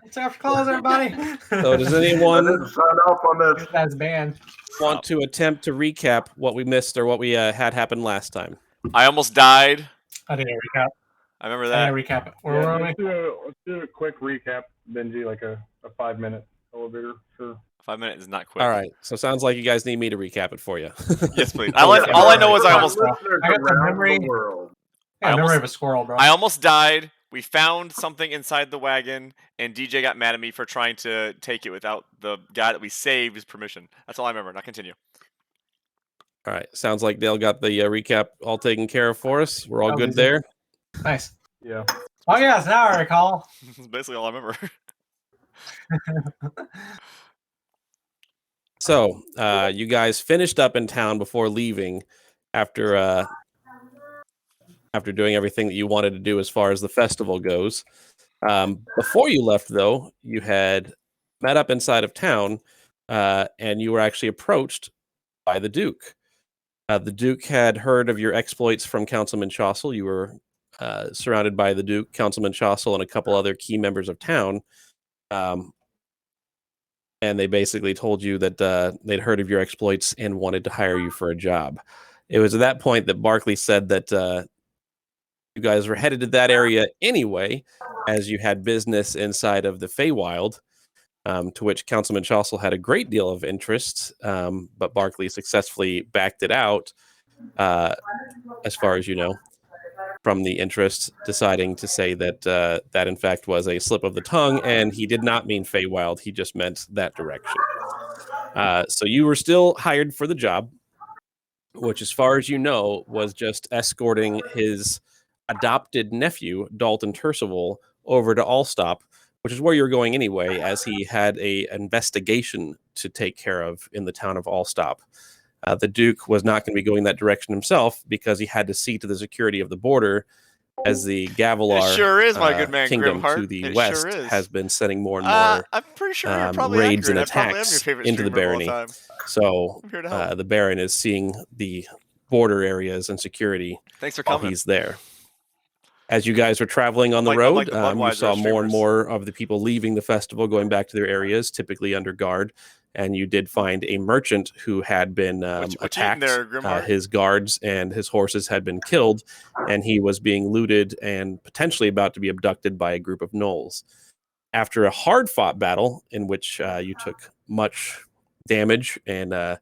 It's after close, everybody. So does anyone sign off on this? That's banned. Want to attempt to recap what we missed or what we had happen last time? I almost died. I did a recap. I remember that. Recap it. Let's do a quick recap, Benji, like a 5-minute elevator. Sure. 5 minutes is not quick. All right. So sounds like you guys need me to recap it for you. Yes, please. All I know is I got the memory. Yeah, memory of a squirrel, bro. I almost died. We found something inside the wagon, and DJ got mad at me for trying to take it without the guy that we saved his permission. That's all I remember. Now continue. All right. Sounds like Dale got the recap all taken care of for us. We're all good there. Nice. Yeah. Oh, yes. Now I recall. That's basically all I remember. So, you guys finished up in town before leaving after doing everything that you wanted to do as far as the festival goes. Before you left, though, you had met up inside of town, and you were actually approached by the Duke. The Duke had heard of your exploits from Councilman Chossel. You were surrounded by the Duke, Councilman Chossel, and a couple other key members of town. And they basically told you that they'd heard of your exploits and wanted to hire you for a job. It was at that point that Barkley said that you guys were headed to that area anyway, as you had business inside of the Feywild, to which Councilman Chossel had a great deal of interest, but Barkley successfully backed it out, as far as you know, from the interest, deciding to say that that in fact was a slip of the tongue, and he did not mean Feywild, he just meant that direction. So you were still hired for the job, which, as far as you know, was just escorting his adopted nephew, Dalton Tercival, over to Allstop, which is where you're going anyway, as he had an investigation to take care of in the town of Allstop. The Duke was not going to be going that direction himself because he had to see to the security of the border, as the Gavilar sure is, my good man, kingdom Grimheart. to the It west sure is. has been sending more and more I'm pretty sure you're probably raids and accurate. I probably am your attacks favorite into the streamer of all barony. time. So I'm here to help. the Baron is seeing the border areas and security Thanks for while coming. he's there. As you guys were traveling on the road, you saw more and more of the people leaving the festival going back to their areas, typically under guard. And you did find a merchant who had been attacked. His guards and his horses had been killed, and he was being looted and potentially about to be abducted by a group of gnolls. After a hard-fought battle in which you took much damage and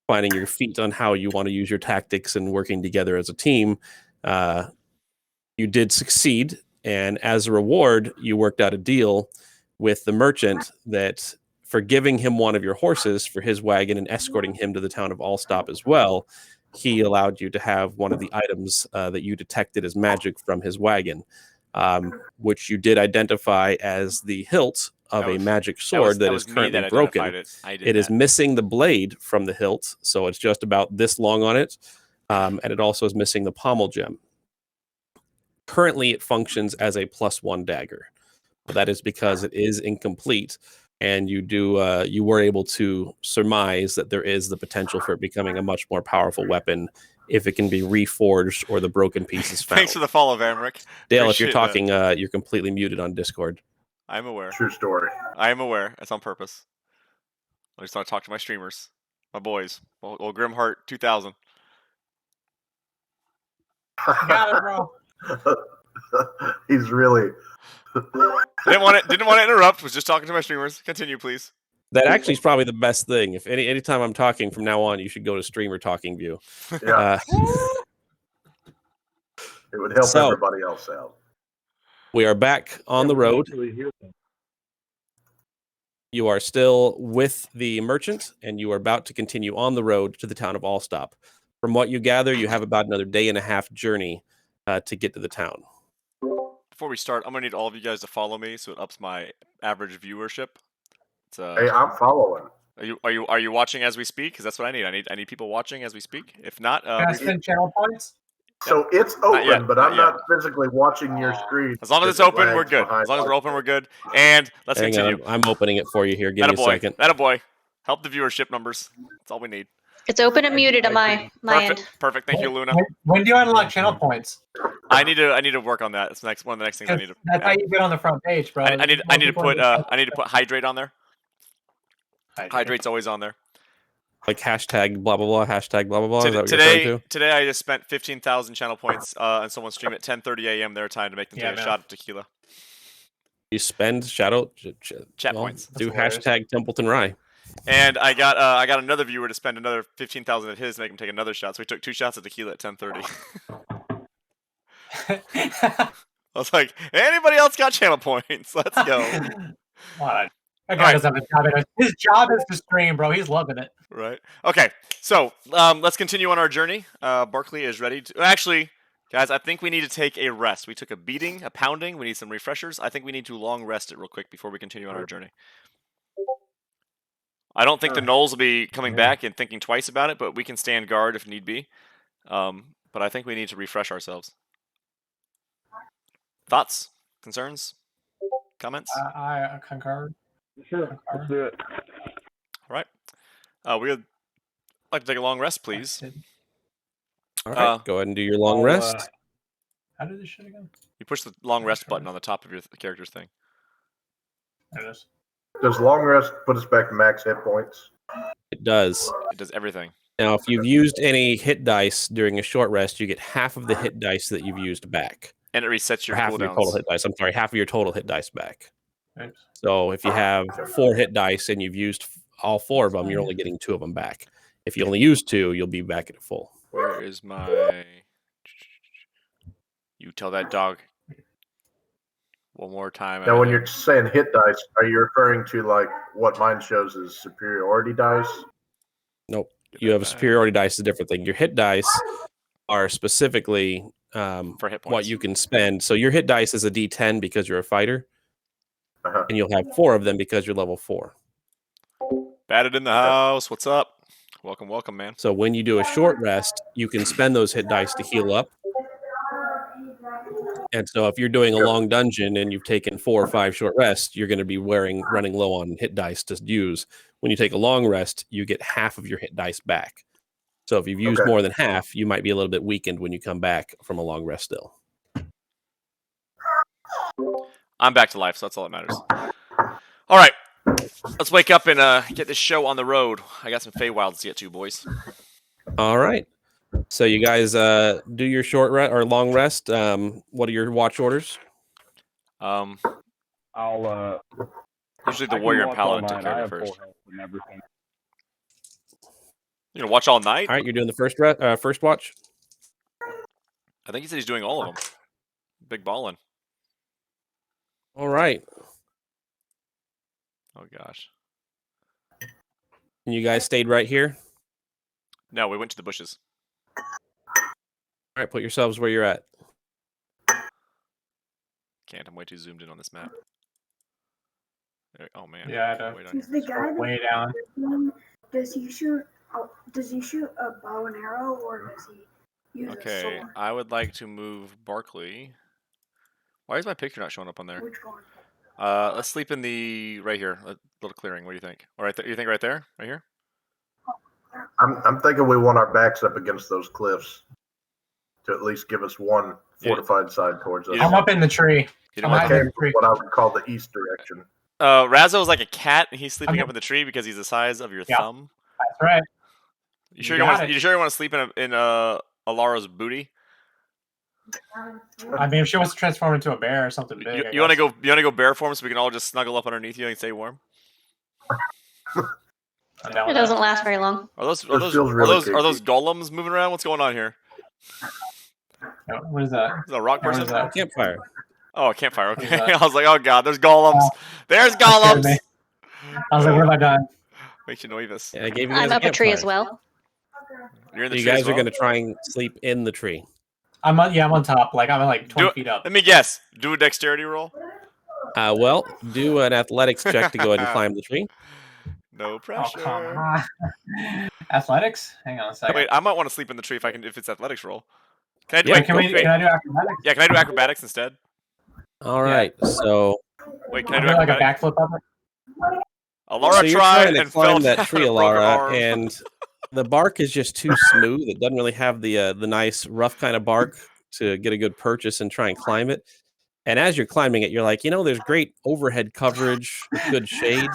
finding your feet on how you want to use your tactics and working together as a team, you did succeed. And as a reward, you worked out a deal with the merchant that, for giving him one of your horses for his wagon and escorting him to the town of Allstop as well, he allowed you to have one of the items that you detected as magic from his wagon, which you did identify as the hilt of a magic sword that is currently broken. It is missing the blade from the hilt, so it's just about this long on it, and it also is missing the pommel gem. Currently, it functions as a +1 dagger, but that is because it is incomplete. And you were able to surmise that there is the potential for it becoming a much more powerful weapon if it can be reforged or the broken pieces found. Thanks for the follow, Vamrick. Dale, if you're talking, you're completely muted on Discord. I'm aware. True story. I am aware. That's on purpose. I just want to talk to my streamers, my boys. Old Grimheart 2000. Got it, bro. He's really... Didn't want to interrupt. Was just talking to my streamers. Continue, please. That actually is probably the best thing. If anytime I'm talking from now on, you should go to streamer talking view. Yeah. It would help everybody else out. We are back on the road. You are still with the merchant, and you are about to continue on the road to the town of Allstop. From what you gather, you have about another day and a half journey to get to the town. Before we start, I'm gonna need all of you guys to follow me so it ups my average viewership. Hey, I'm following. Are you watching as we speak? Because that's what I need. I need people watching as we speak. If not, can I spend channel points? So it's open, but I'm not physically watching your screen. As long as it's open, we're good. As long as we're open, we're good. And let's continue. I'm opening it for you here. Give me a second. Attaboy. Help the viewership numbers. That's all we need. It's open and muted on my Perfect. end. Perfect. Thank you, Luna. When do you unlock channel points? I need to work on that. It's one of the next things I need to. That's how you get on the front page, bro. I need to put hydrate on there. Hydrate's always on there. Like hashtag blah blah blah, hashtag blah blah blah. Is that what you're referring to? Today I just spent 15,000 channel points on someone's stream at 10:30 a.m. their time to make them take a shot of tequila. You spend chat points. Do hashtag Templeton Rye. And I got another viewer to spend another 15,000 at his to make him take another shot. So we took 2 shots of tequila at 10:30. I was like, anybody else got channel points? Let's go. That guy doesn't have a job. His job is to stream, bro. He's loving it. Right. Okay. So let's continue on our journey. Barkley is ready to. Actually, guys, I think we need to take a rest. We took a beating, a pounding. We need some refreshers. I think we need to long rest it real quick before we continue on our journey. I don't think the Gnolls will be coming back and thinking twice about it, but we can stand guard if need be. But I think we need to refresh ourselves. Thoughts? Concerns? Comments? I concur. Sure, let's do it. All right. We'd like to take a long rest, please. All right, go ahead and do your long rest. How do this shit again? You push the long rest button on the top of your character's thing. There it is. Does long rest put us back to max hit points? It does. It does everything. Now, if you've used any hit dice during a short rest, you get half of the hit dice that you've used back. And it resets your half cooldowns. of your total hit dice. I'm sorry, half of your total hit dice back. Thanks. So if you have 4 hit dice and you've used all 4 of them, you're only getting 2 of them back. If you only use 2, you'll be back at full. Where is my... You tell that dog. One more time. Now, when you're saying hit dice, are you referring to like what mine shows as superiority dice? Nope. You have a superiority dice, a different thing. Your hit dice are specifically for hit points. What you can spend. So your hit dice is a D10 because you're a fighter, and you'll have 4 of them because you're level 4. Batted in the house. What's up? Welcome, welcome, man. So when you do a short rest, you can spend those hit dice to heal up. And so if you're doing a long dungeon and you've taken 4 or 5 short rests, you're going to be running low on hit dice to use. When you take a long rest, you get half of your hit dice back. So if you've used more than half, you might be a little bit weakened when you come back from a long rest still. I'm back to life, so that's all that matters. All right. Let's wake up and get this show on the road. I got some Feywilds to get to, boys. All right. So you guys do your short rest or long rest. What are your watch orders? I'll usually the warrior and paladin take care of it first. You gonna watch all night? All right, you're doing the first watch. I think he said he's doing all of them. Big ballin'. All right. Oh gosh. And you guys stayed right here? No, we went to the bushes. All right, put yourselves where you're at. Can't. I'm way too zoomed in on this map. Oh man. Yeah, Is the guy way down. Does he shoot a bow and arrow, or does he use a sword? I would like to move Barkley. Why is my picture not showing up on there? Which one? Let's sleep in the right here, a little clearing. What do you think? All right, you think right there, right here? I'm thinking we want our backs up against those cliffs to at least give us one fortified side towards us. I'm up in the tree. I came from what I would call the east direction. Razzo is like a cat, and he's sleeping up in the tree because he's the size of your thumb. That's right. You sure you want to sleep in Alara's booty? I mean, if she wants to transform into a bear or something big. You want to go bear form so we can all just snuggle up underneath you and stay warm? It doesn't last very long. Are those golems moving around? What's going on here? What is that? Is that a rock person? A campfire. Oh, a campfire. Okay. I was like, oh god, there's golems. There's golems. I was like, what have I done? Makes you nervous. Yeah, I gave you guys I'm up a tree as well. You're in the you tree guys as well? are going to try and sleep in the tree. I'm on top. Like I'm like 20 feet up. Let me guess. Do a dexterity roll. Well, do an athletics check to go ahead and climb the tree. No pressure. Oh, come on. Athletics? Hang on a second. Wait, I might want to sleep in the tree if it's athletics roll. Can I do can I do acrobatics? Yeah, can I do acrobatics instead? All right. So wait, can I do like a backflip of it? Alara so you're tried trying to and climb fell that down tree, and broke her Alara, arm. and The bark is just too smooth. It doesn't really have the nice rough kind of bark to get a good purchase and try and climb it. And as you're climbing it, you're like, there's great overhead coverage with good shade.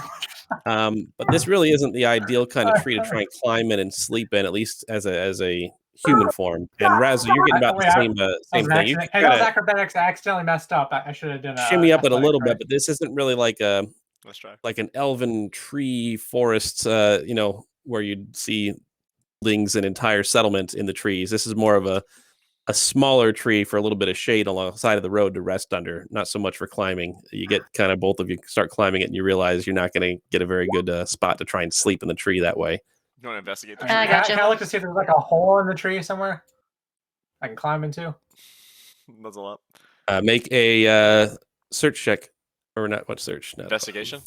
But this really isn't the ideal kind of tree to try and climb in and sleep in, at least as a human form. And Razu, you're getting about the same thing. You Hey, those acrobatics I accidentally messed up. I should have done shimmy up it a little right? bit, but this isn't really like Let's try. like an elven tree forest, where you'd see buildings and entire settlement in the trees. This is more of a smaller tree for a little bit of shade alongside of the road to rest under, not so much for climbing. You get kind of both of you start climbing it and you realize you're not going to get a very good spot to try and sleep in the tree that way. You want to investigate the Can tree? gotcha. I look to see if there's like a hole in the tree somewhere I can climb into? Muzzle up. Make a search check. Or not, what search? No. Investigation?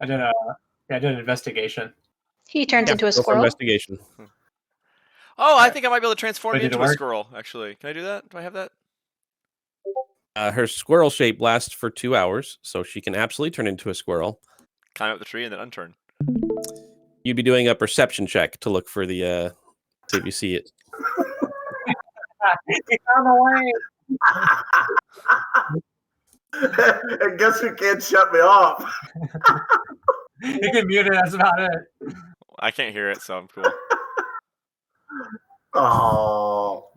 I did an investigation. He turns into a Go for squirrel. investigation. Oh, I think I might be able to transform Wait, you did it into a work? squirrel, actually. Can I do that? Do I have that? Her squirrel shape lasts for 2 hours, so she can absolutely turn into a squirrel. Climb up the tree and then unturn. You'd be doing a perception check to look for the see if you see it. Get on the way. And guess who can't shut me off? You can mute it. That's about it. I can't hear it, so I'm cool. Oh,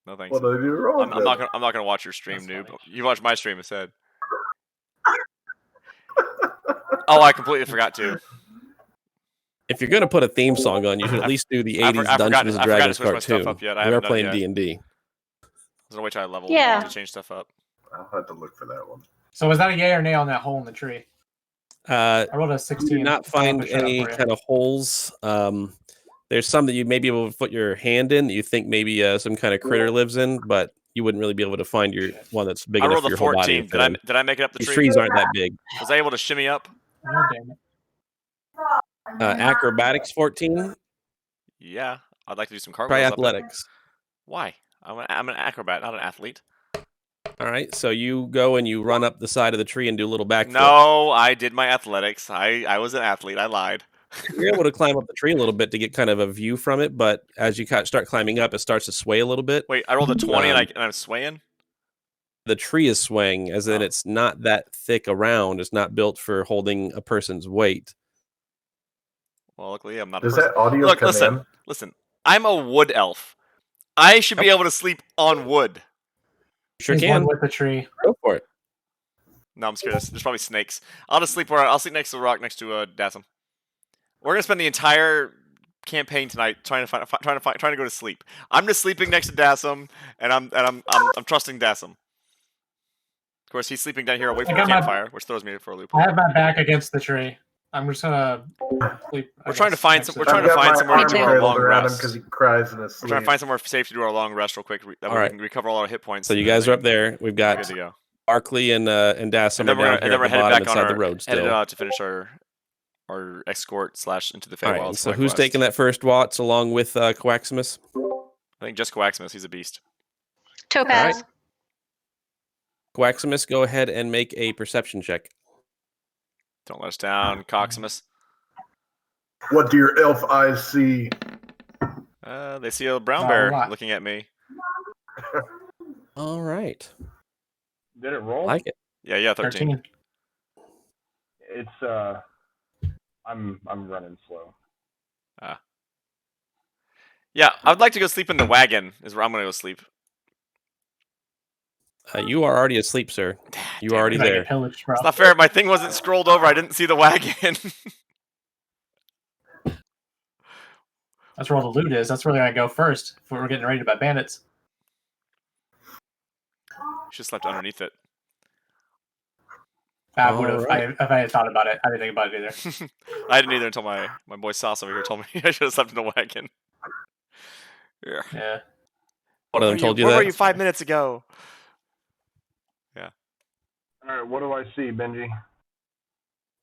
No thanks. what did I do wrong? I'm not gonna watch your stream, That's noob. funny. You watch my stream instead. Oh, I completely forgot to. If you're gonna put a theme song on, you should at least do the I 80s forgot Dungeons and to Dragons switch my stuff cartoon. up yet. I We are haven't done it playing yet. D&D. I was gonna wait till I leveled Yeah. to change stuff up. I'll have to look for that one. So was that a yay or nay on that hole in the tree? I rolled a You 16. do not find any kind of holes. There's some that you may be able to put your hand in that you think maybe some kind of critter lives in, but you wouldn't really be able to find your one that's big I enough rolled for a your whole body. 14. Did I make it up the These tree? trees aren't that big. Was I able to shimmy up? Oh, damn it. Acrobatics 14. Yeah. I'd like to do some cartwheels. Try up there. athletics. Why? I'm an acrobat, not an athlete. All right, so you go and you run up the side of the tree and do a little backflip. No, I did my athletics. I was an athlete. I lied. You're able to climb up the tree a little bit to get kind of a view from it, but as you start climbing up, it starts to sway a little bit. Wait, I rolled a 20 and I'm swaying? The tree is swaying, as in it's not that thick around. It's not built for holding a person's weight. Well, luckily I'm not a Does person. that audio Look, come in? listen. I'm a wood elf. I should be able to sleep on wood. Sure He's can. one with the tree. Go for it. No, I'm scared. There's probably snakes. I'll sleep next to the rock next to Dassam. We're gonna spend the entire campaign tonight trying to go to sleep. I'm just sleeping next to Dassam, and I'm trusting Dassam. Of course, he's sleeping down here away from the campfire, which throws me for a loop. I have my back against the tree. I'm just gonna sleep. We're trying to find somewhere I've got to do my our arm long around him rest. because he cries in his We're sleep. trying to find somewhere safe to do our long rest real quick. That All way right. we can recover all our hit points. So you guys are up there. We've We're got good to go. Barkley and Dassam And then are down here we're at the headed bottom back on inside our the road headed still. out to finish our escort / into the All Feywild. right, so select who's quest. taking that first watch along with Coaximus? I think just Coaximus. He's a beast. Topaz. Alright. Coaximus, go ahead and make a perception check. Don't let us down, Coximus. What do your elf eyes see? They see a brown Oh, bear right. looking at me. All right. Did it roll? Like it. Yeah, 13. 13. It's I'm running slow. Yeah, I'd like to go sleep in the wagon. Is where I'm gonna go sleep. You are already asleep, sir. You Damn are already I'm gonna there. get pillaged, bro. It's not fair. My thing wasn't scrolled over. I didn't see the wagon. That's where all the loot is. That's where I go first if we're getting raided by bandits. Should have slept underneath it. I would have Alright. if I had thought about it. I didn't think about it either. I didn't either until my boy Sauce over here told me I should have slept in the wagon. Yeah. Yeah. One of them told you Where that? were you 5 minutes ago? All right, what do I see, Benji?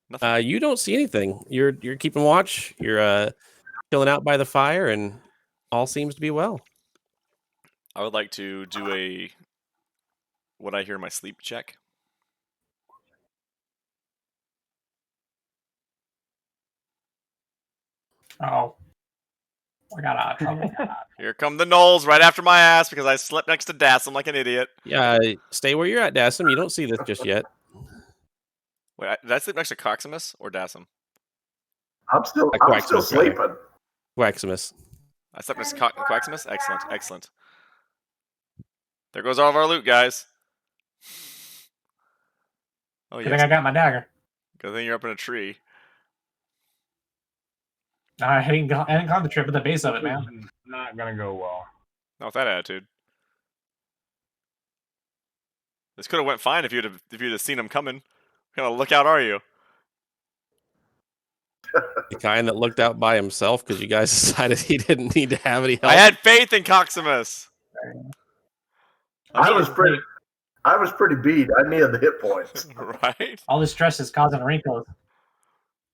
Nothing. You don't see anything. You're keeping watch. You're chilling out by the fire, and all seems to be well. I would like to do a what I hear in my sleep check. Oh. I got out of trouble. Here come the gnolls right after my ass because I slept next to Dassam like an idiot. Yeah, stay where you're at, Dassam. You don't see this just yet. Wait, did I sleep next to Coximus or Dassam? I'm still Quaximus, sleeping. Quaximus. I slept next to Coximus? Excellent, excellent. There goes all of our loot, guys. Oh, I think I got my dagger. Good thing you're up in a tree. I didn't climb the trip at the base of it, man. This is not gonna go well. Not with that attitude. This could have went fine if you'd have seen him coming. What kind of lookout are you? The kind that looked out by himself because you guys decided he didn't need to have any help. I had faith in Coximus. I was pretty beat. I needed the hit points. Right? All this stress is causing wrinkles.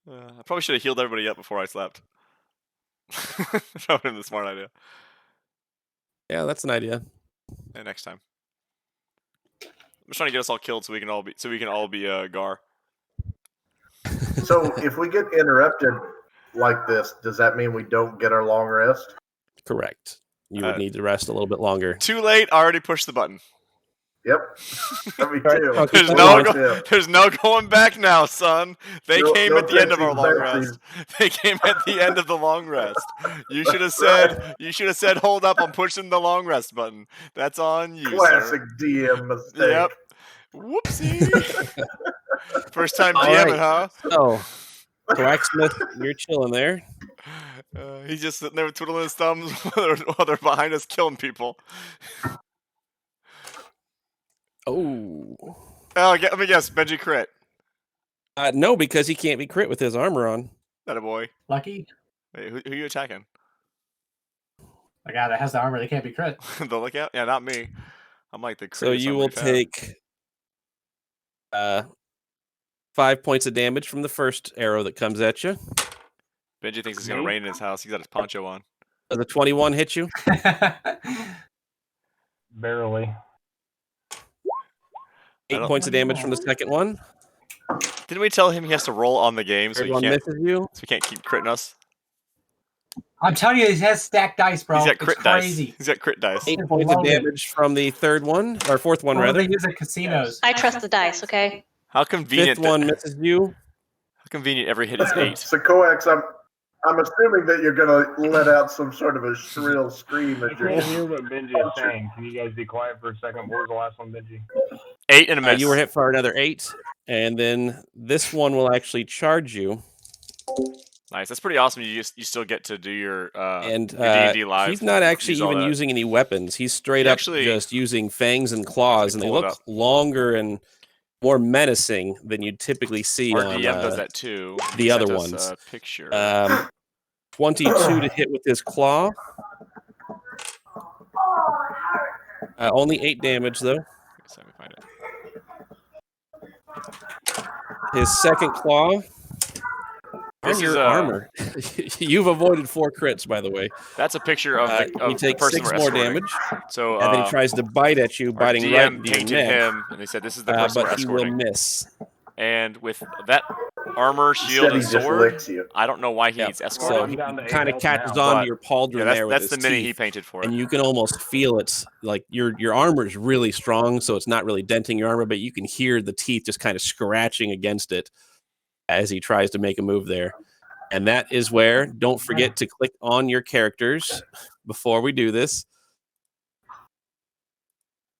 I probably should have healed everybody up before I slept. That would have been the smart idea. Yeah, that's an idea. Yeah, next time. I'm just trying to get us all killed so we can all be Gar. So if we get interrupted like this, does that mean we don't get our long rest? Correct. You would need to rest a little bit longer. Too late. I already pushed the button. Yep. Me too. Okay. There's no going back now, son. They came at the end of our long rest. They came at the end of the long rest. You should have said, hold up, I'm pushing the long rest button. That's on you, Classic sir. DM mistake. Yep. Whoopsie. First time DMing, huh? So, Quacksmith, you're chilling there. He's just sitting there twiddling his thumbs while they're behind us killing people. Oh, let me guess. Benji crit. No, because he can't be crit with his armor on. That a boy. Lucky. Wait, who are you attacking? The guy that has the armor, they can't be crit. The lookout? Yeah, not me. I'm like the. So you will take 5 points of damage from the first arrow that comes at you. Benji thinks it's gonna rain in his house. He's got his poncho on. Does the 21 hit you? Barely. 8 points of damage from the second one. Didn't we tell him he has to roll on the game so he misses you? So he can't keep critting us? I'm telling you, he has stacked dice, bro. He's got crit it's dice. crazy. He's got crit dice. 8 points of damage from the third one, or fourth one, rather. They use at casinos. I trust the dice, okay? How convenient. Fifth one misses you. How convenient every hit is 8. So Coax, I'm assuming that you're gonna let out some sort of a shrill scream I as you're can't hear what Benji is saying. Can you guys be quiet for a second? What was the last one, Benji? 8 and a miss. You were hit for another 8, and then this one will actually charge you. Nice. That's pretty awesome. You still get to do your D&D live. He's not actually even using any weapons. He's straight up just using fangs and claws, and they look longer and more menacing than you'd typically see Our on DM does that too. The other ones. Picture. 22 to hit with his claw. Only 8 damage though. Let me find it. His second claw. This is armor. You've avoided 4 crits, by the way. That's a picture of you take the person 6 we're more escorting. damage. So and then he tries to bite at you, biting right into your painted neck. him, and he said, "This is the person we're but he will escorting." miss. And with that armor, shield, and sword, I don't know why he needs So escorting. he kind of catches on to your pauldron there with that's his the mini teeth, he painted for it. and you can almost feel it's like your armor is really strong, so it's not really denting your armor, but you can hear the teeth just kind of scratching against it as he tries to make a move there. And that is where, don't forget to click on your characters before we do this.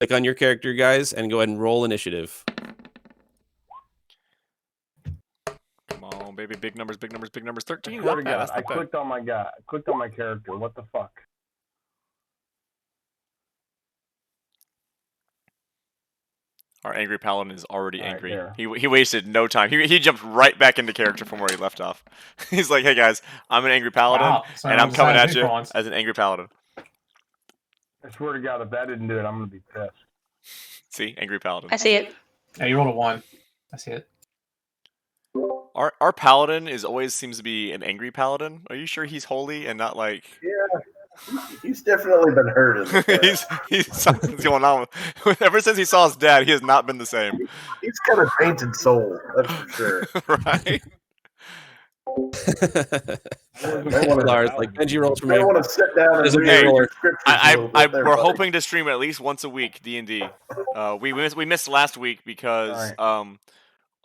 Click on your character, guys, and go ahead and roll initiative. Come on, baby. Big numbers, big numbers, big numbers. 13. Swear to Yeah, God, that's I not bad. clicked on my guy. I clicked on my character. What the fuck? Our angry paladin is already All right, angry. there. He wasted no time. He jumped right back into character from where he left off. He's like, "Hey guys, I'm an angry paladin, Wow, so and I'm I'm coming at deciding you for once. as an angry paladin." I swear to God, if that didn't do it, I'm gonna be pissed. See, angry paladin. I see it. Yeah, you rolled a 1. I see it. Our paladin always seems to be an angry paladin. Are you sure he's holy and not like? Yeah, he's definitely been hurt. In the he's something's going on with. Ever since he saw his dad, he has not been the same. He's got a tainted soul, that's for sure. Right. Lars, like Benji rolls for me. I want to sit down and There's a read roller. your scriptures a little bit there, we're buddy. hoping to stream at least once a week D&D. We missed last week because this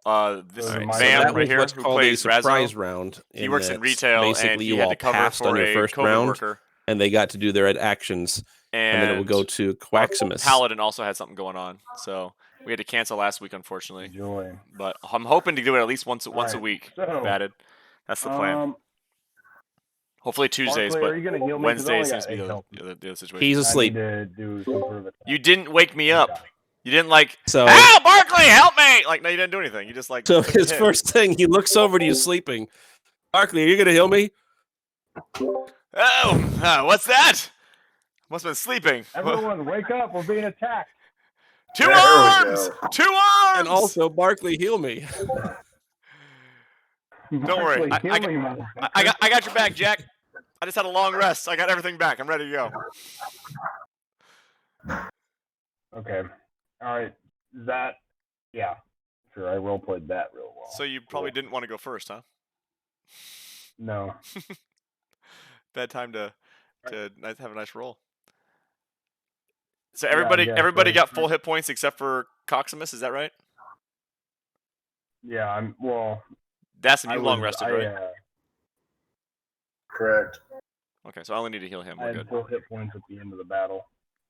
Alright, so man that right here what's who called plays a surprise Razzo, round. he works in retail, basically and he you had all to cover passed for on your a first COVID round, worker. and they got to do their actions, and then it will go to Quaximus. Paladin also had something going on, so we had to cancel last week, unfortunately. Enjoy. But I'm hoping to do it at least once a Alright, week. so, Batted. That's the plan. Hopefully Tuesdays, Barkley, are but you gonna heal me? 'Cause I Wednesdays only seems got to be 8 health. the other situation. He's I asleep. need to do some sort of attack. You didn't wake me up. You didn't like, So, "Help, Barkley, help me!" Like, no, you didn't do anything. You just like. so took a his hit. first thing, he looks over to you sleeping. Barkley, are you gonna heal me? Oh, what's that? Must have been sleeping. Everyone, wake up! We're being attacked. Two There we arms! go. 2 arms! And also, Barkley, heal me. Don't worry. Barkley, I heal me, motherfucker. I got your back, Jack. I just had a long rest. I got everything back. I'm ready to go. Okay. All right. That. Yeah. Sure. I role played that real well. So you probably didn't want to go first, huh? No. Bad time to have a nice roll. So Yeah, I everybody guess so. got full hit points except for Coximus. Is that right? Yeah. I'm. Well. That's I you long was- rested, I, right? Correct. Okay, so I only need to heal him. I We're had good. full hit points at the end of the battle.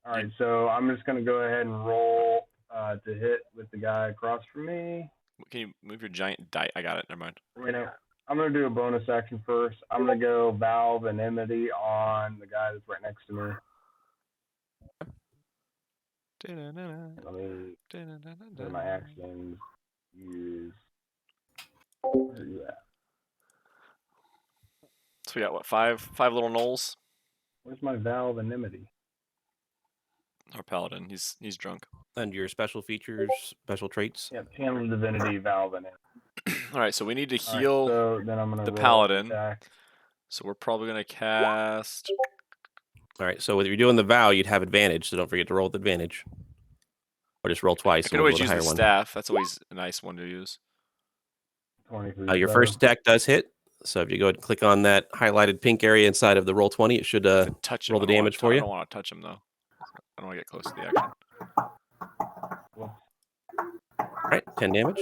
All right. So I'm just gonna go ahead and roll to hit with the guy across from me. Can you move your giant die? I got it. Never mind. Wait, no. I'm gonna do a bonus action first. I'm gonna go Valve and Enmity on the guy that's right next to me. Let me go to my actions. Use. Where are you at? So we got what, five little gnolls? Where's my Valve and Enmity? Or paladin? He's drunk. And your special features, special traits. Yep, Channel Divinity, Valve, and Enmity. All right, so we need to All right, heal. so then I'm gonna the roll paladin. attack. So we're probably gonna cast. All right, so if you're doing the vow, you'd have advantage, so don't forget to roll with advantage. Or just roll twice. I can and we'll always go use to the higher one. staff. That's always a nice one to use. 23. Your so first attack does hit. So if you go ahead and click on that highlighted pink area inside of the roll 20, it should Touch him. roll the I don't wanna damage for I you. don't want to touch him though. I don't want to get close to the action. All right, 10 damage.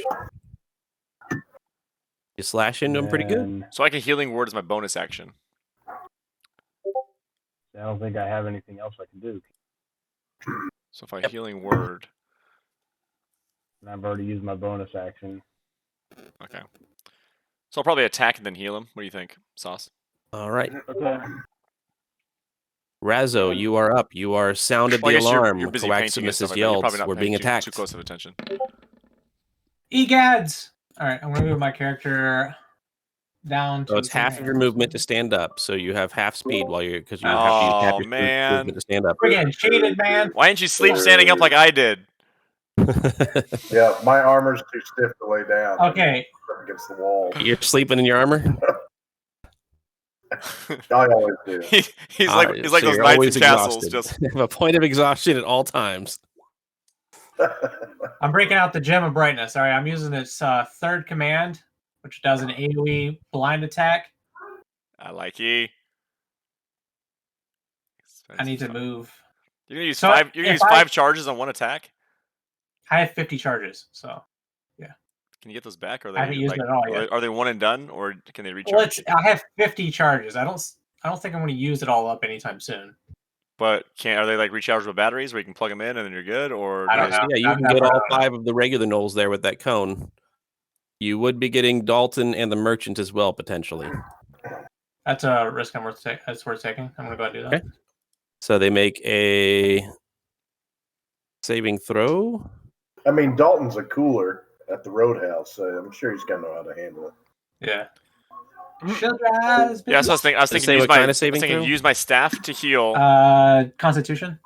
You slash into him pretty good. and So like a healing word is my bonus action. I don't think I have anything else I can do. So if I healing word, And I've already used my bonus action. okay. So I'll probably attack and then heal him. What do you think, Sauce? All right. Okay. Razzo, you are up. You are sounded Well, I the guess you're- alarm. You're busy painting and stuff Coaximus like has that. You're yelled. probably not We're paying being attacked. too close of attention. Egads! Alright, I'm gonna move my character down to So it's half of your movement to stand up. So you have half speed while you're because you have to Oh, use half your man. movement to stand up. We're getting cheated, man. Why didn't you sleep standing up like I did? Yeah, my armor's too stiff to lay down. Okay, Up against the wall. You're sleeping in your armor. I always do. he's All like right, he's like so those you're knights always and castles. exhausted. Just You have a point of exhaustion at all times. I'm breaking out the Gem of Brightness. Alright, I'm using its third command, which does an AoE blind attack. I like ye. I need to move. You're gonna use So five. You're gonna if use I- 5 charges on 1 attack. I have 50 charges, so Can you get those back? Or are I haven't they used like, it at all yet. are they one and done, or can they recharge? well, I have 50 charges. I don't think I'm going to use it all up anytime soon. But are they like rechargeable batteries where you can plug them in and then you're good? Or I don't do they- know. Yeah, you I've can get never- all 5 of the regular gnolls there with that cone. You would be getting Dalton and the merchant as well, potentially. That's a risk worth taking. I'm going to go ahead and do that. Okay. So they make a saving throw. I mean, Dalton's a cooler at the Roadhouse, so I'm sure he's gonna know how to handle it. Yeah. Shut your eyes, Yeah, so I was bitch. thinking say use what my, kind of saving throw? use my staff to heal, Constitution.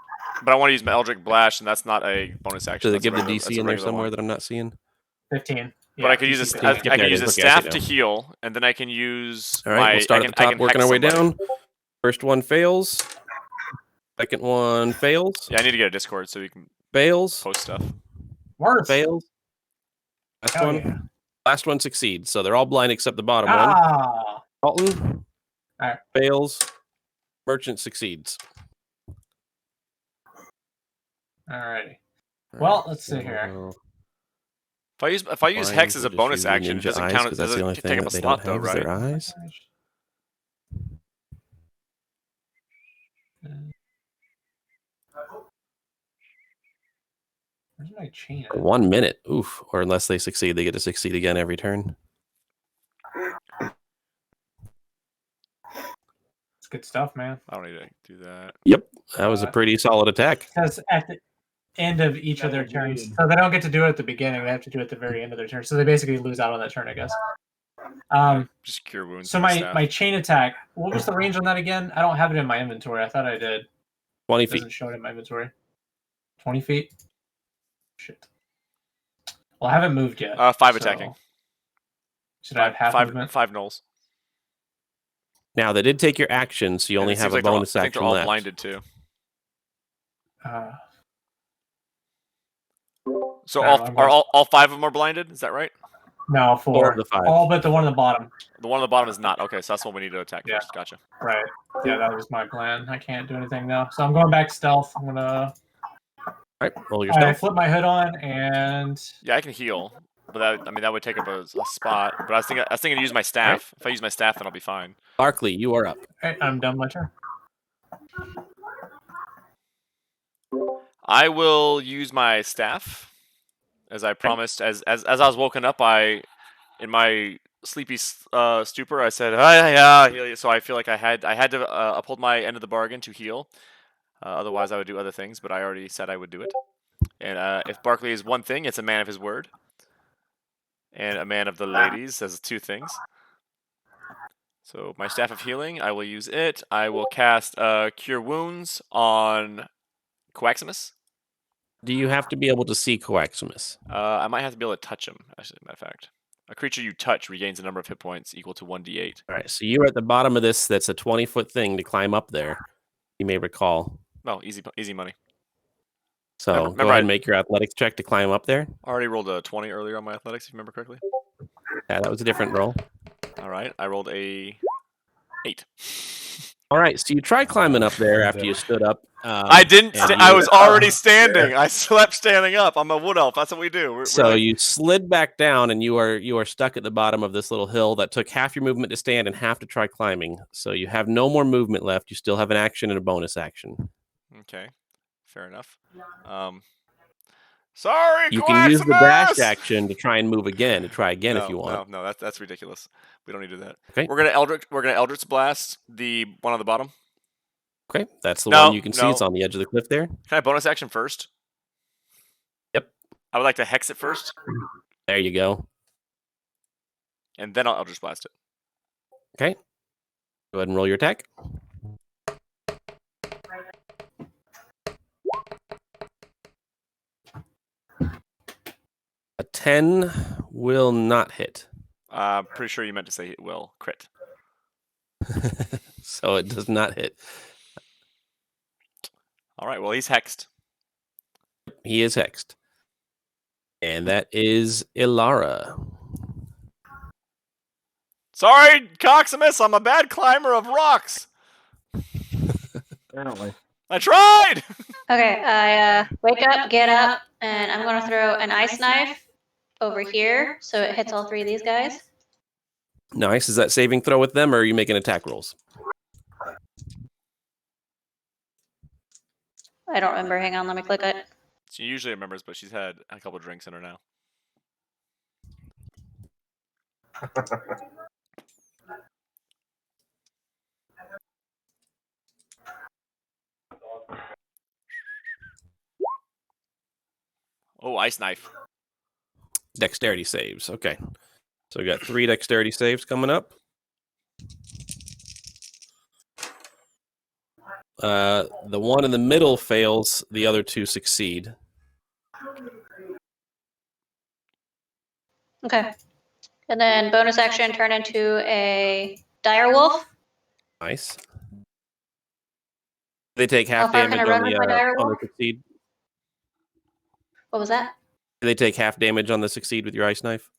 but I want to use my Eldritch Blast, and that's not a bonus action. Does it that's a give the regular- DC that's a in there regular somewhere one. that I'm not seeing? 15. But I could use DC a, 15. I There can it use a is. Okay, I see staff now. to heal, and then I can use All right, my. we'll start I at the can top, working hex our way somebody. down. First one fails. Second one fails. Yeah, I need to get a Discord so we can Fails. post stuff. Worse. Fails. Last Hell one. yeah. Last one succeeds, so they're all blind except the bottom one. Ah. Alton Alright. fails. Merchant succeeds. Alrighty. Well, let's see here. If I use Hex as a bonus action, it doesn't count. It that's the only doesn't thing take up that a they don't slot though, have is right? their eyes. Where's my chain? For 1 minute. Oof. Or unless they succeed, they get to succeed again every turn. It's good stuff, man. I don't need to do that. Yep. That was a pretty solid attack. Because at the end of each of their turns, so they don't get to do it at the beginning. They have to do it at the very end of their turn. So they basically lose out on that turn, I guess. Just cure wounds. So my chain attack. What was the range on that again? I don't have it in my inventory. I thought I did. 20 It feet. doesn't show it in my inventory. 20 feet. Shit. Well, I haven't moved yet. 5 so attacking. Should I have half movement? 5 nulls. Now they did take your action, so you only have a bonus I think action they're all left. blinded too. So Alright, all 5 of them are blinded? Is that right? No, 4. 4 of the 5. All but the one on the bottom. The one on the bottom is not. Okay, so that's what we need to attack Yeah. first. Gotcha. Right. Yeah, that was my plan. I can't do anything now. So I'm going back to stealth. I'm gonna. All right, roll your I stealth. flip my hood on and. Yeah, I can heal, but that would take up a spot. But I was thinking to use my staff. If I use my staff, then I'll be fine. Barkley, you are up. Alright, I'm done my turn. I will use my staff, as I promised. As I was woken up, in my sleepy stupor, I said, yeah. So I feel like I had to uphold my end of the bargain to heal. Otherwise, I would do other things, but I already said I would do it. And if Barkley is one thing, it's a man of his word. And a man of the ladies says 2 things. So my Staff of Healing, I will use it. I will cast Cure Wounds on Coaximus. Do you have to be able to see Coaximus? I might have to be able to touch him, actually, matter of fact. A creature you touch regains a number of hit points equal to 1d8. All right, so you're at the bottom of this. That's a 20-foot thing to climb up there. You may recall. No, easy money. So go ahead and make your athletics check to climb up there. I already rolled a 20 earlier on my athletics, if you remember correctly. Yeah, that was a different roll. All right, I rolled a 8. All right, so you tried climbing up there after you stood up. I didn't. I was already standing. I slept standing up. I'm a wood elf. That's what we do. You slid back down, and you are stuck at the bottom of this little hill that took half your movement to stand and half to try climbing. So you have no more movement left. You still have an action and a bonus action. Okay, fair enough. Sorry, you can use the dash action to try and move again. If you want. No, that's ridiculous. We don't need to do that. Okay. We're gonna Eldritch Blast the one on the bottom. Okay, that's the one you can see. It's on the edge of the cliff there. Can I bonus action first? Yep. I would like to Hex it first. There you go. And then I'll Eldritch Blast it. Okay. Go ahead and roll your attack. A 10 will not hit. Pretty sure you meant to say it will crit. So it does not hit. All right, well, he's hexed. He is hexed. And that is Ilara. Sorry, Coximus, I'm a bad climber of rocks. Apparently. I tried! Okay, I wake up, get up, and I'm going to throw an ice knife over here so it hits all 3 of these guys. Nice. Is that saving throw with them, or are you making attack rolls? I don't remember. Hang on, let me click it. She usually remembers, but she's had a couple drinks in her now. Oh, ice knife. Dexterity saves. Okay. So we got 3 dexterity saves coming up. The one in the middle fails. The other 2 succeed. Okay. And then bonus action, turn into a dire wolf. Nice. They take half How far damage can I run on with my dire the wolf? succeed. What was that? Do they take half damage on the succeed with your ice knife?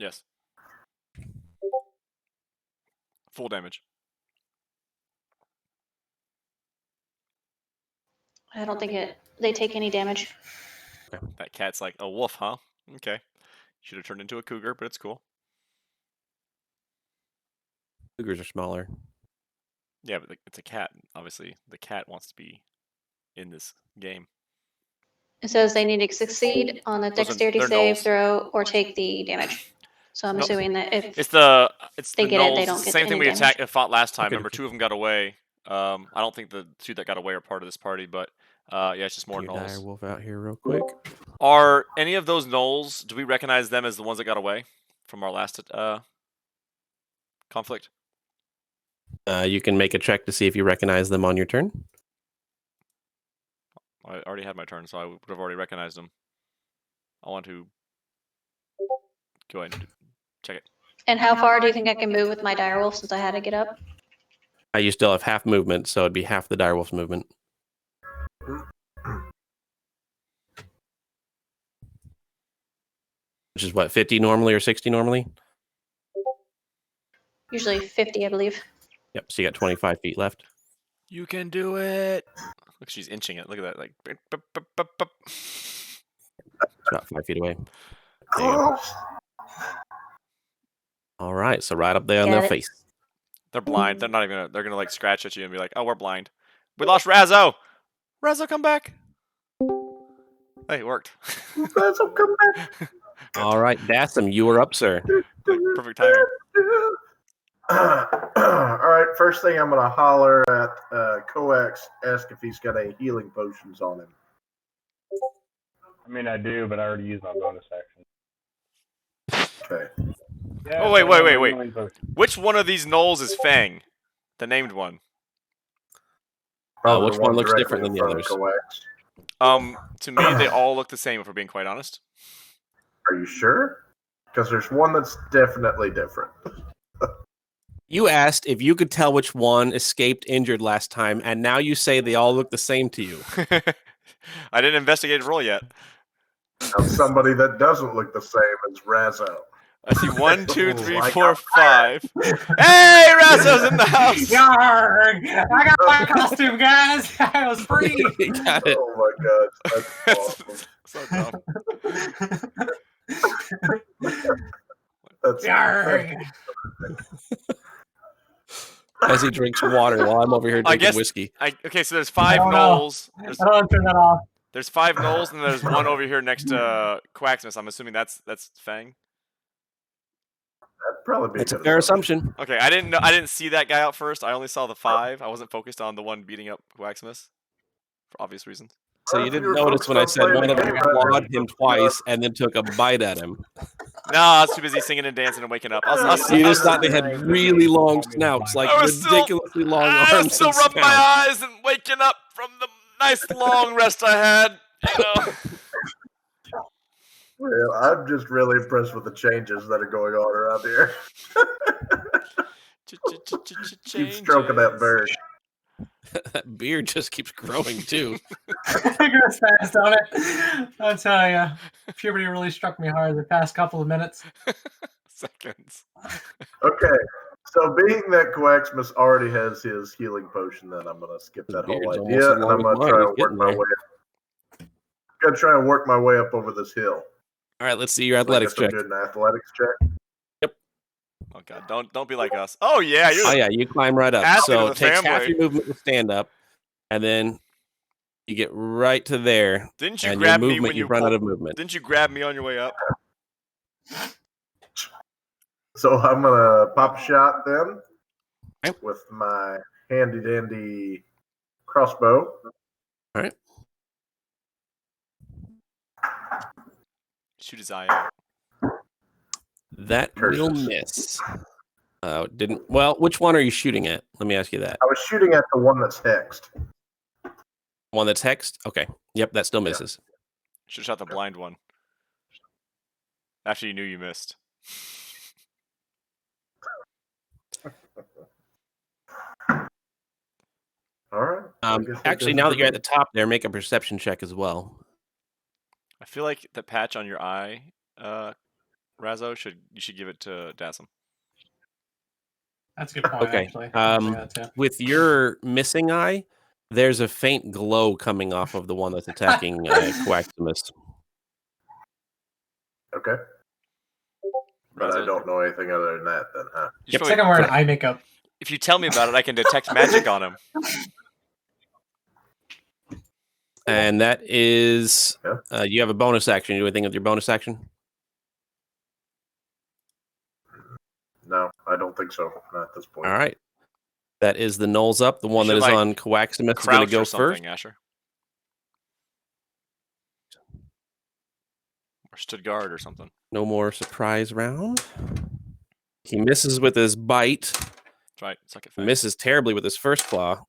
Yes. Full damage. I don't think they take any damage. That cat's like a wolf, huh? Okay. Should have turned into a cougar, but it's cool. Cougars are smaller. Yeah, but it's a cat. Obviously, the cat wants to be in this game. It says they need to succeed on the dexterity they're save gnolls. throw or take the damage. So I'm assuming that if It's the they get it, gnolls. they don't get Same thing any we damage. fought last time. Okay. Remember, 2 of them got away. I don't think the 2 that got away are part of this party, but yeah, it's just more Your gnolls. dire wolf out here real quick. Are any of those gnolls? Do we recognize them as the ones that got away from our last conflict? You can make a check to see if you recognize them on your turn. I already had my turn, so I would have already recognized them. I want to go ahead and check it. And how far do you think I can move with my direwolf since I had to get up? You still have half movement, so it'd be half the direwolf's movement. Which is what, 50 normally or 60 normally? Usually 50, I believe. Yep, so you got 25 feet left. You can do it. Look, she's inching it. Look at that. Like, It's about 5 feet away. There you go. All right, so right up there on Got their it. face. they're blind. They're not even gonna. They're gonna like scratch at you and be like, "Oh, we're blind. We lost Razzo. Razzo, come back." Hey, it worked. Razzo, come back. All right, Dassam, you are up, sir. Perfect timing. All right, first thing I'm going to holler at Coax, ask if he's got any healing potions on him. I mean, I do, but I already used my bonus action. Okay. Yeah, Oh, wait. healing potion. Which one of these gnolls is Fang? The named one. Probably which the one looks directly different than in the front of others? Coax. To me, they all look the same, if we're being quite honest. Are you sure? Because there's one that's definitely different. You asked if you could tell which one escaped injured last time, and now you say they all look the same to you. I didn't investigate roll yet. Now, somebody that doesn't look the same as Razzo. I see 1, 2, 3, Like 4, 5. Hey, Razzo's in the house. Yarg! I got my costume, guys. I was free. You got it. Oh my god, that's awesome. So dumb. That's Yarg! As he drinks water while I'm over here I drinking guess- whiskey. Okay, so there's 5 Oh, no. gnolls. I don't want to turn that off. There's 5 gnolls, and there's one over here next to Quaxmas. I'm assuming that's Fang. That'd probably be That's a good fair assumption. Okay, I didn't see that guy out first. I only saw the 5. I wasn't focused on the one beating up Quaxmas for obvious reasons. So you didn't notice when I said one of them clawed him twice and then took a bite at him. No, I was too busy singing and dancing and waking up. I was You just thought they had really long snouts, like I was ridiculously long I arms. was still and rubbing snouts. my eyes and waking up from the nice long rest I had. You know. Well, I'm just really impressed with the changes that are going on around here. Keep stroking that bird. That beard just keeps growing too. It goes fast, don't it? I'll tell you. Puberty really struck me hard the past couple of minutes. Seconds. Okay, so being that Coaxmas already has his healing potion, then I'm going to skip His that whole beard's almost idea, as and long I'm as going to mine. try He's and work getting my there. way up. I'm going to try and work my way up over this hill. All right, let's see your Like athletics some check. good athletics check. Oh god, don't be like us. Oh yeah, you're Oh yeah, you climb right up. Athlete So of it the takes half family. your movement to stand up, and then you get right to there. Didn't you And grab your me movement, when you run out pulled- of movement. Didn't you grab me on your way up? So I'm going to pop a shot then Okay. with my handy dandy crossbow. All right. Shoot his eye out. That will Curses. miss. Didn't. Well, which one are you shooting at? Let me ask you that. I was shooting at the one that's hexed. One that's hexed? Okay. Yep, that still misses. Should have shot the blind one. After you knew you missed. All right. I guess that Actually, does now it that for you're at me. the top there, make a perception check as well. I feel like the patch on your eye, Razzo, you should give it to Dassam. That's a good point. Okay. Actually. I'll say that too. With your missing eye, there's a faint glow coming off of the one that's attacking Coaximus. Okay. But I don't know anything other than that, then, huh? It's like I'm wearing eye makeup. If you tell me about it, I can detect magic on him. And that is, you have a bonus action. You do anything with your bonus action? No, I don't think so. Not at this point. All right. That is the Knolls up. The one that is on Coaximus is going to go first. Asher. Or stood guard or something. No more surprise round. He misses with his bite. That's right. Suck it. He misses terribly with his first claw.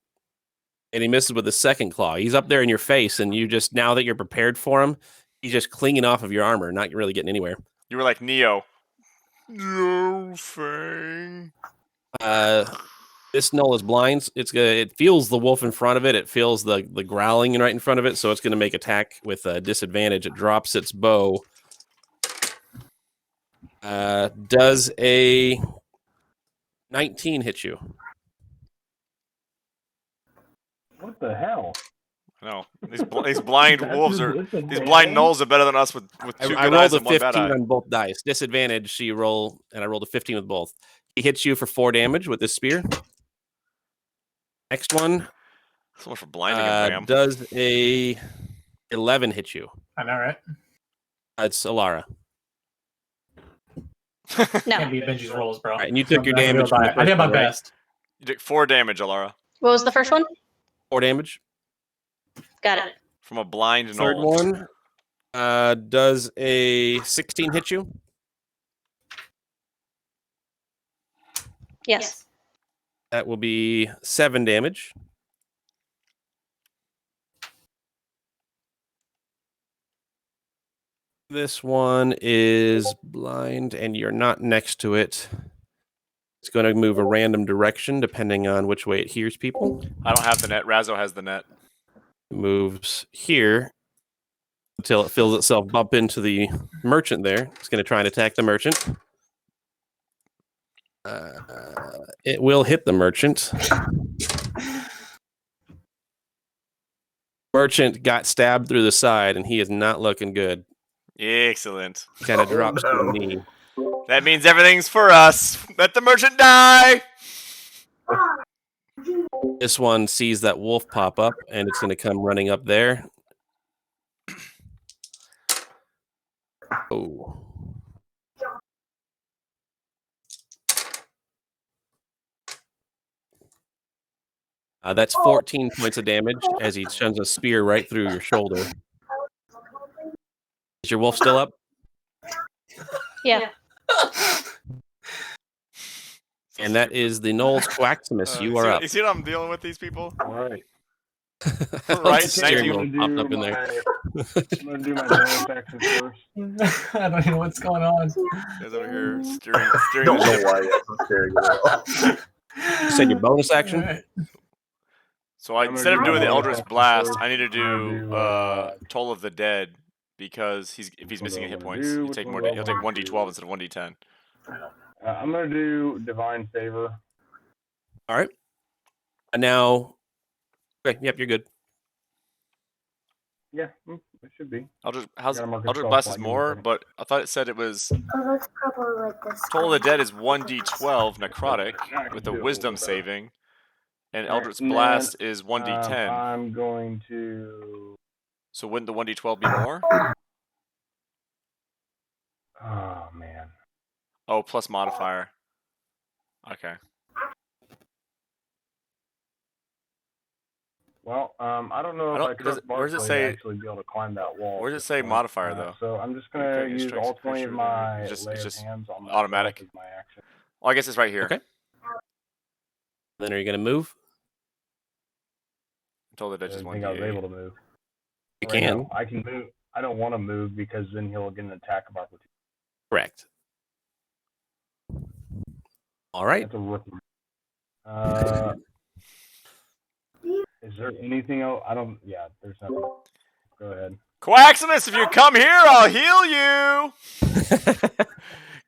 And he misses with his second claw. He's up there in your face, and you just, now that you're prepared for him, he's just clinging off of your armor, not really getting anywhere. You were like Neo. No, Fang. This Gnoll is blind. It feels the wolf in front of it. It feels the growling right in front of it, so it's going to make attack with a disadvantage. It drops its bow. Does a 19 hit you? What the hell? No, these blind wolves these blind gnolls are better than us with two good eyes and one bad eye. I rolled a 15 on both dice. Disadvantage, so you roll, and I rolled a 15 with both. He hits you for 4 damage with this spear. Next one. So much for blinding him, Graham. Does a 11 hit you? I know, right? It's Alara. No. Can't beat Benji's rolls, bro. Right, and you took your damage. I did my best. You took 4 damage, Alara. What was the first one? 4 damage. Got it. From a blind gnoll. Third one. Does a 16 hit you? Yes. That will be 7 damage. This one is blind, and you're not next to it. It's going to move a random direction depending on which way it hears people. I don't have the net. Razzo has the net. It moves here until it feels itself bump into the merchant there. It's going to try and attack the merchant. It will hit the merchant. Merchant got stabbed through the side, and he is not looking good. Excellent. Kind of drops to the knee. That means everything's for us. Let the merchant die. This one sees that wolf pop up, and it's going to come running up there. Oh. That's 14 points of damage as he sends a spear right through your shoulder. Is your wolf still up? Yeah. And that is the Knowles Coaximus. You are up. You see what I'm dealing with, these people? All right. Right, steering wheel popped up in there. I'm going to do my bonus action first. I don't know what's going on. Guys over here steering Don't the know ship. why I'm steering wheel. You said your bonus action? Alright. So instead of doing the Eldritch Blast, I need to do Toll of the Dead, because if he's missing a hit points, he'll take 1d12 instead of 1d10. I'm going to do Divine Favor. All right. And now, okay, yep, you're good. Yeah, it should be. Eldritch gotta mark Blast yourself is like more, anything. but I thought it said it was Oh, that's probably like this. Toll of the Dead is 1d12 necrotic I can with do a it a wisdom little better. saving, and Alright, Eldritch and then, Blast is 1d10. I'm going to... So wouldn't the 1d12 be more? Oh, man. Oh, plus modifier. Okay. Well, I don't know I if don't- I does trust it- where does it Barkley say- to actually be able to climb that wall. where does it at this say point. modifier, though? So I'm just Okay, going to use strikes all 20 of creature, my just- lay it's of just hands on my automatic. as my action. Well, I guess it's right here. Okay. Then are you going to move? Toll of the I Dead is didn't think I was 1d8. able to move. You Right, can. no, I can move. I don't want to move because then he'll get an attack of opportunity. Correct. All right. That's a rookie. Is there anything else? I don't. Yeah, there's nothing. Go ahead. Coaximus, if you come here, I'll heal you.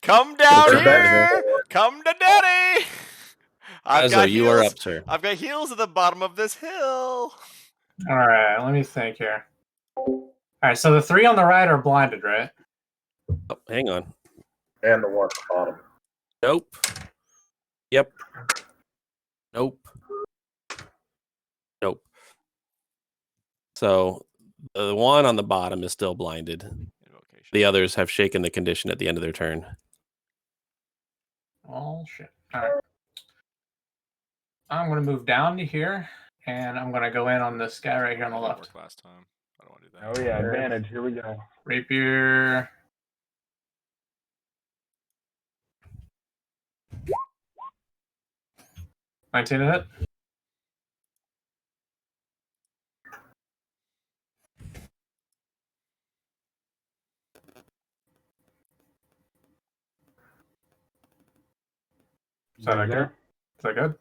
Come down Sure. here! Come to daddy! You are up, sir. I've got heels at the bottom of this hill. All right, let me think here. All right, so the 3 on the right are blinded, right? Oh, hang on. And the one at the bottom. Nope. Yep. Nope. Nope. So the one on the bottom is still blinded. The others have shaken the condition at the end of their turn. Oh, shit. All right. I'm going to move down to here, and I'm going to go in on this guy right here on the left. Last time. I don't want to do that. Oh yeah, advantage. Here we go. Rapier. $19 to hit. Is that okay? Is that good?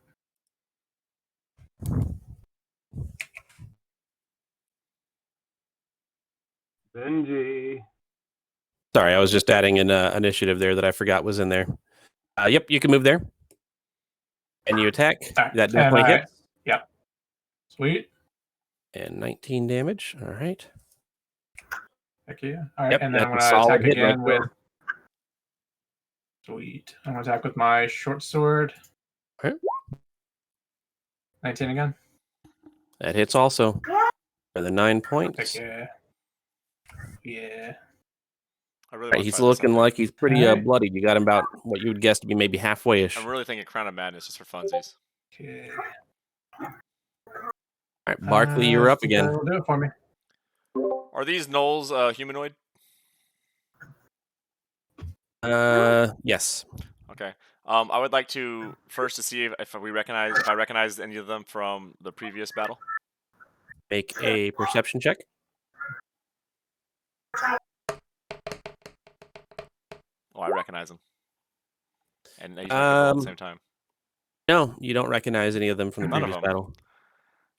Benji. Sorry, I was just adding an initiative there that I forgot was in there. Yep, you can move there. And you attack. Right. That definitely hits. Yep. Sweet. And 19 damage. All right. Heck yeah. All right, Yep, and then I'm going that's a to solid attack hit again right with... Sweet. I'm going to attack with my short sword. Okay. 19 again. That hits also. For the 9 points. Heck yeah. Yeah. I really Right, want to he's try this looking out. like he's pretty Alright. bloodied. You got him about what you would guess to be maybe halfway-ish. I'm really thinking Crown of Madness just for funsies. Okay. All right, Barkley, you're up again. That'll do it for me. Are these gnolls humanoid? Yes. Okay. I would like to first to see if I recognize any of them from the previous battle. Make a perception check. Oh, I recognize them. And they use my control at the same time. No, you don't recognize any of them from the None of previous them. battle.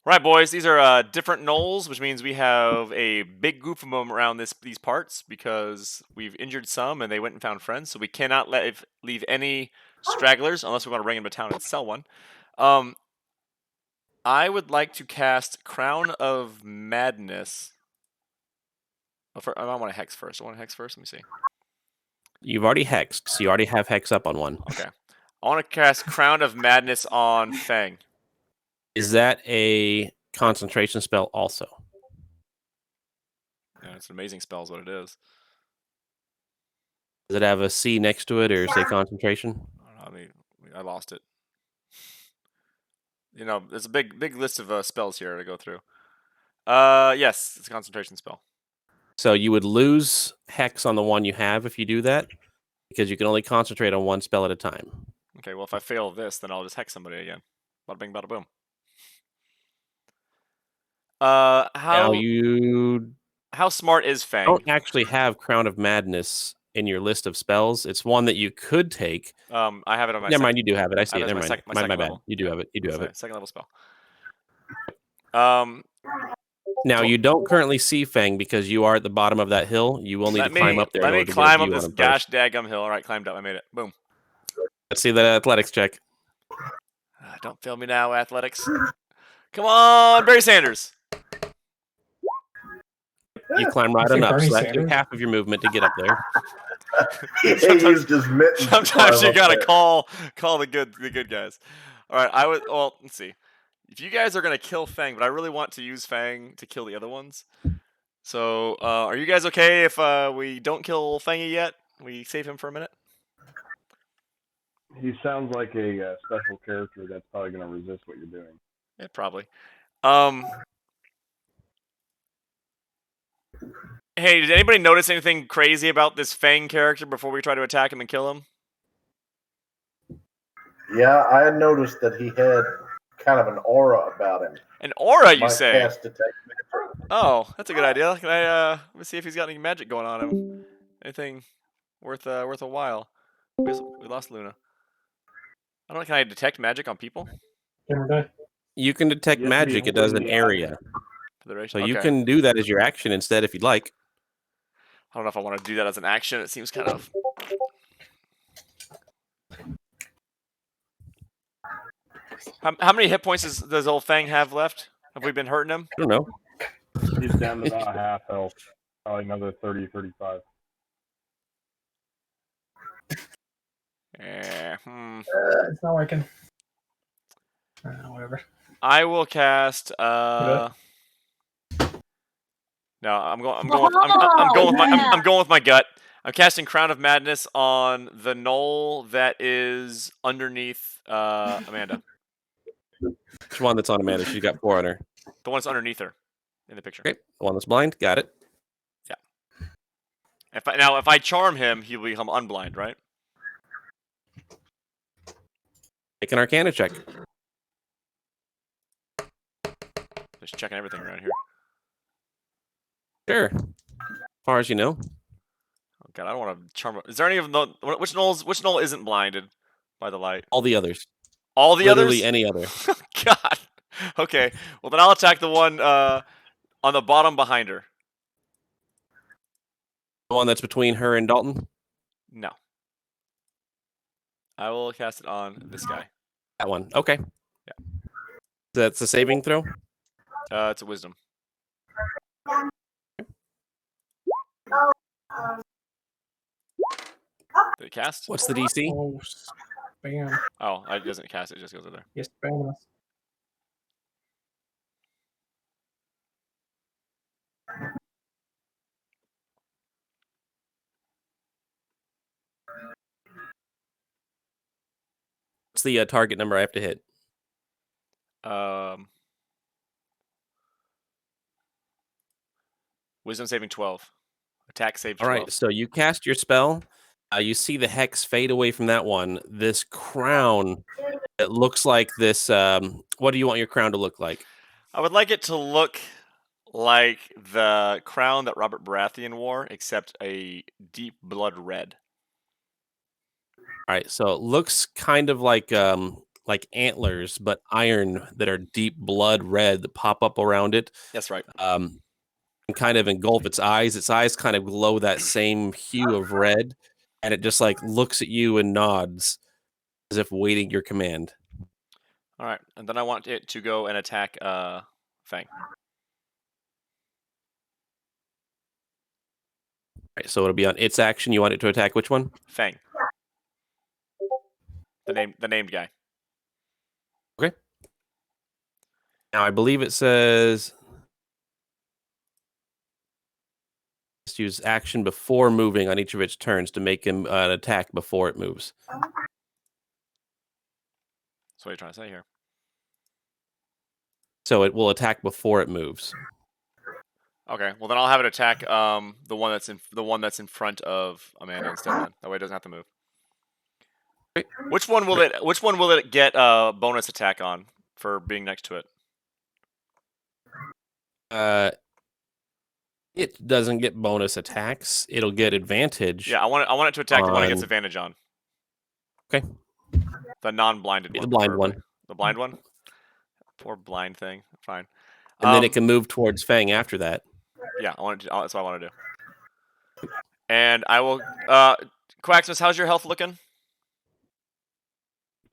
Right, boys. These are different gnolls, which means we have a big group of them around these parts because we've injured some and they went and found friends. So we cannot leave any stragglers unless we want to bring them to town and sell one. I would like to cast Crown of Madness. I want to hex first. I want to hex first. Let me see. You've already hexed, so you already have hex up on one. Okay. I want to cast Crown of Madness on Fang. Is that a concentration spell also? Yeah, it's an amazing spell is what it is. Does it have a C next to it or say concentration? I don't know, I lost it. You know, there's a big list of spells here to go through. Yes, it's a concentration spell. So you would lose hex on the one you have if you do that, because you can only concentrate on one spell at a time. Okay, well if I fail this, then I'll just hex somebody again. Bada bing, bada boom. How smart is Fang? Don't actually have Crown of Madness in your list of spells. It's one that you could take. I have it on my. Never mind, you do have it. I see it. Never mind. My bad. Level. You do have it. You do have it. Second level spell. Now you don't currently see Fang because you are at the bottom of that hill. You will need to climb up there. Let me climb up this gosh daggum hill. All right, climbed up. I made it. Boom. Let's see that athletics check. Don't fail me now, athletics. Come on, Barry Sanders. You climb right on up, so that took half of your movement to get up there. Sometimes you gotta call the good guys. All right, let's see. If you guys are gonna kill Fang, but I really want to use Fang to kill the other ones. So, are you guys okay if we don't kill Fangy yet? We save him for a minute. He sounds like a special character that's probably gonna resist what you're doing. Yeah, probably. Hey, did anybody notice anything crazy about this Fang character before we try to attack him and kill him? Yeah, I had noticed that he had kind of an aura about him. An aura, you say? Detect Oh, that's a good idea. Can I let me see if he's got any magic going on him. Anything worth a while. We lost Luna. I don't know, can I detect magic on people? You can detect magic. It does an area. So you can do that as your action instead if you'd like. I don't know if I want to do that as an action. It seems kind of How many hit points does old Fang have left? Have we been hurting him? I don't know. He's down to about half health. Probably another 30, 35. It's not working. Whatever. I will cast. No, I'm going with my gut. I'm casting Crown of Madness on the knoll that is underneath Amanda. Which one that's on Amanda? She's got 4 on her. The one that's underneath her in the picture. Okay, the one that's blind. Got it. Yeah. If I charm him, he'll become unblind, right? Make an Arcana check. Just checking everything around here. Sure. As far as you know. Oh god, I don't want to charm. Is there any of them? Which knoll isn't blinded by the light? All the others. All the Literally others? any other. God. Okay. Well, then I'll attack the one on the bottom behind her. The one that's between her and Dalton? No. I will cast it on this guy. That one. Okay. Yeah. That's a saving throw? It's a wisdom. Did it cast? What's the DC? Oh, bam. Oh, it doesn't cast. It just goes over there. Yes, bam. What's the target number I have to hit? Wisdom saving 12. Attack save 12. All right, so you cast your spell. You see the hex fade away from that one. This crown, it looks like this. What do you want your crown to look like? I would like it to look like the crown that Robert Baratheon wore, except a deep blood red. All right, so it looks kind of like antlers, but iron that are deep blood red that pop up around it. That's right. And kind of engulf its eyes. Its eyes kind of glow that same hue of red, and it just like looks at you and nods as if waiting your command. All right, and then I want it to go and attack Fang. All right, so it'll be on its action. You want it to attack which one? Fang. The named guy. Okay. Now I believe it says just use action before moving on each of its turns to make him an attack before it moves. That's what you're trying to say here. So it will attack before it moves. Okay, well then I'll have it attack the one that's in front of Amanda instead. Then that way it doesn't have to move. Okay. Which one will it get a bonus attack on for being next to it? It doesn't get bonus attacks. It'll get advantage. Yeah, I want it to attack the one it gets advantage on. Okay. The non-blinded one. The blind preferably. one. The blind one? Poor blind thing. Fine. And then it can move towards Fang after that. Yeah, that's what I want to do. And I will Quaxmas, how's your health looking?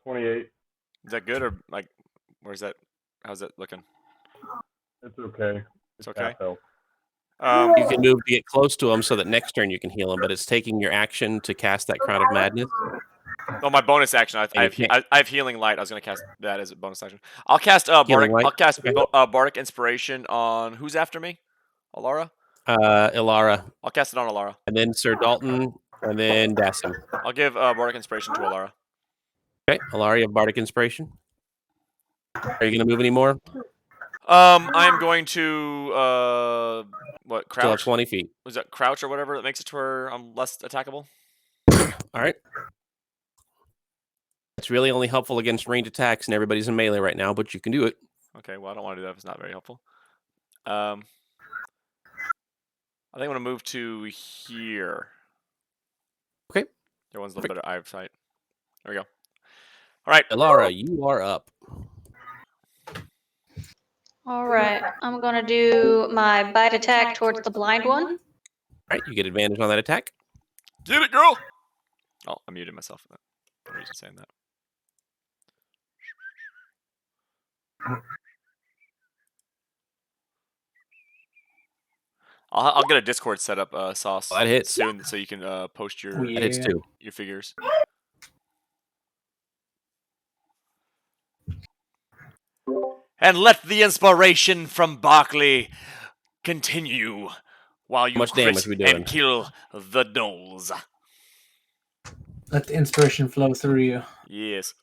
28. Is that good or like where's that how's that looking? It's okay. It's okay. Health. You can move to get close to him so that next turn you can heal him, but it's taking your action to cast that Crown of Madness. Oh, my bonus action. I have Healing Light. I was going to cast that as a bonus action. I'll cast Bardic. I'll cast Bardic Inspiration on who's after me? Alara? Ilara. I'll cast it on Alara. And then Sir Dalton, and then Dasim. I'll give Bardic Inspiration to Alara. Okay, Alara, you have Bardic Inspiration. Are you going to move any more? I'm going to what? Crouch. Still have 20 feet. Was that crouch or whatever that makes it to where I'm less attackable? All right. It's really only helpful against ranged attacks, and everybody's in melee right now, but you can do it. Okay, well, I don't want to do that if it's not very helpful. I think I'm going to move to here. Okay. Everyone's a little better eyesight. There we go. All right. Alara, you are up. All right, I'm gonna do my bite attack towards the blind one. All right, you get advantage on that attack. Get it, girl! Oh, I muted myself for that. No reason saying that. I'll get a Discord set up, Sauce. That hits soon, so you can post your That hits too. your figures. And let the inspiration from Barkley continue while you much crit damage we doing? and kill the gnolls. Let the inspiration flow through you. Yes.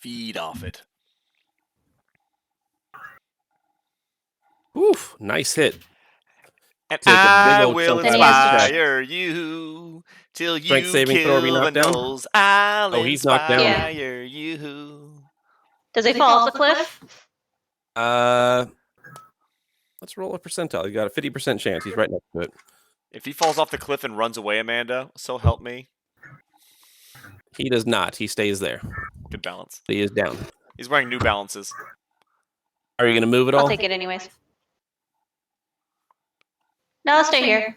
Feed off it. Oof, nice hit. And Take a big I old will chunk out of his chest. inspire you till you Strength saving throw, are we kill the knocked down? gnolls. I'll Oh, he's knocked down. inspire you. Does he fall off the cliff? Let's roll a percentile. He's got a 50% chance. He's right next to it. If he falls off the cliff and runs away, Amanda, so help me. He does not. He stays there. Good balance. He is down. He's wearing New Balances. Are you going to move at all? I'll take it anyways. No, I'll stay here.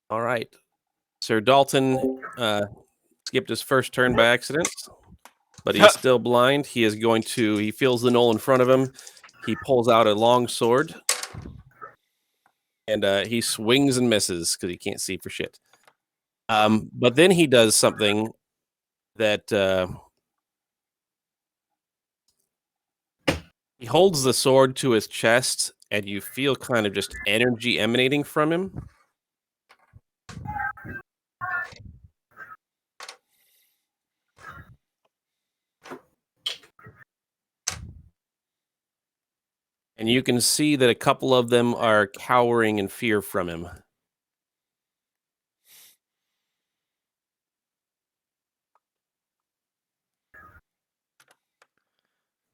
All right. Sir Dalton skipped his first turn by accident, but he's still blind. He is going to, he feels the gnoll in front of him. He pulls out a long sword, and he swings and misses because he can't see for shit. But then he does something that he holds the sword to his chest, and you feel kind of just energy emanating from him. And you can see that a couple of them are cowering in fear from him.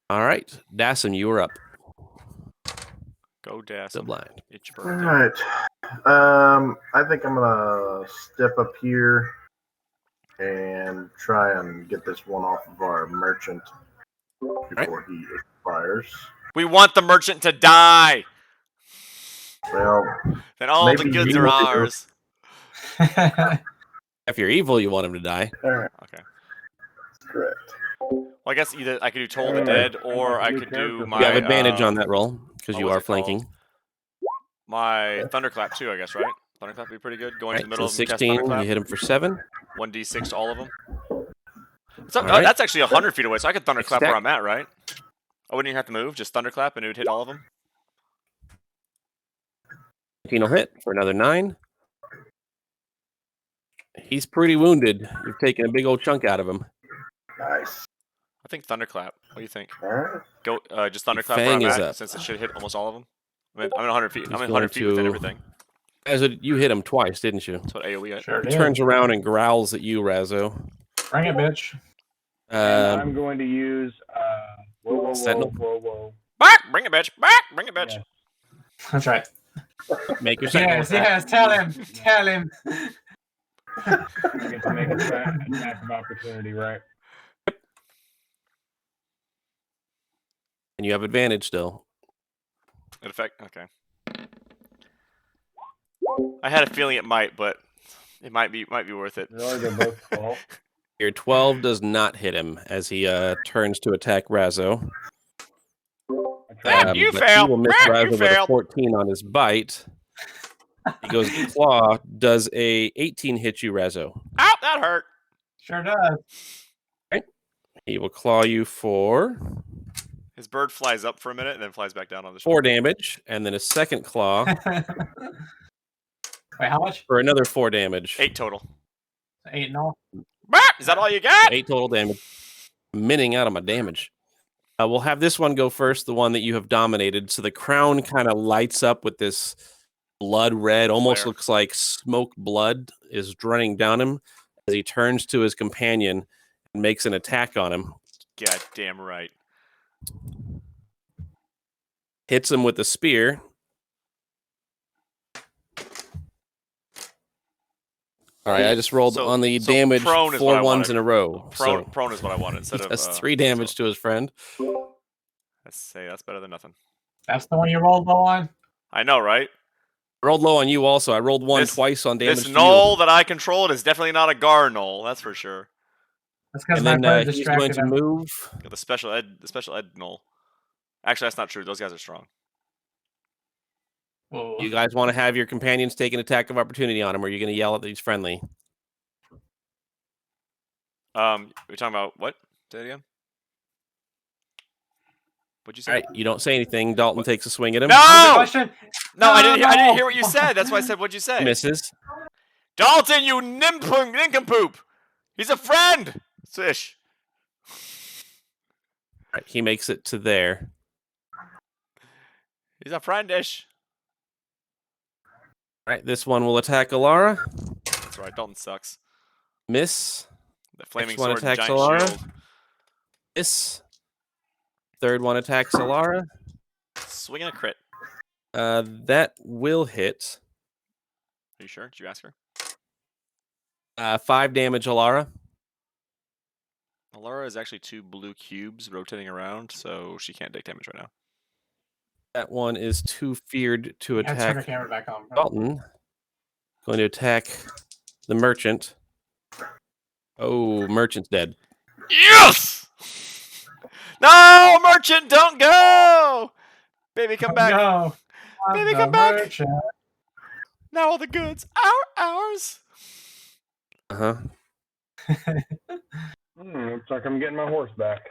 All right, Dasson, you are up. Go, Dash. Still blind. It's All your birthday. right. I think I'm gonna step up here and try and get this one off of our merchant before he expires. We want the merchant to die. Well, Then all the maybe goods you are will. ours. If you're evil, you want him to die. Okay. Correct. Well, I guess either I could do Toll the Dead, or I could do my. You have advantage on that roll because what you was are it called? flanking. My Thunderclap too, I guess, right? Thunderclap would be pretty good. Going to the Right, middle so of them, cast 16, you Thunderclap. hit him for 7. 1d6 to all of them. All right. That's actually 100 feet away, so I could Thunderclap where Stack. I'm at, right? I wouldn't even have to move, just Thunderclap and it would hit all of them. 15 will hit for another 9. He's pretty wounded. You've taken a big old chunk out of him. Nice. I think Thunderclap. What do you think? All right. Go, just Thunderclap where Fang I'm is at, up. since it should hit almost all of them. I'm at 100 feet. He's I'm at going 100 feet within to- everything. As you hit him twice, didn't you? That's what AoE is. Sure He did. turns around and growls at you, Razzo. Bring it, bitch. I'm going to use whoa, Sentinel. whoa. Back! Bring it, bitch! Back! Bring it, bitch! Yeah. That's right. Make your second Yes, tell him. Tell him. I get to make an attack of opportunity, right? And you have advantage still. In effect, okay. I had a feeling it might, but it might be worth it. They're both full. Your 12 does not hit him as he turns to attack Razzo. You But fail. He will miss You Razzo with a fail. 14 on his bite. He goes claw. Does a 18 hit you, Razzo? Ow, that hurt. Sure does. He will claw you for His bird flies up for a minute and then flies back down on the 4 damage, and then a second claw Wait, how much? for another 4 damage. 8 total. 8 and all. Is that all you got? 8 total damage. Minning out of my damage. We'll have this one go first, the one that you have dominated. So the crown kind of lights up with this blood red, almost Flare. looks like smoke blood is running down him as he turns to his companion and makes an attack on him. God damn right. Hits him with the spear. All right, I just rolled So- on the so damage prone is 4 what I ones wanted. in a row. Prone is what I wanted So instead he of. does 3 damage to his friend. Let's say that's better than nothing. That's the one you rolled low on? I know, right? I rolled low on you also. I rolled 1 This- twice on damage This to knoll you. that I controlled is definitely not a Gar knoll, that's for sure. That's because And my then friend he's going distracted to him. move. Got the special ed null. Actually, that's not true. Those guys are strong. Whoa. You guys want to have your companions take an attack of opportunity on him, or are you going to yell at these friendly? We're talking about what? Say it again. What'd you say? All right, you don't say anything. Dalton takes a swing at him. No! What was the question? No, I didn't No! hear what you said. That's why I said, what'd you say? Misses. Dalton, you nincompoop! He's a friend! Swish. All right, he makes it to there. He's a friendish. All right, this one will attack Alara. That's right, Dalton sucks. Miss. The flaming Next one sword and attacks giant Alara. shield. Miss. Third one attacks Alara. Swing and a crit. That will hit. Are you sure? Did you ask her? 5 damage, Alara. Alara is actually 2 blue cubes rotating around, so she can't take damage right now. That one is too feared to Yeah, turn the attack camera back on, bro. Dalton. Going to attack the merchant. Oh, merchant's dead. Yes! No, merchant, don't go! Baby, come back. No. Baby, The come back. merchant. Now all the goods are ours. Uh-huh. Looks like I'm getting my horse back.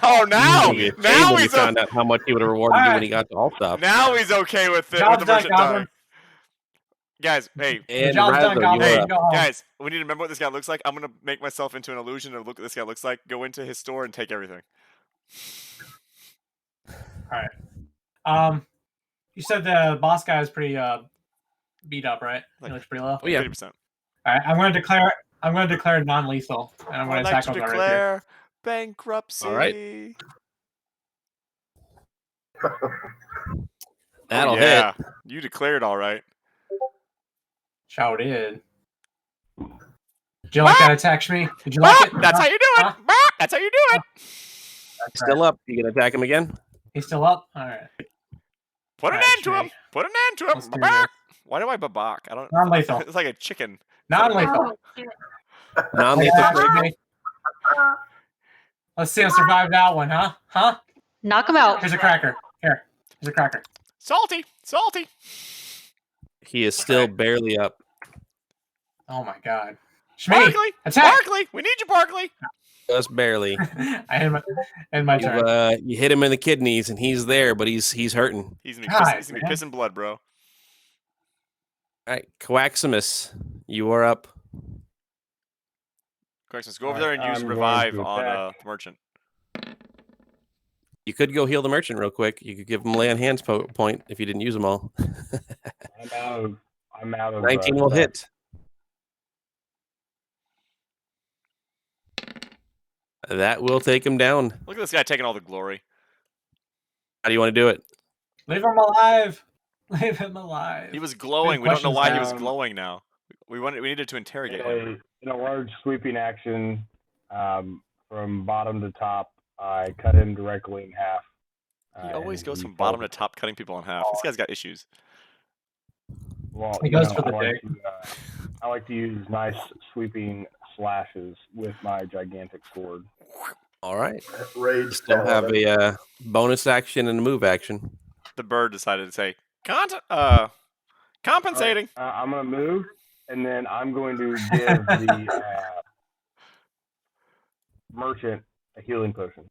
Oh, now You he's found out how much he would have rewarded you when he got to Altop. now he's okay with it. Job's With the done, merchant Goblin. dying. Guys, hey, And Job's done, Razzo, Goblin. you're You up. go home. guys, we need to remember what this guy looks like. I'm gonna make myself into an illusion of look what this guy looks like. Go into his store and take everything. You said the boss guy is pretty beat up, right? Like- He looks pretty low. Oh, yeah. 80%. All right, I'm going to declare non-lethal, and I'm going I'd to like attack to him right here. declare bankruptcy. All right. That'll yeah. hit. You declared all right. Chow did. Did you like that attack, Shmi? Did you like it? That's how you do it. Huh? That's how you do it. That's Still right. up. You gonna attack him again? He's still up? All right. Put an Alright, end to him. Shmi. Put an end to him. Let's do Babak. this. Why do I babak? I don't. Non-lethal. It's like a chicken. Non-lethal. Oh, shit. Non-lethal. Attack, Shmi. Let's see him survive that one, huh? Huh? Knock him out. Here's a cracker. Here's a cracker. Salty. Salty. He is still barely up. Oh my god. Shmi, Barkley. attack! Barkley. We need you, Barkley. Just barely. I end my turn. You hit him in the kidneys, and he's there, but he's hurting. He's gonna God, be man. pissing blood, bro. All right, Coaximus, you are up. Corrections. Go over there and use I'm going revive to on attack. the merchant. You could go heal the merchant real quick. You could give him lay on hands point if you didn't use them all. I'm out of 19 will hit. That will take him down. Look at this guy taking all the glory. How do you want to do it? Leave him alive. Leave him alive. He was glowing. Good We don't know why he was questions. glowing now. We needed to interrogate him. In a large sweeping action, from bottom to top, I cut him directly in half. He always and goes he from bottom to falls- top, cutting people in half. This guy's got issues. Well, He you goes know, for the I like dick. to, I like to use nice sweeping slashes with my gigantic sword. All right. Rage. Still have a bonus action and a move action. The bird decided to say, compensating. I'm gonna move, and then I'm going to give the merchant a healing potion.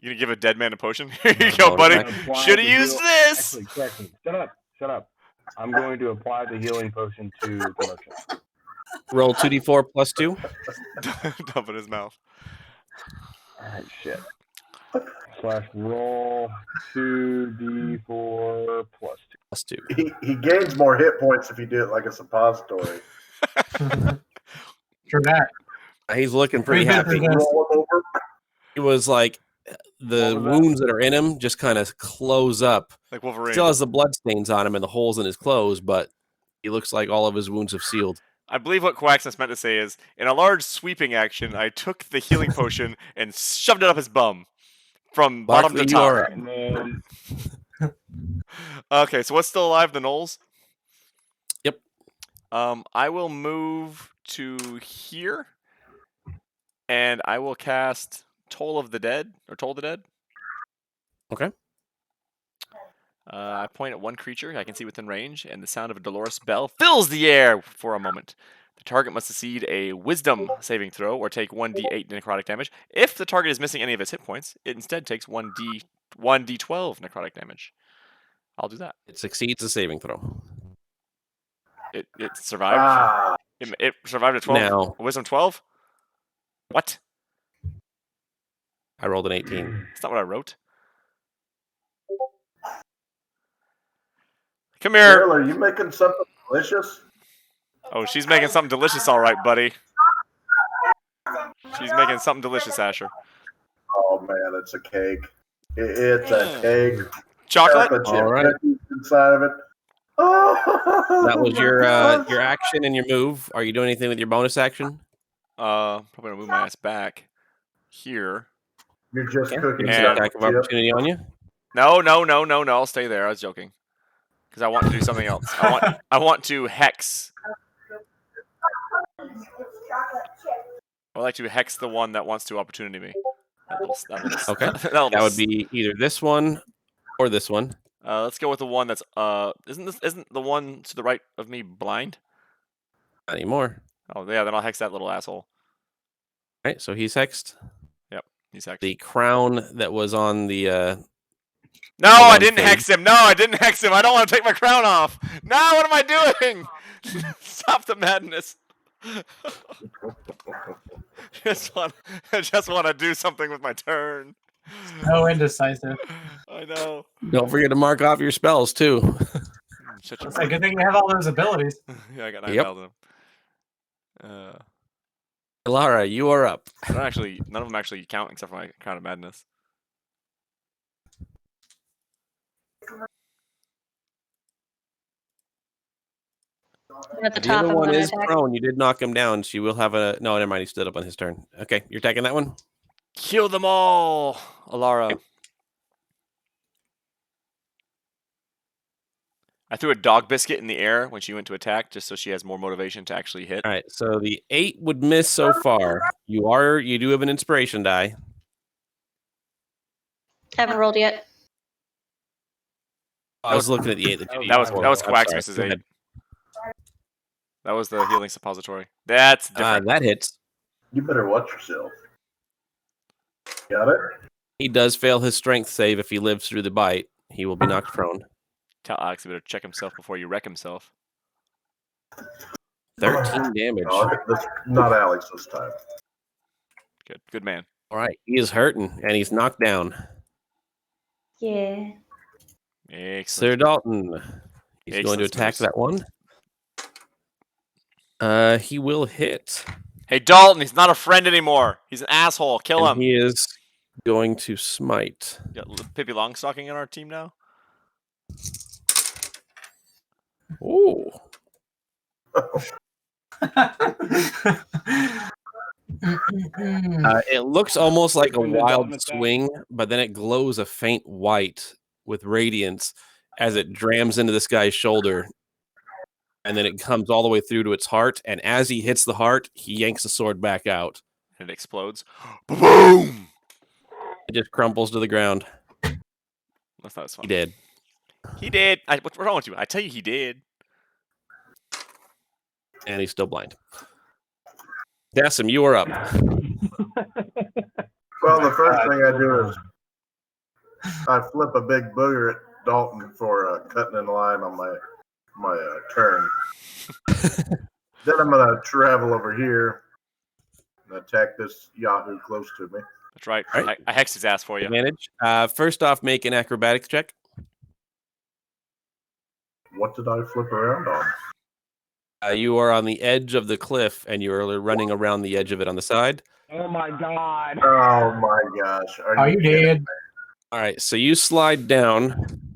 You gonna give a dead man a potion? Here you go, buddy. Should have used this. Actually, correct me. Shut up. I'm going to apply the healing potion to the merchant. Roll 2d4 plus 2. Dump in his mouth. Alright, shit. / roll 2d4 plus 2. Plus 2. He gains more hit points if you do it like a suppository. True that. He's looking pretty Pretty good happy. for this. Roll him over. It was like the What was that? wounds that are in him just kind of close up. Like Wolverine. Still has the blood stains on him and the holes in his clothes, but he looks like all of his wounds have sealed. I believe what Quaxness meant to say is, in a large sweeping action, I took the healing potion and shoved it up his bum. From bottom to Barkley, you are top. up. And then Okay, so what's still alive? The Knolls? Yep. I will move to here. And I will cast Toll of the Dead, or Toll the Dead. Okay. I point at one creature I can see within range, and the sound of a dolorous bell fills the air for a moment. The target must succeed a Wisdom saving throw or take 1d8 necrotic damage. If the target is missing any of its hit points, it instead takes 1d12 necrotic damage. I'll do that. It succeeds a saving throw. It survived. It survived a 12. Now, A Wisdom 12? What? I rolled an 18. That's not what I wrote. Come here. Daryl, are you making something delicious? Oh, she's making something delicious, all right, buddy. She's making something delicious, Asher. Oh man, it's a cake. It's a cake. Chocolate? All right. Inside of it. Oh, That was your action and your move. Are you doing anything with your bonus action? Probably gonna move my ass back here. You're just cooking. Is an attack of opportunity on you? No. I'll stay there. I was joking. Because I want to do something else. I want to hex. I would like to hex the one that wants to opportunity me. Okay. That would be either this one or this one. Let's go with the one that's isn't the one to the right of me blind? Not anymore. Oh yeah, then I'll hex that little asshole. All right, so he's hexed. Yep, he's hexed. The crown that was on the No, I didn't hex him. No, I didn't hex him. I don't want to take my crown off. No, what am I doing? Stop the madness. I just want to do something with my turn. So indecisive. I know. Don't forget to mark off your spells too. It's a good thing you have all those abilities. Yeah, I got 9,000 of them. Lara, you are up. None of them actually count except for my Crown of Madness. At the The top, other I'm one gonna is attack. prone. You did knock him down. She will have a... No, never mind. He stood up on his turn. Okay, you're attacking that one? Kill them all, Alara. Okay. I threw a dog biscuit in the air when she went to attack, just so she has more motivation to actually hit. All right, so the 8 would miss so far. You do have an inspiration die. Haven't rolled yet. I was looking at the 8. That was Quacksmith's 8. That was the healing suppository. That's different. That hits. You better watch yourself. Got it? He does fail his strength save if he lives through the bite. He will be knocked prone. Tell Alex he better check himself before you wreck himself. 13 damage. Not Alex this time. Good man. All right, he is hurting, and he's knocked down. Yeah. Excellent. Sir Dalton. He's going to attack that one. He will hit. Hey, Dalton, he's not a friend anymore. He's an asshole. Kill him. He is going to smite. Got Pippi Longstocking on our team now. Ooh. It looks almost like a wild swing, but then it glows a faint white with radiance as it drams into this guy's shoulder. And then it comes all the way through to its heart. And as he hits the heart, he yanks the sword back out. And it explodes. Boom! It just crumples to the ground. That's not as fun. He did. He did. What's wrong with you? I tell you he did. And he's still blind. Dassim, you are up. Well, the first thing I do is I flip a big booger at Dalton for cutting in line on my turn. Then I'm going to travel over here and attack this Yahoo close to me. That's right. I hexed his ass for you. Advantage. First off, make an acrobatics check. What did I flip around on? You are on the edge of the cliff, and you are running around the edge of it on the side. Oh my god. Oh my gosh. Are you dead? All right, so you slide down.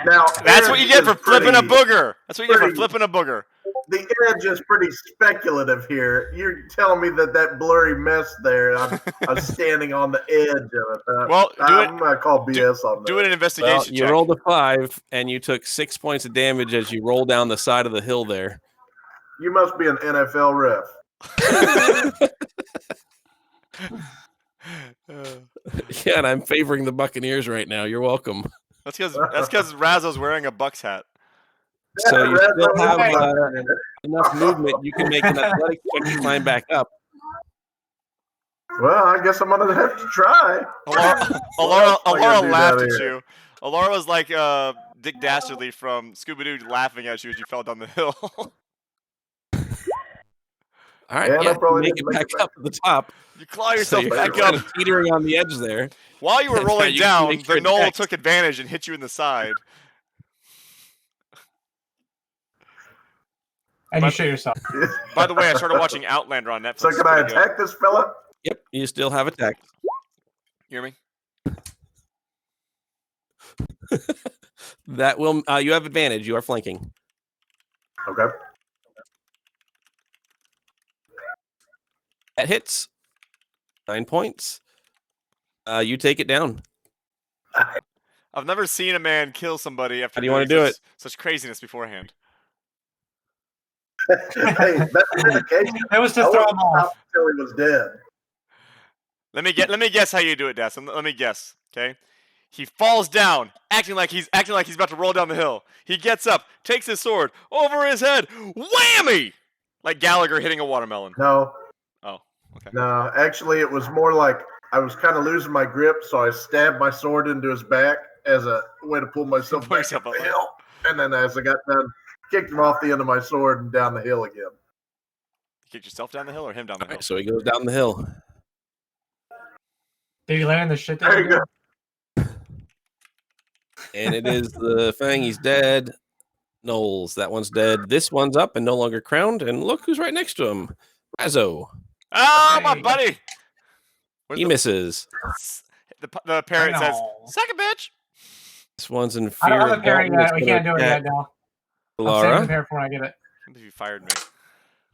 Now, That's what you get for flipping a booger. That's what you get for flipping a booger. The edge is pretty speculative here. You're telling me that blurry mess there, I'm standing on the edge of it. Well, I'm going to call BS on that. Do an investigation Well, you check. rolled a 5, and you took 6 points of damage as you roll down the side of the hill there. You must be an NFL ref. Yeah, and I'm favoring the Buccaneers right now. You're welcome. That's because Razzo's wearing a Bucks hat. So you Red still have Bull- enough movement. You can make an athletics check to climb back up. Well, I guess I'm gonna have to try. Alara laughed at you. Alara was like Dick Dastardly from Scooby-Doo laughing at you as you fell down the hill. All right, And yeah, I'll probably make need it to make back it back. up to the top. You claw So yourself you're back kind up. of teetering on the edge there. While you were Now rolling you can down, make the your knoll attacks. took advantage and hit you in the side. And you shit yourself. By the way, I started watching Outlander on Netflix. So It's can I pretty good. attack this fella? Yep, you still have attack. You hear me? That will. You have advantage. You are flanking. Okay. That hits. 9 points. You take it down. I've never seen a man kill somebody after How do you wanna doing do such craziness beforehand. Hey, that's an indication. That was to I throw wasn't him off. stopped until he was dead. Let me guess how you do it, Des. Let me guess. Okay. He falls down, acting like he's about to roll down the hill. He gets up, takes his sword over his head, whammy! Like Gallagher hitting a watermelon. No, Oh, okay. no. Actually, it was more like I was kind of losing my grip, so I stabbed my sword into his back as a way to pull myself Pull back yourself up up. the hill. And then as I got done, kicked him off the end of my sword and down the hill again. You kicked yourself down the hill or him down the All hill? right, so he goes down the hill. Did he land the shit that There you you did? go. And it is the Fang. He's dead. Knowles, that one's dead. This one's up and no longer crowned. And look who's right next to him. Razzo. Oh, my Hey. buddy! Where's He misses. the parrot I says, know. "Suck a bitch." This one's in I fear. don't have of a parry Dalton. yet. It's We gonna can't do it attack yet, no. I'll save the Laura. parry for when I get it. What if you fired me?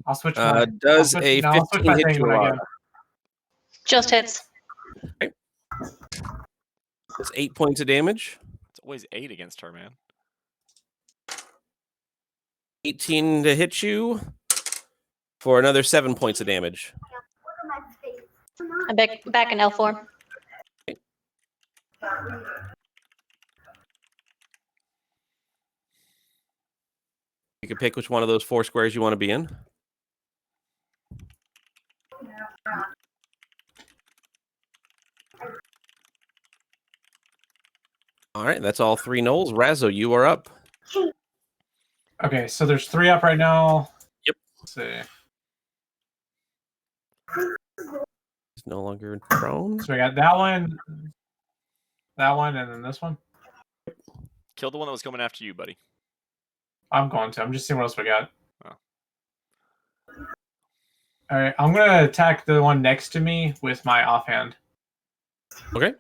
I'll switch my... Does I'll switch, a no, I'll switch 15 my hit thing you, when I get Laura? it. Just hits. It's 8 points of damage. It's always 8 against her, man. 18 to hit you for another 7 points of damage. I'm back in L form. You can pick which one of those 4 squares you want to be in. All right, that's all 3 Knowles. Razzo, you are up. Okay, so there's 3 up right now. Yep. Let's see. He's no longer prone. So we got that one, and then this one. Kill the one that was coming after you, buddy. I'm going to. I'm just seeing what else we got. Oh. All right, I'm going to attack the one next to me with my offhand. Okay.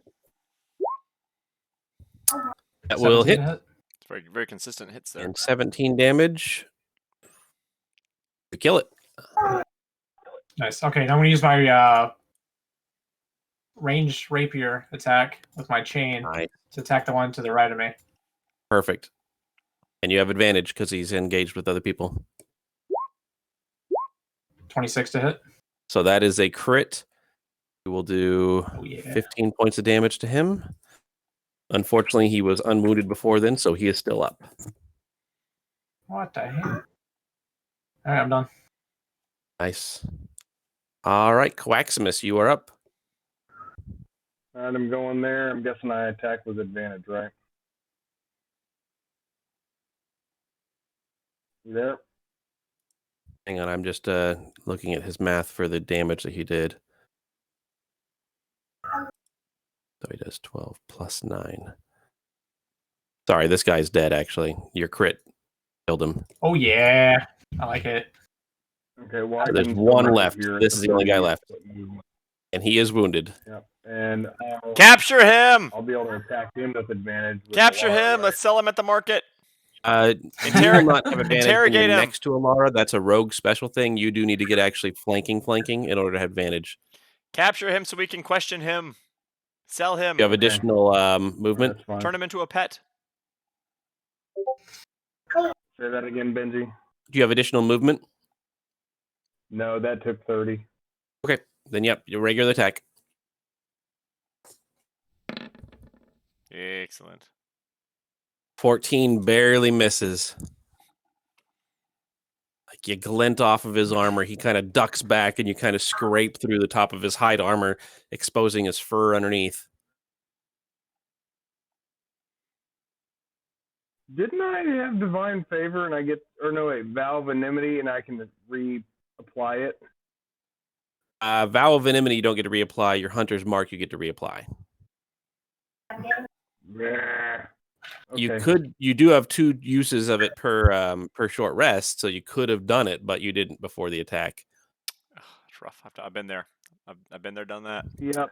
That will 17 hit. It's very, very consistent hits there. And 17 damage to kill it. Nice. Okay, now I'm going to use my ranged rapier attack with my chain Nice. to attack the one to the right of me. Perfect. And you have advantage because he's engaged with other people. 26 to hit. So that is a crit. We will do Oh, yeah. 15 points of damage to him. Unfortunately, he was unwounded before then, so he is still up. What the heck? All right, I'm done. Nice. All right, Coaximus, you are up. All right, I'm going there. I'm guessing I attack with advantage, right? You there? Hang on, I'm just looking at his math for the damage that he did. So he does 12 plus 9. Sorry, this guy's dead, actually. Your crit killed him. Oh, yeah. I like it. Okay, well, I There's can one come left. here This is the only guy left. movement. And he is wounded. Yep, and Capture him! I'll be able to attack him with advantage. With Capture Alara, him! right? Let's sell him at the market. You will not have advantage when Interrogate you're him. next to Alara. That's a rogue special thing. You do need to get actually flanking in order to have advantage. Capture him so we can question him. Sell him. You have additional movement. That's fine. Turn him into a pet. Say that again, Benji. Do you have additional movement? No, that took 30. Then yep, your regular attack. Excellent. 14 barely misses. Like you glint off of his armor, he kind of ducks back, and you kind of scrape through the top of his hide armor, exposing his fur underneath. Didn't I have Divine Favor and I get, or no wait, Vow of Enmity and I can reapply it? Vow of Enmity you don't get to reapply. Your Hunter's Mark you get to reapply. Yeah. Okay. You do have 2 uses of it per short rest, so you could have done it, but you didn't before the attack. It's rough. I've been there. I've been there, done that. Yep.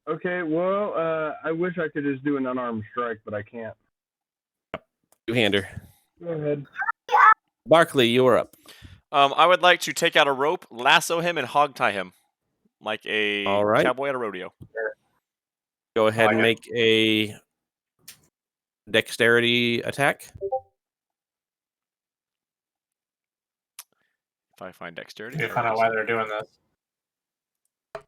Okay. Well, I wish I could just do an unarmed strike, but I can't. Two-hander. Go ahead. Barkley, you're up. I would like to take out a rope, lasso him, and hog tie him like a All right. cowboy at a rodeo. Go ahead and make a dexterity attack. If I find dexterity, You find out why they're doing this.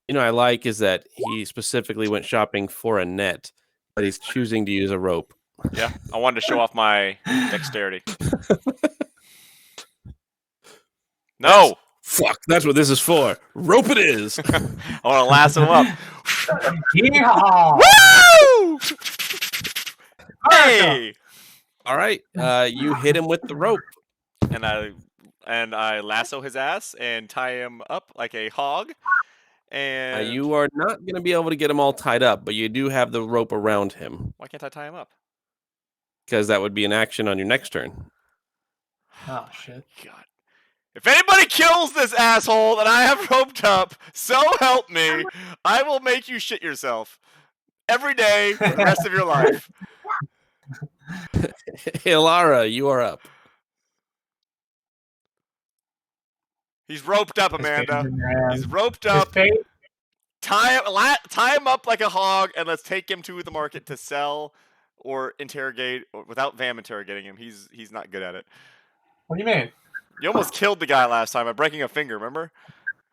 You know, I like is that he specifically went shopping for a net, but he's choosing to use a rope. Yeah, I wanted to show off my dexterity. No! Fuck, that's what this is for. Rope it is. I want to lasso him up. Yeehaw! Woo! Hey! All right, you hit him with the rope. And I lasso his ass and tie him up like a hog. And You are not going to be able to get him all tied up, but you do have the rope around him. why can't I tie him up? Because that would be an action on your next turn. Oh, shit. God. If anybody kills this asshole that I have roped up, so help me, I will make you shit yourself every day for the rest of your life. Ilara, you are up. He's roped up, Amanda. He's roped His up. fate- Tie him up like a hog, and let's take him to the market to sell or interrogate without Vam interrogating him. He's not good at it. What do you mean? You almost killed the guy last time by breaking a finger, remember?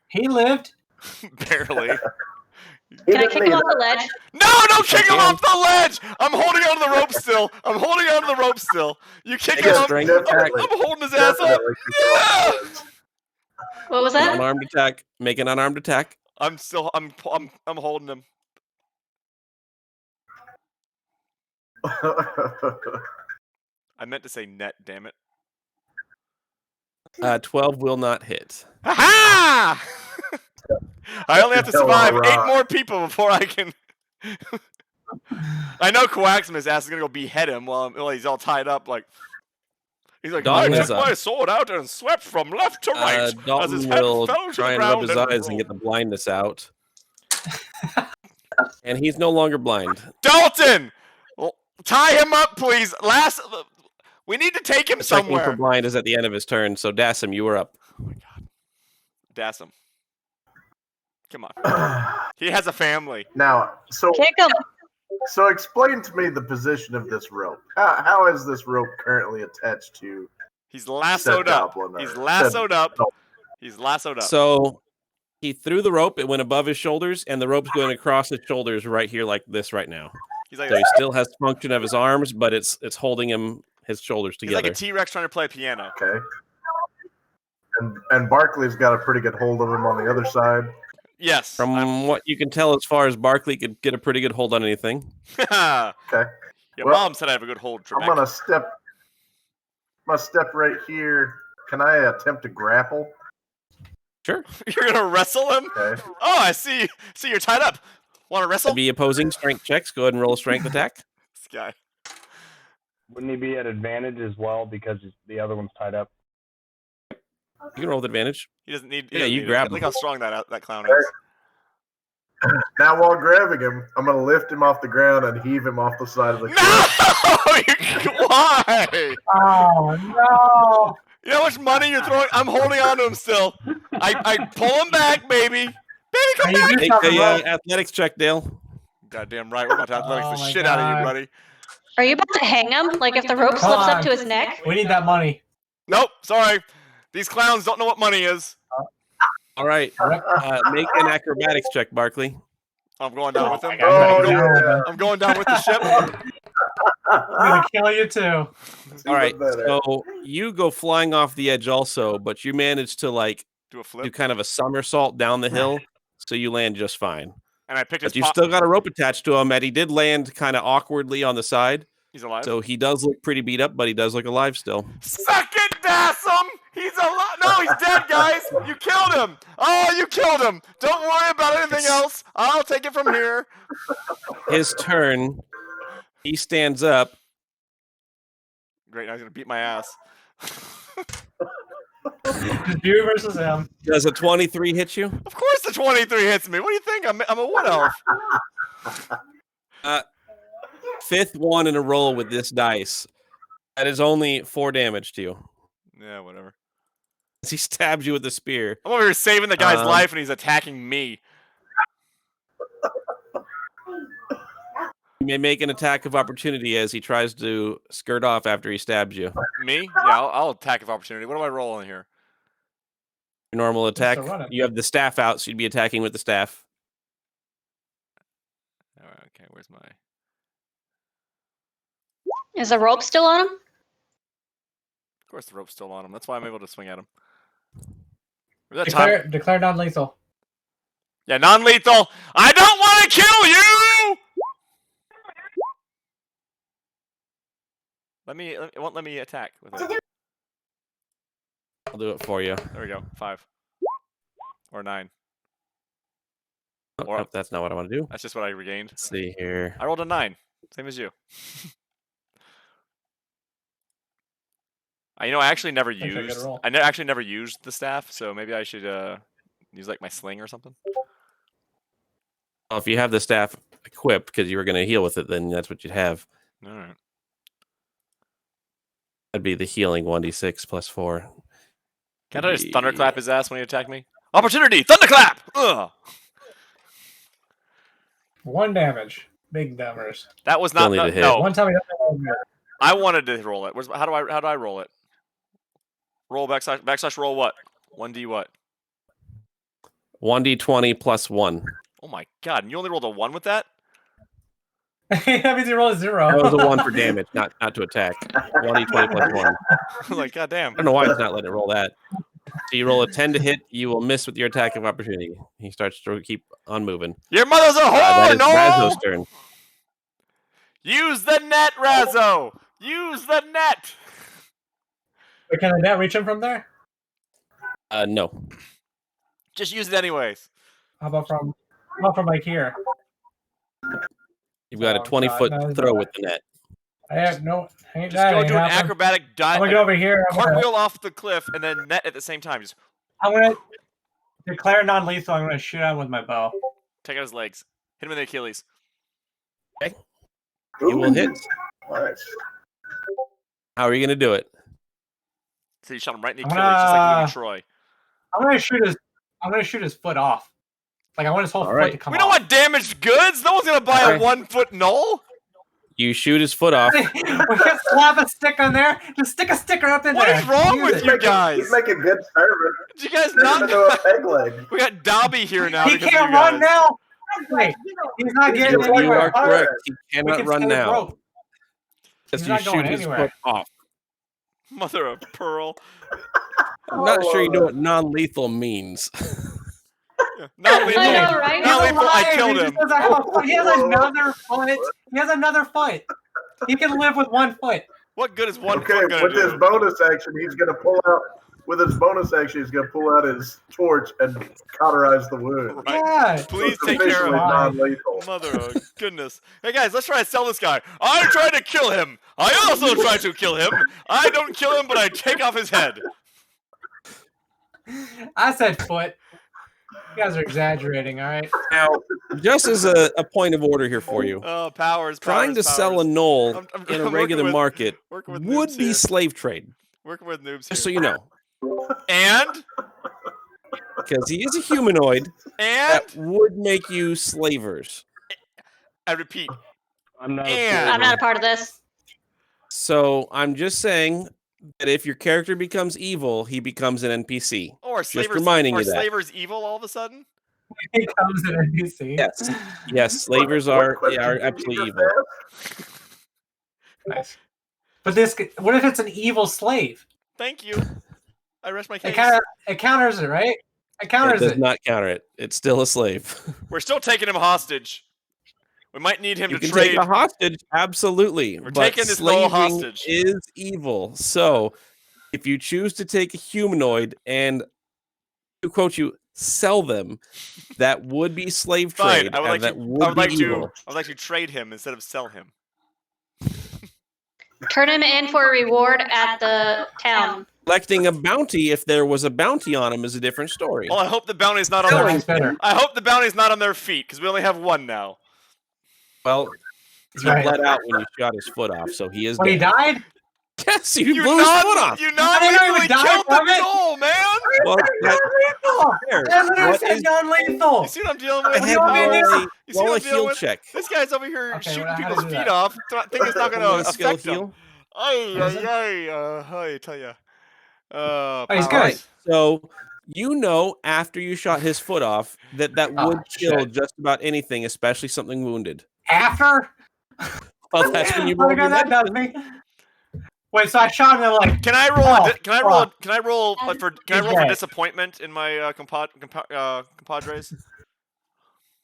He lived. Barely. Can I kick him off the ledge? No, don't kick him off the ledge! I'm holding on to the rope still. I'm holding on to the rope still. You kick him off. strength I'm attack. holding his ass up. Yeah! What was that? Unarmed attack. Make an unarmed attack. I'm holding him. I meant to say net, damn it. 12 will not hit. Ha! I only have to survive 8 more people before I can. I know Coaximus' ass is gonna go behead him while he's all tied up. Like he's like, Dalton I is took up. my sword out and swept from left to right as his Dalton head will fell to try the and rub ground his eyes and get the blindness out. And he's no longer blind. Dalton, tie him up, please. We need to take him Checking for somewhere. blind is at the end of his turn, so Dassam, you are up. Oh my god, Dassam. Come on. He has a family. Now, Kick him. so explain to me the position of this rope. How is this rope currently attached to? He's lassoed up. He's lassoed up. He's lassoed up. So he threw the rope, it went above his shoulders, and the rope's going across his shoulders right here like this right now. He's like So he still has function of his arms, but it's holding his shoulders he's together. like a T-Rex trying to play piano. Okay. And Barkley's got a pretty good hold of him on the other side. Yes. From what you can tell, as far as Barkley could get a pretty good hold on anything. Okay. Your Well, mom said I have a good hold, Trebek. I'm gonna step right here. Can I attempt to grapple? Sure. You're gonna wrestle him? Okay. Oh, I see. See, you're tied up. Want to wrestle? Be opposing strength checks. Go ahead and roll a strength attack. This guy. Wouldn't he be at advantage as well because the other one's tied up? You can roll with advantage. He doesn't need. Yeah, you grab Look him. how strong that clown is. Now, while grabbing him, I'm gonna lift him off the ground and heave him off the side of the cliff. No! Why? Oh no! You know how much money you're throwing? I'm holding on to him still. I pull him back, baby. Baby, come Are you back. Make a athletics check, Dale. Goddamn right. We're about to athletics Oh the my shit out of you, God. buddy. Are you about to hang him? Like if the rope Come slips on. up to his neck? We need that money. Nope. Sorry. These clowns don't know what money is. All right. Make an acrobatics check, Barkley. I'm going down with him. I'm going down with the ship. I'm gonna kill you too. All right. So you go flying off the edge also, but you manage to do a flip, do kind of a somersault down the hill, so you land just fine. And I picked his. But you still got a rope attached to him, and he did land kind of awkwardly on the side. He's alive. So he does look pretty beat up, but he does look alive still. Second Dassum! He's alive. No, he's dead, guys. You killed him. Oh, you killed him. Don't worry about anything else. I'll take it from here. His turn. He stands up. Great. Now he's gonna beat my ass. You versus him. Does a 23 hit you? Of course, the 23 hits me. What do you think? I'm a wood elf. Fifth one in a row with this dice. That is only 4 damage to you. Yeah, whatever. As he stabs you with the spear. I'm over here saving the guy's life, and he's attacking me. You may make an attack of opportunity as he tries to skirt off after he stabs you. Me? Yeah, I'll attack of opportunity. What do I roll in here? Your normal attack. Just to run it. You have the staff out, so you'd be attacking with the staff. All right, okay, where's my... Is the rope still on him? Of course the rope's still on him. That's why I'm able to swing at him. Where's that time? Declare non-lethal. Yeah, non-lethal. I don't want to kill you! It won't let me attack with it. I'll do it for you. There we go. 5. Or 9. Oh, Or- nope, that's not what I want to do. That's just what I regained. Let's see here. I rolled a 9. Same as you. I actually never That's a good used. roll. Actually never used the staff, so maybe I should use like my sling or something. Well, if you have the staff equipped because you were going to heal with it, then that's what you'd have. All right. That'd be the healing 1d6 plus 4. Can't I just thunderclap his ass when he attacked me? Opportunity! Thunderclap! Ugh! 1 damage. Big damage. That was not Still need to hit. no. One time he doesn't know. I wanted to roll it. How do I roll it? Roll backslash roll what? 1d what? 1d20 plus 1. Oh my god! And you only rolled a 1 with that? That means he rolled a 0. That was a 1 for damage, not to attack. 1d20 plus 1. I'm like, god damn. I don't know why it's not letting it roll that. So you roll a 10 to hit, you will miss with your attack of opportunity. He starts to keep on moving. Your mother's a That whore! is No! Razzo's turn. Use the net, Razzo! Use the net! Wait, can the net reach him from there? No. Just use it anyways. How about from like here? You've got a Oh, 20-foot God, no, throw with the net. I have no. Ain't Just that go ain't do an happening. acrobatic I'm dive. gonna go over here. Cartwheel off the cliff and then net at the same time. Just I'm gonna declare non-lethal. I'm gonna shoot him with my bow. take out his legs. Hit him in the Achilles. You will hit. Nice. How are you going to do it? So you shot him right in the Achilles, just like Louis Troy. I'm gonna shoot his foot off. Like I want his whole foot right. to come We off. don't want damaged goods. No one's gonna buy a 1 foot knoll. You shoot his foot off. We can slap a stick on there. Just stick a sticker up in What there. is wrong with you guys? He's making good service. Did you guys Turn not? into a peg leg. We got Dobby here now. He because can't of you run guys. now. Wait, he's not getting You You anywhere. are correct. He We cannot can run skip now. rope. As He's you not going shoot his anywhere. foot off. Mother of pearl. I'm not sure you know what non-lethal means. Not lethal. I know, right? Not He's lethal. I alive. killed He him. just doesn't have a foot. He has another foot. He has another foot. He can live with 1 foot. What good is 1 Okay, foot gonna with his do? bonus action, he's gonna pull out. With his bonus action, he's gonna pull out his torch and cauterize the wound. Right. Yeah. Please It's take care officially of him. non-lethal. Mother of goodness. Hey guys, let's try to sell this guy. I tried to kill him. I also tried to kill him. I don't kill him, but I take off his head. I said foot. You guys are exaggerating, all right? Now, just as a point of order here for you, Oh, powers. trying to sell a knoll I'm in a working regular with- market Working with would noobs be here. slave trade. Working with noobs Just so here. you know. And Because he is a humanoid that and would make you slavers. I repeat. I'm not. And- I'm not a part of this. So I'm just saying that if your character becomes evil, he becomes an NPC. Or are reminding you that. slavers evil all of a sudden? He comes in NPC. Yes, slavers are absolutely evil. Nice. But what if it's an evil slave? Thank you. I rest my case. It counters it, right? It counters It does not counter it. It's still a slave. We're still taking him hostage. We might need him You to can trade. take a hostage, absolutely. We're but taking this bull slaving hostage. is evil. So, if you choose to take a humanoid and, to quote you, sell them, that would be slave trade. Fine. I would like to trade him instead of sell him. Turn him in for a reward at the town. Collecting a bounty, if there was a bounty on him, is a different story. Well, I hope the bounty's not on I hope the bounty's not on their feet because we only have one now. Well, he bled out when you shot his foot off, so he is When he dead. died? Yes, you blew his foot off. You non-lethally killed the soul, man. Well, That's non-lethal. You see what I'm dealing with? What do you want me to do? You see what I'm dealing with? Check. This guy's over here shooting how people's to do feet that? off, thinking it's not going to skill affect heal? them. I tell ya. He's good. Right, so you know after you shot his foot off that would kill shit. just about anything, especially something wounded. After? Well, that's when you Oh my roll your God, that does medicine. me. Wait, so I shot him and like. Can I roll? Can I roll for Okay. disappointment in my compadres?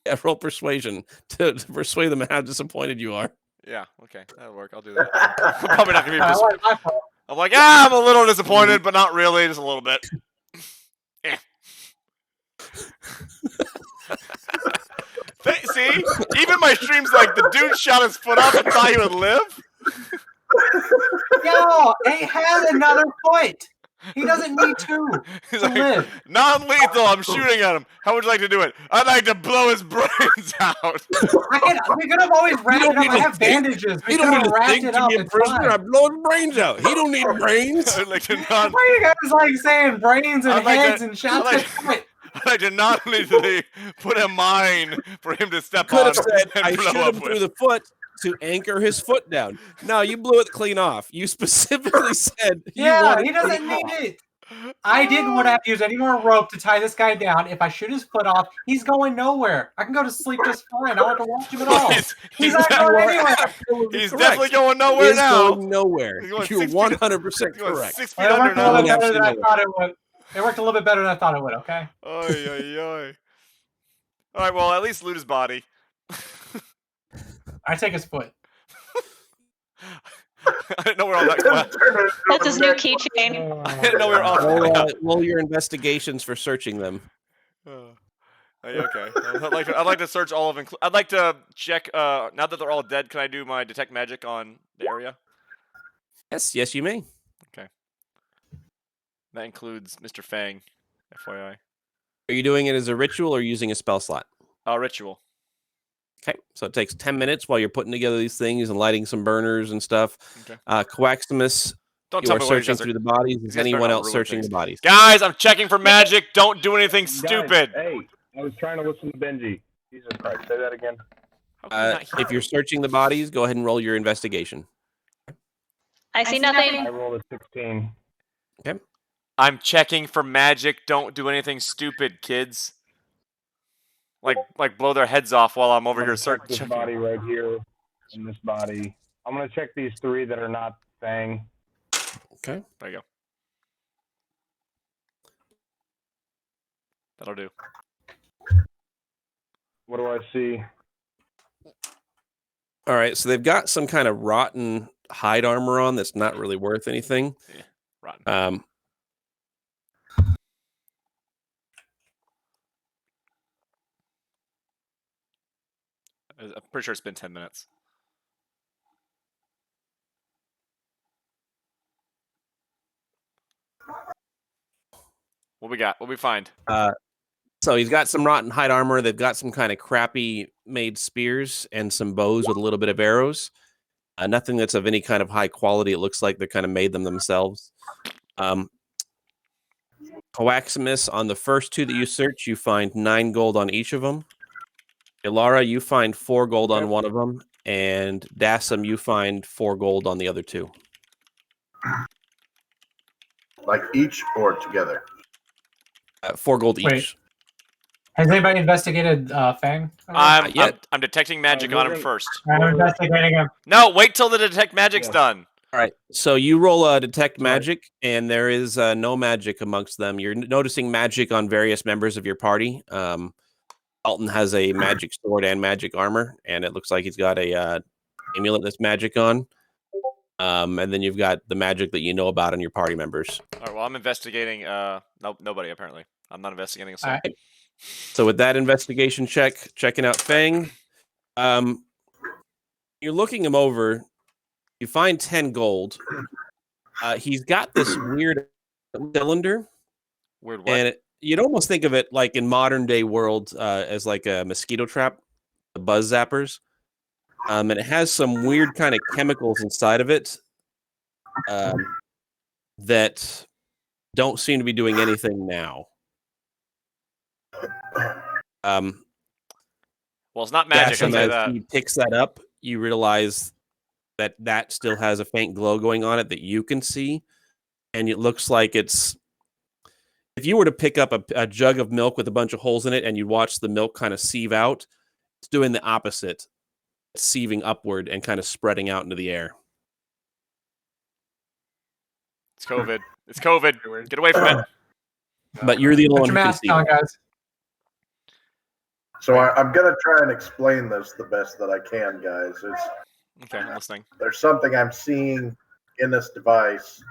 Yeah, roll persuasion to persuade them how disappointed you are. Yeah. Okay, that'll work. I'll do that. I'm probably not gonna be. I like my fault. I'm like, I'm a little disappointed, but not really, just a little bit. Eh. See, even my stream's like the dude shot his foot off and thought he would live. Yo, he has another foot. He doesn't need to Like, live. non-lethal. I'm shooting at him. How would you like to do it? I'd like to blow his brains out. We could have always wrapped it up. I have bandages. We He could don't have need to wrapped think it to up. be a It's prisoner. fine. I blow his brains out. He don't need brains. I'd like to Why are you guys like saying brains and I'd like heads to- and shots I'd at like- foot? I'd like to non-lethally put a mine for him to step Could on have said, and I blow shoot up him with. through the foot to anchor his foot down. No, you blew it clean off. You specifically said you Yeah, wanted he to doesn't take need off. it. I didn't want to have to use any more rope to tie this guy down. If I shoot his foot off, he's going nowhere. I can go to sleep just fine. I don't have to watch him at all. He's not going anywhere. He's Correct. definitely going He nowhere is now. going nowhere. He's going You're 6 feet- 100% He's going correct. 6 feet It under worked a little now. bit better than I Absolutely. thought it would. It worked a little bit better than I thought it would, okay? Oy, oy, oy. All right, well, at least loot his body. I take his foot. I didn't know we're on that. That's his new keychain. I didn't know we were on. Roll your investigations for searching them. Okay. I'd like to search all of. I'd like to check. Now that they're all dead, can I do my detect magic on the area? Yes, you may. That includes Mr. Fang, FYI. Are you doing it as a ritual or using a spell slot? Ritual. Okay, so it takes 10 minutes while you're putting together these things and lighting some burners and stuff. Okay. Coaximus, Don't you tell are me what you searching guys are. through the bodies. Is guys better anyone not else ruin searching things. the bodies? Guys, I'm checking for magic. Don't do anything stupid. Guys, hey, I was trying to listen to Benji. Jesus Christ, say that again. How can you not hear If you're searching the bodies, go ahead and roll your investigation. I see nothing. I rolled a 16. I'm checking for magic. Don't do anything stupid, kids. Like blow their heads off while I'm over here Check this searching. body right here and this body. I'm gonna check these 3 that are not Fang. Okay. There you go. That'll do. What do I see? All right, so they've got some kind of rotten hide armor on that's not really worth anything. Rotten. I'm pretty sure it's been 10 minutes. What we got? What we find? So he's got some rotten hide armor. They've got some kind of crappy made spears and some bows with a little bit of arrows. Nothing that's of any kind of high quality. It looks like they kind of made them themselves. Coaximus, on the first 2 that you search, you find 9 gold on each of them. Ilara, you find 4 gold on one of them. And Dassam, you find 4 gold on the other 2. Like each or together? 4 gold Wait. each. Has anybody investigated Fang? I'm detecting magic on him first. I'm investigating him. No, wait till the detect magic's done. All right, so you roll a detect magic, and there is no magic amongst them. You're noticing magic on various members of your party. Alton has a magic sword and magic armor, and it looks like he's got a amulet that's magic on. And then you've got the magic that you know about on your party members. All right, well, I'm investigating. Nope, nobody apparently. I'm not investigating a soul. Right. So with that investigation checking out Fang, you're looking him over. You find 10 gold. He's got this weird cylinder. Weird what? And you'd almost think of it like in modern day world as like a mosquito trap, the buzz zappers. And it has some weird kind of chemicals inside of it that don't seem to be doing anything now. Well, it's not magic. And as he picks that up, you realize that still has a faint glow going on it that you can see, and it looks like it's. If you were to pick up a jug of milk with a bunch of holes in it, and you watch the milk kind of sieve out, it's doing the opposite. It's sieving upward and kind of spreading out into the air. It's COVID. It's COVID. Get away from it. But you're the only one who can see it. Guys. So I'm going to try and explain this the best that I can, guys. Okay, I'm listening. There's something I'm seeing in this device,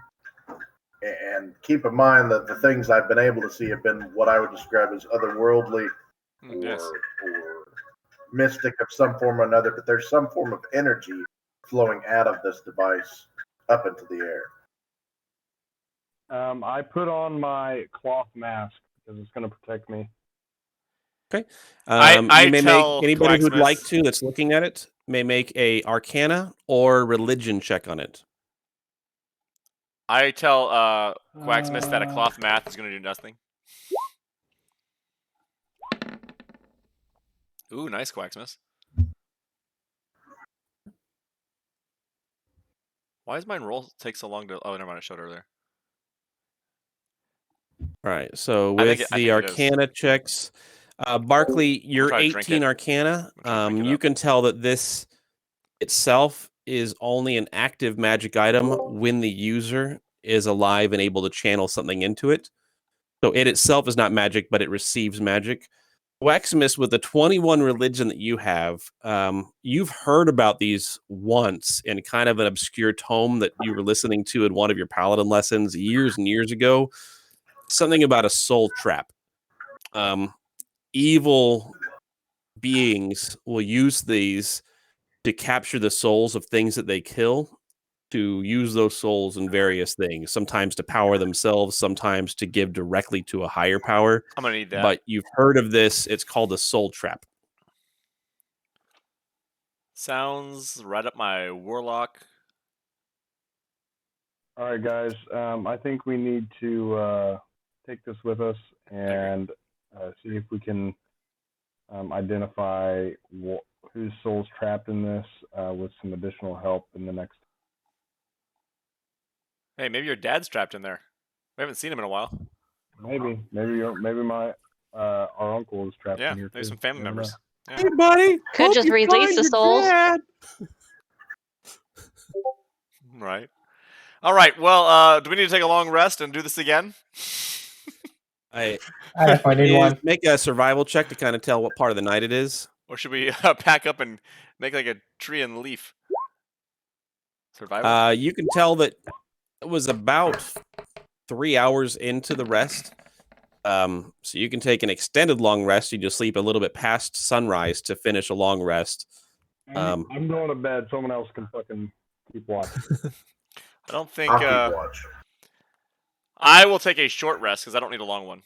and keep in mind that the things I've been able to see have been what I would describe as otherworldly or mystic of some form or another, but there's some form of energy flowing out of this device up into the air. I put on my cloth mask because it's going to protect me. Okay. I you may make anybody Quacksmith. who'd like to that's looking at it may make a Arcana or Religion check on it. I tell Quacksmith that a cloth math is going to do nothing. Ooh, nice, Quacksmith. Why does mine roll take so long to... Oh, never mind, I showed earlier. All right, so with the Arcana checks, Barkley, you're 18 Arcana. You can tell that this itself is only an active magic item when the user is alive and able to channel something into it. So it itself is not magic, but it receives magic. Waxmus, with the 21 religion that you have, you've heard about these once in kind of an obscure tome that you were listening to in one of your paladin lessons years and years ago. Something about a soul trap. Evil beings will use these to capture the souls of things that they kill, to use those souls in various things, sometimes to power themselves, sometimes to give directly to a higher power. I'm going to need that. But you've heard of this. It's called a soul trap. Sounds right up my warlock. All right, guys. I think we need to take this with us and see if we can identify whose soul's trapped in this with some additional help in the next. Hey, maybe your dad's trapped in there. We haven't seen him in a while. Maybe my our uncle is trapped in here too. Maybe some family members. Yeah. Hey, buddy. Could just release the souls. Right. All right. Well, do we need to take a long rest and do this again? I need one. Make a survival check to kind of tell what part of the night it is. Or should we pack up and make like a tree and leaf? Survival? You can tell that it was about 3 hours into the rest. So you can take an extended long rest. You just sleep a little bit past sunrise to finish a long rest. I'm going to bed. Someone else can fucking keep watching. I don't think... I'll keep watch. I will take a short rest because I don't need a long one.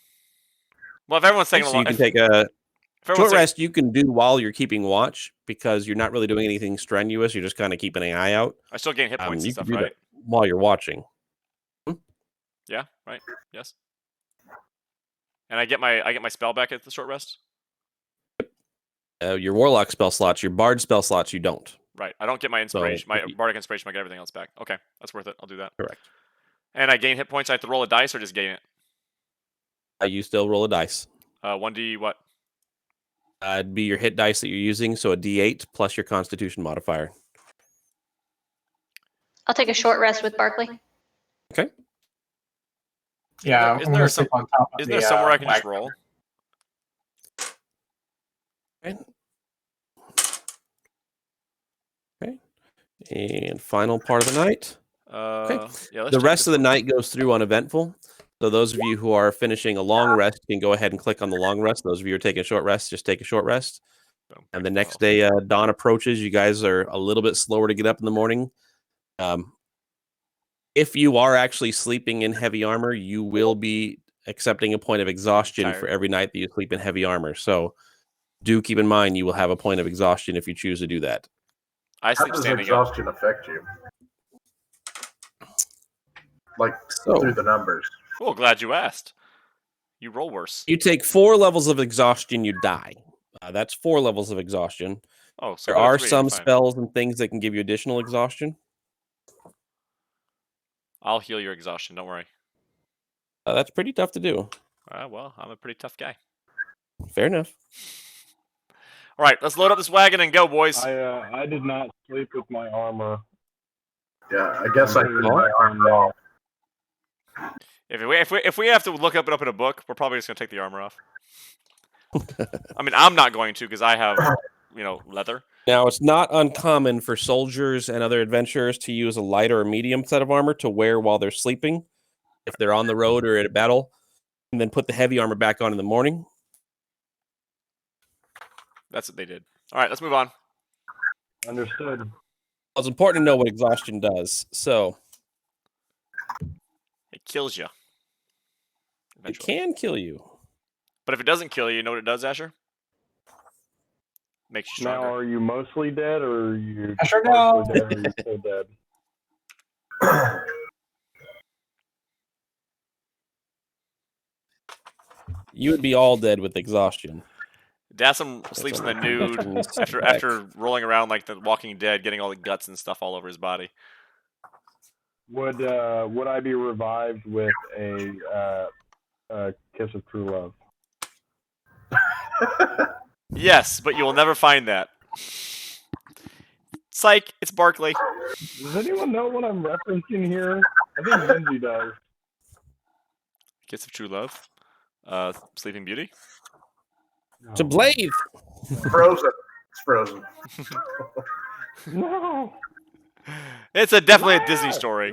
Well, if everyone's taking a long... You can take a short rest you can do while you're keeping watch because you're not really doing anything strenuous. You're just kind of keeping an eye out. I still gain hit points and stuff, right? While you're watching. Yeah, right. Yes. And I get my spell back at the short rest? Your warlock spell slots, your bard spell slots, you don't. Right. I don't get my inspiration, my bardic inspiration, I get everything else back. Okay, that's worth it. I'll do that. Correct. And I gain hit points. I have to roll a dice or just gain it? You still roll a dice. 1d what? It'd be your hit dice that you're using, so a D8 plus your Constitution modifier. I'll take a short rest with Barkley. Okay. Yeah, Isn't there somewhere I can just wagon. roll? Okay. And final part of the night. Yeah. The rest of the night goes through uneventful. So those of you who are finishing a long rest can go ahead and click on the long rest. Those of you who are taking a short rest, just take a short rest. And the next day, dawn approaches. You guys are a little bit slower to get up in the morning. If you are actually sleeping in heavy armor, you will be accepting a point of exhaustion for every night that you sleep in heavy armor. So do keep in mind you will have a point of exhaustion if you choose to do that. How does exhaustion affect you? Like through the numbers. Well, glad you asked. You roll worse. You take 4 levels of exhaustion, you die. That's 4 levels of exhaustion. Oh, so there are some spells and things that can give you additional exhaustion. I'll heal your exhaustion. Don't worry. That's pretty tough to do. Well, I'm a pretty tough guy. Fair enough. All right, let's load up this wagon and go, boys. I did not sleep with my armor. Yeah, I guess I put my armor off. If we have to look up in a book, we're probably just gonna take the armor off. I mean, I'm not going to because I have, leather. Now, it's not uncommon for soldiers and other adventurers to use a lighter or medium set of armor to wear while they're sleeping, if they're on the road or at a battle, and then put the heavy armor back on in the morning. That's what they did. All right, let's move on. Understood. Well, it's important to know what exhaustion does. So it kills you. It can kill you. But if it doesn't kill you, you know what it does, Asher? Makes you stronger. Now, are you mostly dead, or are you Asher, no. partially dead, or are you still dead? You would be all dead with exhaustion. Dassam sleeps in the nude after rolling around like the Walking Dead, getting all the guts and stuff all over his body. Would I be revived with a kiss of true love? Yes, but you will never find that. Psych, it's Barkley. Does anyone know what I'm referencing here? I think Lindsay does. Kiss of true love. Sleeping Beauty. To Blade. Frozen. It's Frozen. No. It's definitely a Disney story.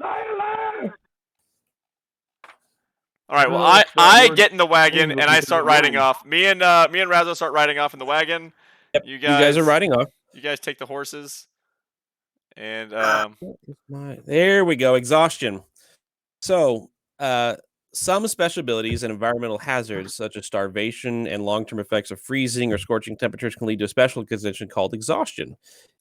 All right. Well, I get in the wagon and I start riding off. Me and Razzo start riding off in the wagon. Yep, you guys are riding off. You guys take the horses. And there we go. Exhaustion. So, some special abilities and environmental hazards, such as starvation and long-term effects of freezing or scorching temperatures, can lead to a special condition called exhaustion.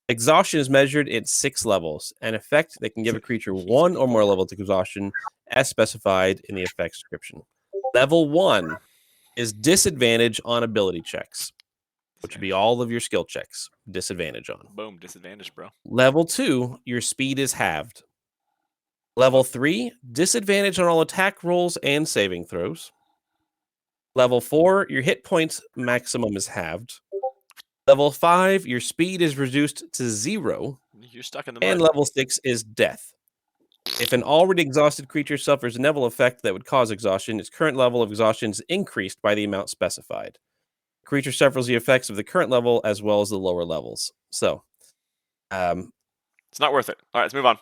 Exhaustion is measured in 6 levels, an effect that can give a creature 1 or more levels of exhaustion, as specified in the effect description. Level 1 is disadvantage on ability checks, which would be all of your skill checks. Disadvantage on. Boom, disadvantage, bro. Level 2, your speed is halved. Level 3, disadvantage on all attack rolls and saving throws. Level 4, your hit points maximum is halved. Level 5, your speed is reduced to 0. You're stuck in the mud. And level 6 is death. If an already exhausted creature suffers a Neville effect that would cause exhaustion, its current level of exhaustion is increased by the amount specified. The creature suffers the effects of the current level as well as the lower levels. So, it's not worth it. All right, let's move on.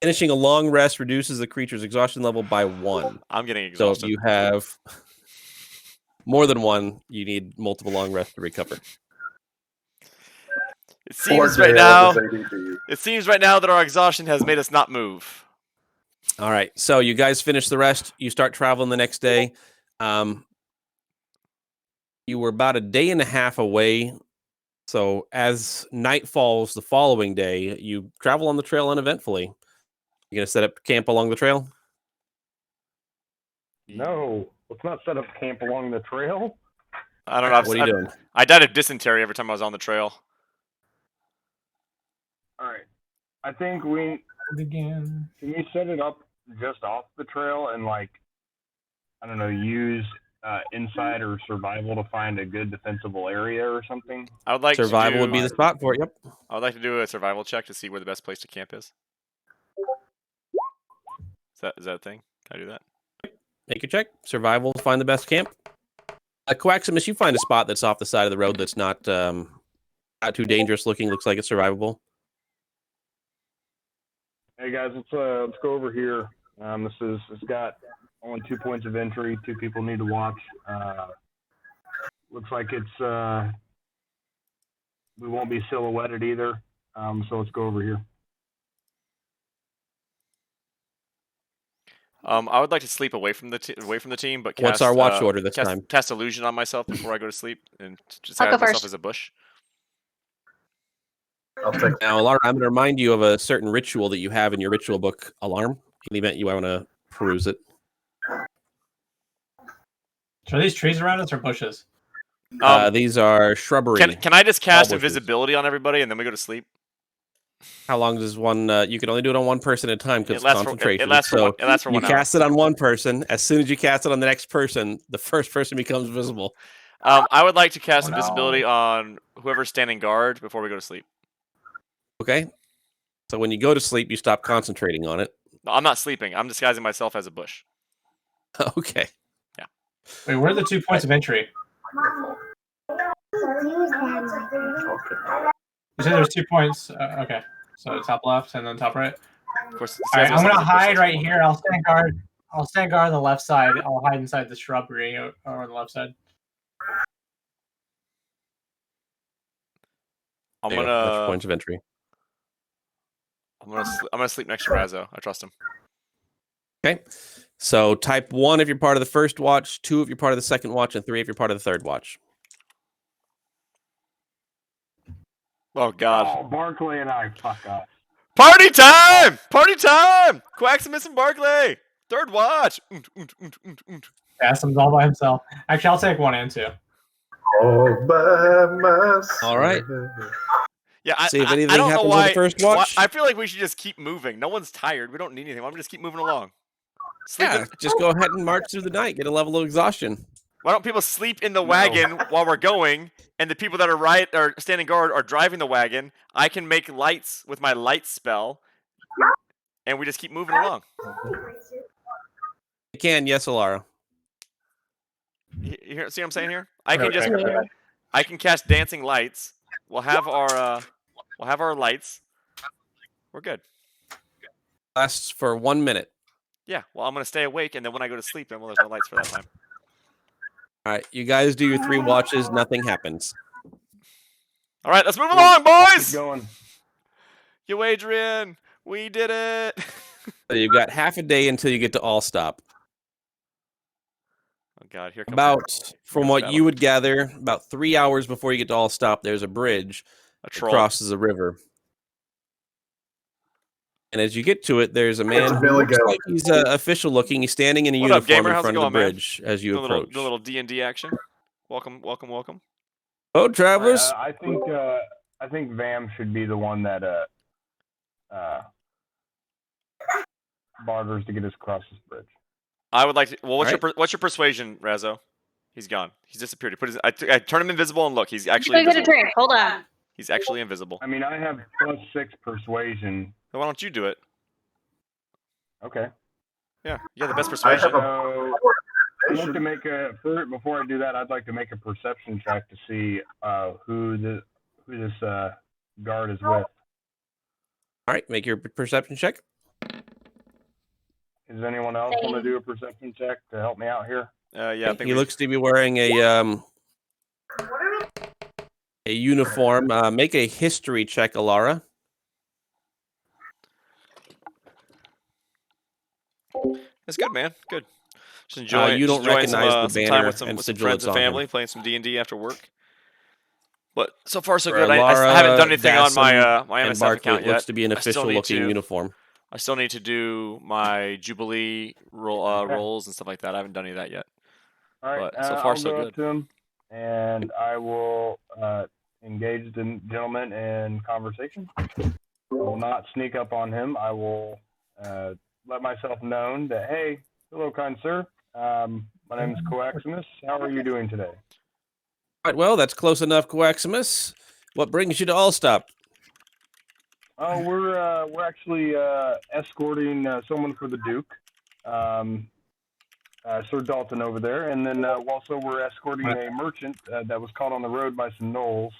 Finishing a long rest reduces the creature's exhaustion level by 1. I'm getting exhausted. So if you have more than 1, you need multiple long rests to recover. It seems right now that our exhaustion has made us not move. All right. So you guys finish the rest. You start traveling the next day. You were about a day and a half away. So as night falls the following day, you travel on the trail uneventfully. You gonna set up camp along the trail? No, let's not set up camp along the trail. I don't know. What are you doing? I died of dysentery every time I was on the trail. All right, I think can we set it up just off the trail and like I don't know, use insight or survival to find a good defensible area or something? I would like survival to do, would be the spot for it. Yep. I would like to do a survival check to see where the best place to camp is. Is that a thing? Can I do that? Make your check. Survival to find the best camp. Quaximus, you find a spot that's off the side of the road that's not too dangerous looking. Looks like it's survivable. Hey guys, let's go over here. It's got only 2 points of entry. 2 people need to watch. Looks like it's we won't be silhouetted either. So let's go over here. I would like to sleep away from the team, but cast, What's our watch order this time? Cast illusion on myself before I go to sleep, and just I'll have go myself first. as a bush. I'll take. Now, Alara, I'm going to remind you of a certain ritual that you have in your ritual book, Alarm, in the event you want to peruse it. So are these trees around us or bushes? These are shrubbery. Can I just cast bushes. invisibility on everybody and then we go to sleep? How long does one? You can only do it on one person at a time because It lasts concentration. it lasts for so one you hour. cast it on one person. As soon as you cast it on the next person, the first person becomes visible. I would like to cast Oh, no. invisibility on whoever's standing guard before we go to sleep. Okay. So when you go to sleep, you stop concentrating on it. No, I'm not sleeping. I'm disguising myself as a bush. Okay. Wait, where are the 2 points of entry? You said there's 2 points. Okay. So top left and then top right. Of course. All right, I'm gonna hide right here. I'll stand guard. I'll stand guard on the left side. I'll hide inside the shrubbery or on the left side. I'm There you go. That's your gonna points of entry. I'm gonna sleep next to Razzo. I trust him. Okay. So type 1 if you're part of the first watch, 2 if you're part of the second watch, and 3 if you're part of the third watch. Oh God. Oh, Barkley and I, fuck off. Party time! Party time! Quaximus and Barkley! Third watch! Asim's all by himself. Actually, I'll take 1 and 2. All by myself. All right. Yeah, See if anything I don't know happens why. with the first watch. I feel like we should just keep moving. No one's tired. We don't need anything. Why don't we just keep moving along? Yeah, just go ahead and march through the night. Get a level of exhaustion. Why don't people sleep in the wagon while we're going, and the people that are standing guard are driving the wagon? I can make lights with my light spell, and we just keep moving along. You can, yes, Alara. You see what I'm saying here? I can cast dancing lights. We'll have our lights. We're good. Lasts for 1 minute. Yeah. Well, I'm gonna stay awake, and then when I go to sleep, then there's no lights for that time. All right, you guys do your 3 watches. Nothing happens. All right, let's move along, boys. Keep going. Yo, Adrian, we did it. So you've got half a day until you get to all stop. Oh God, here comes From what you would gather, about 3 hours before you get to all stop, there's a bridge a that troll. crosses a river. And as you get to it, there's a man who Billy looks Goat. like he's official looking. He's standing in a What up, uniform gamer? in How's it front of the going, man? bridge as you The approach. little D&D action. Welcome. Oh, travelers! I think Vam should be the one that barters to get us across this bridge. I would like to. Well, what's All your persuasion, Razzo? He's gone. He's disappeared. I turn him invisible, and look, he's actually Go get a invisible. drink. Hold on. He's actually invisible. I mean, I have +6 persuasion. So why don't you do it? Okay. Yeah, you have the best I persuasion. have So I'd like to make before I do that, I'd like to make a perception check to see who this guard is with. All right, make your perception check. Does anyone else want to do a perception check to help me out here? Yeah, I think He looks to be wearing a uniform. Make a history check, Alara. it's good, man. Good. Just enjoying. You don't just enjoying recognize the some time banner with some and friends sigil and that's on family, him. playing some D&D after work. But so far so For good. I Alara, haven't done anything on my Dassam, my and MSF Barkley, account it yet. looks to be an I still need official-looking to- uniform. I still need to do my Jubilee rolls and stuff like that. I haven't done any of that yet. All right. But so far, I'll so go good. up to him, and I will engage the gentleman in conversation. I will not sneak up on him. I will let myself known that, hey, hello, kind sir. My name is Coaximus. How are you doing today? Right, well, that's close enough, Coaximus. What brings you to Allstop? Oh, we're actually escorting someone for the Duke, Sir Dalton over there, and then also we're escorting a merchant that was caught on the road by some gnolls.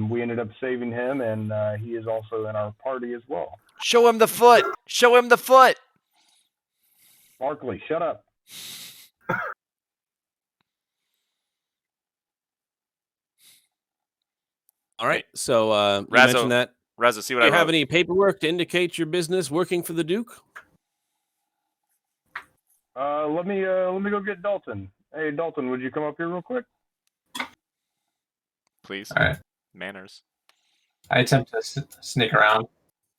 We ended up saving him, and he is also in our party as well. Show him the foot. Show him the foot. Barkley, shut up. All right, so you Razzo, mentioned that. Razzo, see what Do I you have wrote. any paperwork to indicate your business working for the Duke? Let me go get Dalton. Hey, Dalton, would you come up here real quick? Please. All right. Manners. I attempt to sneak around. All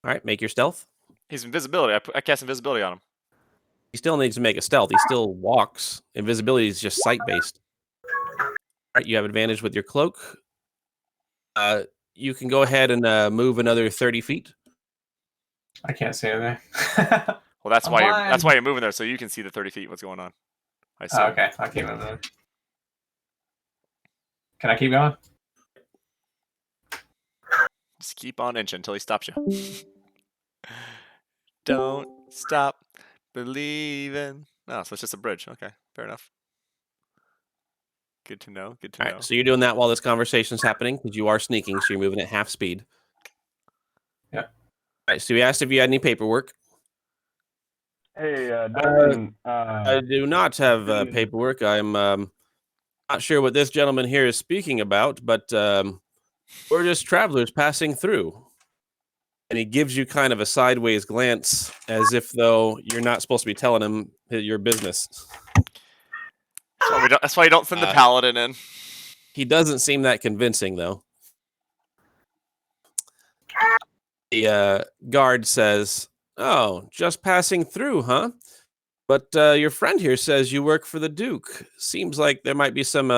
right, make your stealth. He's invisibility. I cast invisibility on him. He still needs to make a stealth. He still walks. Invisibility is just sight-based. All right, you have advantage with your cloak. You can go ahead and move another 30 feet. I can't see anything. Well, that's I'm why blind. you're moving there, so you can see the 30 feet. What's going on? I see. Oh, okay, I'll keep moving. Can I keep going? Just keep on inching until he stops you. Don't stop believing. No, so it's just a bridge. Okay, fair enough. Good to know. Good to All know. right, so you're doing that while this conversation's happening because you are sneaking, so you're moving at half speed. Yeah. All right, so you asked if you had any paperwork. Hey, Dalton. I do not have paperwork. I'm not sure what this gentleman here is speaking about, but we're just travelers passing through. And he gives you kind of a sideways glance as if though you're not supposed to be telling him your business. That's why you don't send the paladin in. He doesn't seem that convincing, though. The guard says, "Oh, just passing through, huh? But your friend here says you work for the Duke. Seems like there might be some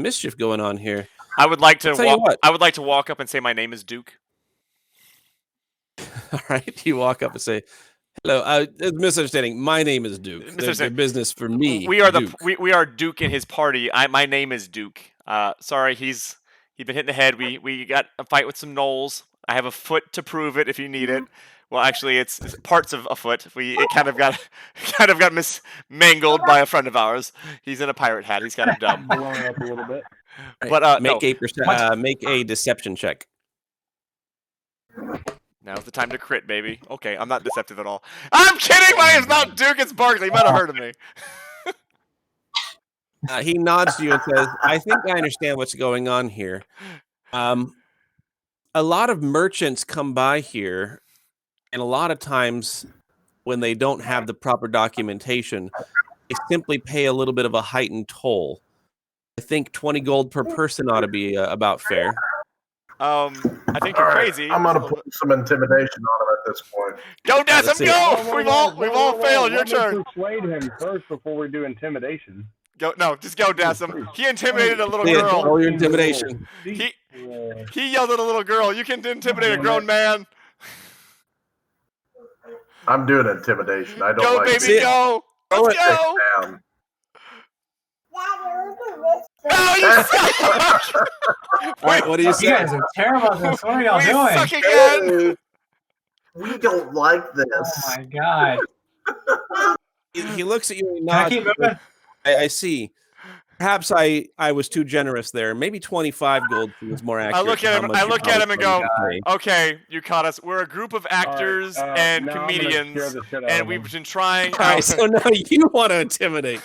mischief going on here." I would like to I would like to walk up and say my name is Duke. All right, you walk up and say, "Hello, misunderstanding. My name is Duke. There's a business for me. We are Duke. we are Duke and his party. My name is Duke. Sorry, he's been hit in the head. We got a fight with some gnolls. I have a foot to prove it if you need it. Well, actually, it's parts of a foot. It kind of got mangled by a friend of ours. He's in a pirate hat. He's kind of dumb. Blown up a little bit. But make a deception check. Now's the time to crit, baby. Okay, I'm not deceptive at all. I'm kidding! My name's not Duke, it's Barkley. You might have heard of me. He nods to you and says, "I think I understand what's going on here. A lot of merchants come by here, and a lot of times when they don't have the proper documentation, they simply pay a little bit of a heightened toll. I think 20 gold per person ought to be about fair." I think you're crazy. I'm gonna put some intimidation on him at this point. Go, Desmond, go! We've all failed. Your turn. Persuade him first before we do intimidation. Just go, Desmond. He intimidated a little Yeah, girl. roll your intimidation. He yelled at a little girl. You can intimidate a grown man. I'm doing intimidation. I don't Go, like baby, go! Let's go! down. No, you suck! All right, what do you You say? guys are terrible at this. What are y'all We doing? suck again! Hey, we don't like Oh this. my god. He looks at you and Can I nods. keep moving? I see. Perhaps I was too generous there. Maybe 25 gold was more accurate. I look to at how him. much I you look at him and go, probably pay. "Okay, you caught us. We're a group of actors and now I'm gonna comedians, scare the shit out and of we've him. been trying." All right, so now you want to intimidate.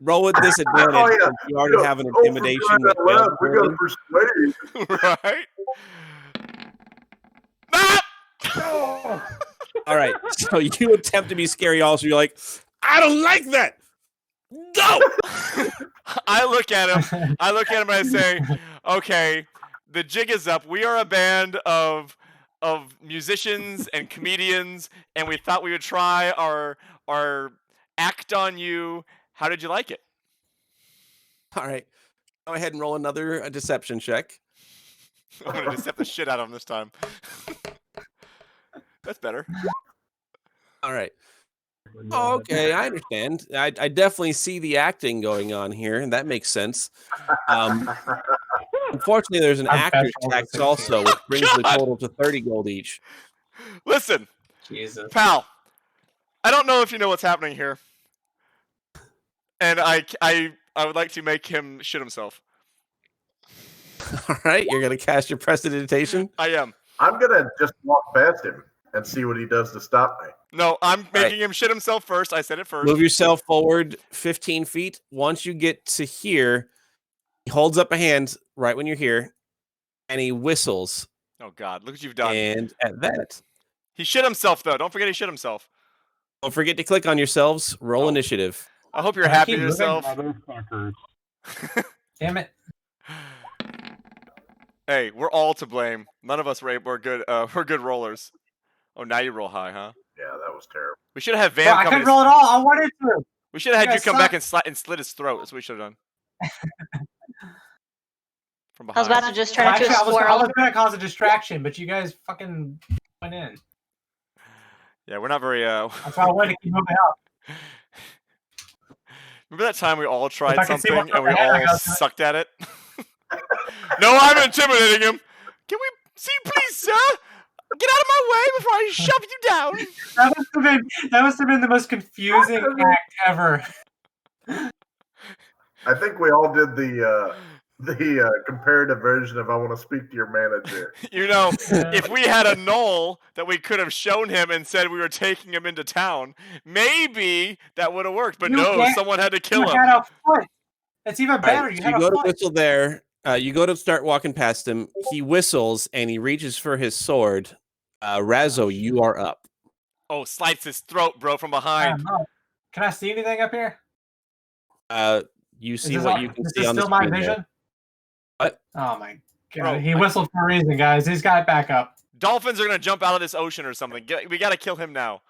Roll with disadvantage. Oh, yeah. Since you already have an intimidation. For crying out loud, we with gotta persuade. Right? Ah! All right, so you attempt to be scary. Also, you're like, "I don't like that. Go!" I look at him. And I say, "Okay, the jig is up. We are a band of musicians and comedians, and we thought we would try our act on you. How did you like it?" All right, go ahead and roll another deception check. I'm gonna decept the shit out of him this time. That's better. All right. Oh, okay, I understand. I definitely see the acting going on here, and that makes sense. Unfortunately, there's an actor's tax also, which brings the total to 30 gold each. Listen, Jesus, pal, I don't know if you know what's happening here, and I would like to make him shit himself. All right, you're gonna cast your prestidigitation. I am. I'm gonna just walk past him and see what he does to stop me. No, I'm making him shit himself first. I said it first. Move yourself forward 15 feet. Once you get to here, he holds up a hand right when you're here, and he whistles. Oh God, look what you've done. And at that, he shit himself though. Don't forget he shit himself. don't forget to click on yourselves. Roll initiative. I hope you're happy with yourself. Damn it. Hey, we're all to blame. None of us were good. We're good rollers. Oh, now you roll high, huh? Yeah, that was terrible. We should have Van. I couldn't roll at all. I wanted to. We should have had you come back and slit his throat. That's what we should have done. From behind. I was about to just turn into a squirrel. I was going to cause a distraction, but you guys fucking went in. Yeah, we're not very. That's why I wanted to keep moving up. Remember that time we all tried something and we all sucked at it? No, I'm intimidating him. Can we see, please, sir? Get out of my way before I shove you down. That must have been the most confusing act ever. I think we all did the comparative version of "I want to speak to your manager." You know, if we had a knoll that we could have shown him and said we were taking him into town, maybe that would have worked. But no, someone had to kill him. Had a foot. It's even better. Right, so you go to whistle there. You go to start walking past him. He whistles and he reaches for his sword. Razzo, you are up. Oh, slices his throat, bro, from behind. Can I see anything up here? You see what you can see on the screen. Is this still my vision? What? Oh my God! Bro, he whistled for a reason, guys. He's got it back up. Dolphins are gonna jump out of this ocean or something. We gotta kill him now.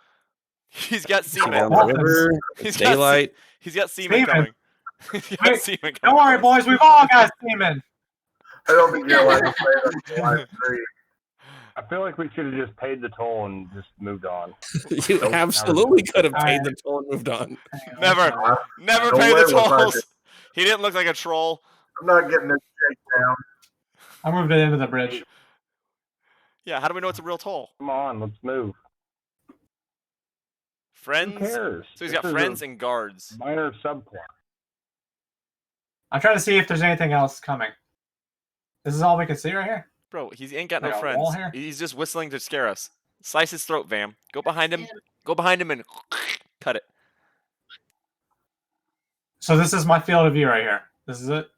He's got semen. Daylight. He's got semen coming. Don't worry, boys. We've all got semen. I don't think you're allowed to play that. I feel like we should have just paid the toll and just moved on. You absolutely could have paid the toll and moved on. Never pay the tolls. He didn't look like a troll. I'm not getting this shakedown. I moved it into the bridge. Yeah, how do we know it's a real toll? Come on, let's move. Friends? Who cares? So he's got friends and guards. Minor subplot. I'm trying to see if there's anything else coming. This is all we can see right here? Bro, he ain't got no friends. He's just whistling to scare us. Slice his throat, Vam. Go behind him. Go behind him and cut it. So this is my field of view right here. This is it?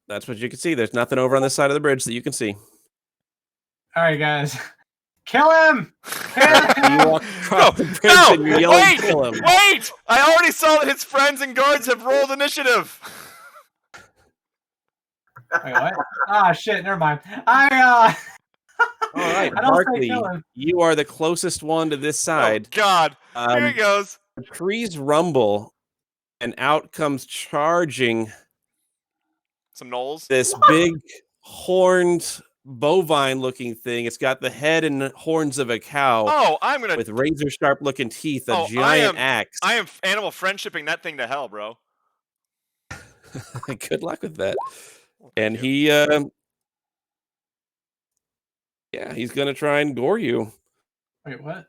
That's what you can see. There's nothing over on this side of the bridge that you can see. All right, guys. Kill him! You walk across the bridge and you're yelling, kill him. Wait! I already saw that his friends and guards have rolled initiative. Wait, what? Ah, shit, never mind. All right, Barkley, you are the closest one to this side. Oh, God. Here he goes. The trees rumble, and out comes charging some gnolls. This big horned bovine-looking thing. It's got the head and horns of a cow. Oh, I'm gonna with razor-sharp-looking teeth, a giant axe. I am animal friendshipping that thing to hell, bro. Good luck with that. And he, he's gonna try and gore you. Wait, what?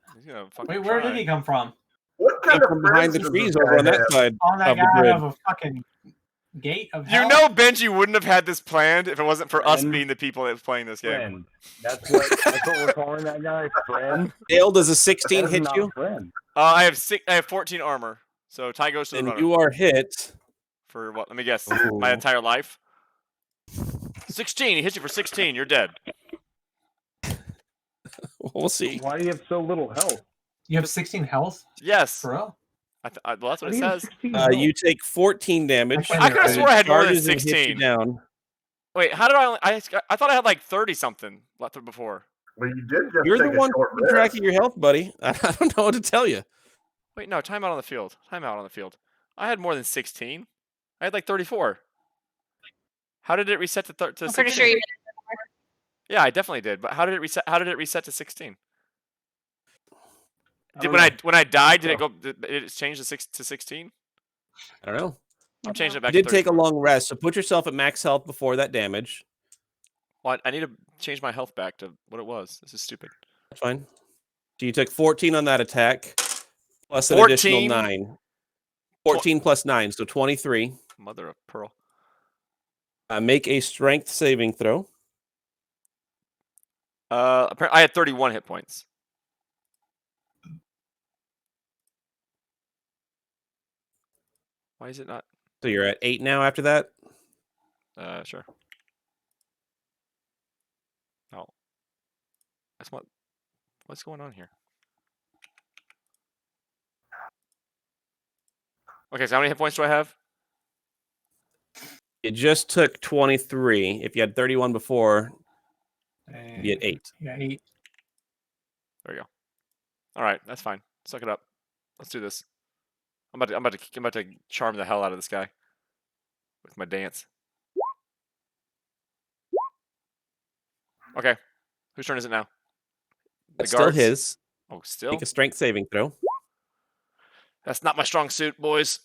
Wait, where did he come from? What kind of from behind the trees over on that side on that of the guy bridge? of a fucking gate of hell? You know Benji wouldn't have had this planned if it wasn't for us being the people that was playing this game. Friend. That's what we're calling that guy, friend. Dale, does a 16 hit you? I have 14 armor, so Ty goes to the runner. And you are hit for what? Let me guess. My entire life. 16. He hits you for 16. You're dead. We'll see. Why do you have so little health? You have 16 health? Yes. Bro. Well, that's what it says. You take 14 damage. I could have swore I had more than 16. Down. Wait, how did I thought I had like 30 something left before. Well, you did just You're take the one keeping track of your health, buddy. I don't know what to tell you. Wait, no, time out on the field. Time out on the field. I had more than 16. I had like 34. How did it reset to 16? I'm pretty sure you did. Yeah, I definitely did. But how did it reset? How did it reset to 16? when I died, did it go? Did it change to 16? I don't know. I'm changing it back. You did to take a long rest, so put yourself at max health before that damage. Well, I need to change my health back to what it was. This is stupid. That's fine. So you took 14 on that attack, plus an additional 9. 14 plus 9, so 23. Mother of pearl. Make a strength saving throw. I had 31 hit points. Why is it not? So you're at 8 now after that? Sure. Oh. What's going on here? Okay, so how many hit points do I have? You just took 23. If you had 31 before, you'd be at 8. Yeah, 8. There we go. All right, that's fine. Suck it up. Let's do this. I'm about to charm the hell out of this guy with my dance. Okay, whose turn is it now? That's still his. Oh, still? Make a strength saving throw. That's not my strong suit, boys.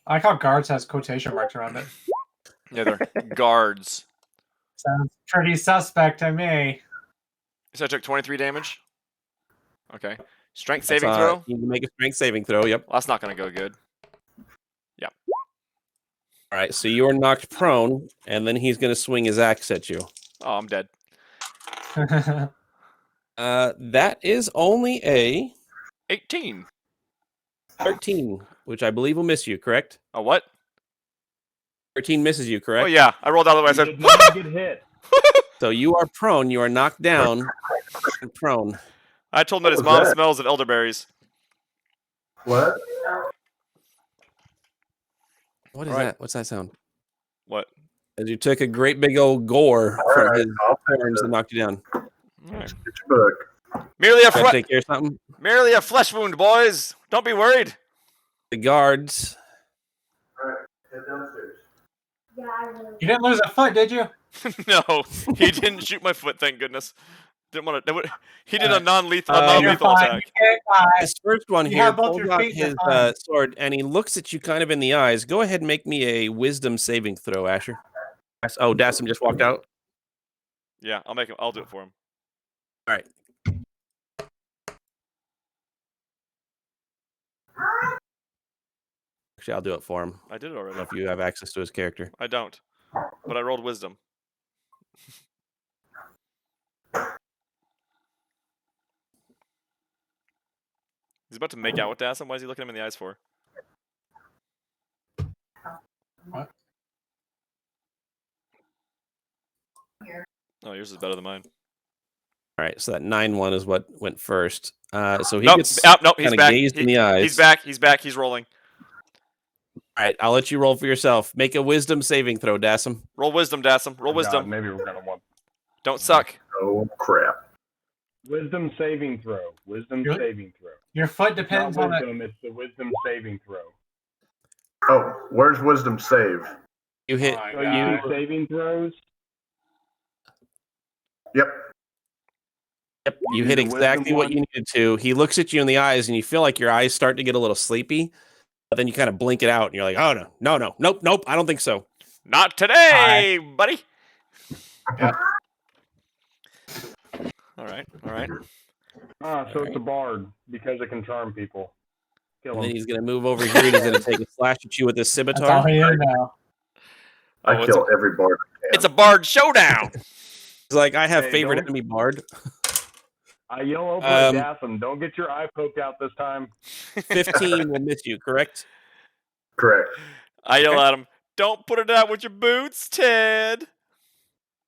I like how guards has quotation marks around it. Yeah, they're guards. Sounds pretty suspect to me. So I took 23 damage. Okay. Strength saving throw? You can make a strength saving throw, yep. Well, that's not going to go good. Yep. All right, so you are knocked prone, and then he's going to swing his axe at you. Oh, I'm dead. That is only a 18. 13, which I believe will miss you, correct? A what? 13 misses you, correct? Oh, yeah. I rolled out of the way. I said, Did not get hit. So you are prone. You are knocked down and prone. I told him that his mom smells of elderberries. What? What is that? What's that sound? What? As you took a great big old gore from his horns and knocked you down. All right. Get your book. Take care of something. Merely a flesh wound, boys. Don't be worried. The guards. All right, head downstairs. Yeah, I really. You didn't lose a foot, did you? No, he didn't shoot my foot. Thank goodness. Didn't want to. He did a non-lethal You're fine. attack. You can't die. This first one You here have both pulls your out feet, you're his fine. sword, and he looks at you kind of in the eyes. Go ahead and make me a wisdom saving throw, Asher. Oh, Dassam just walked out. Yeah, I'll do it for him. All right. Actually, I'll do it for him. I did it I don't already. know if you have access to his character. I don't, but I rolled wisdom. He's about to make out with Dassam. Why is he looking him in the eyes for? What? Oh, yours is better than mine. All right, so that 9-1 is what went first. So he Nope, gets nope, he's kind of back. gazed in the eyes. He's back. He's rolling. All right, I'll let you roll for yourself. Make a wisdom saving throw, Dassam. Roll wisdom, Dassam. Roll God, wisdom. maybe we're gonna want Don't suck. Oh crap! wisdom saving throw. Wisdom Good. saving throw. Your foot It's depends not on it. wisdom. It's the wisdom saving throw. Oh, where's wisdom save? You hit. Oh, So my you God. do saving throws. Yep. Yep, you You hit did the exactly wisdom what one? you needed to. He looks at you in the eyes, and you feel like your eyes start to get a little sleepy. But then you kind of blink it out, and you're like, "Oh no, nope, I don't think so." Not today, buddy. Yep. All right. So it's a bard because it can charm people. Kill And then him. he's gonna move over here, and he's gonna take a slash at you with his That's all scimitar. he is now. I Oh, kill every bard I can. It's a bard showdown. He's like, "I have Hey, favorite don't- enemy bard." I yell over at Um, Dassam, don't get your eye poked out this time. 15 will miss you, correct? Correct. I yell at him. Don't put it out with your boots, Ted.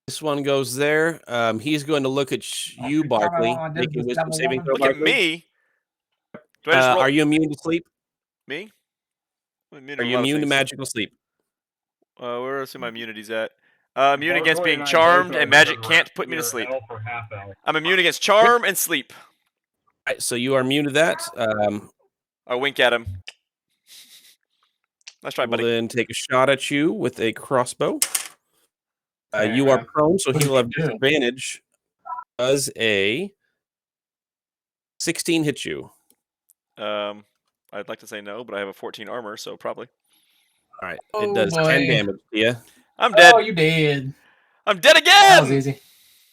This one goes there. He's going to look at you, Come on, Barkley. this Make a is wisdom double saving one. throw, Look at Barkley. me. Do I just roll? Are you immune to sleep? Me? I'm immune Are to a you lot of immune to things. magical sleep? Where else are my immunities at? Immune against Barkley being and I charmed, both and are magic good can't put me to for sleep. hell for half hour. I'm immune against charm and sleep. All right, so you are immune to that. I wink at him. Nice try, We'll buddy. then take a shot at you with a crossbow. You Yeah. are prone, so What he do will you have do? disadvantage Does a 16 hit you? I'd like to say no, but I have a 14 armor, so probably. All right. Oh, It does boy. 10 damage to you. I'm dead. Oh, you did. I'm dead That was again! easy.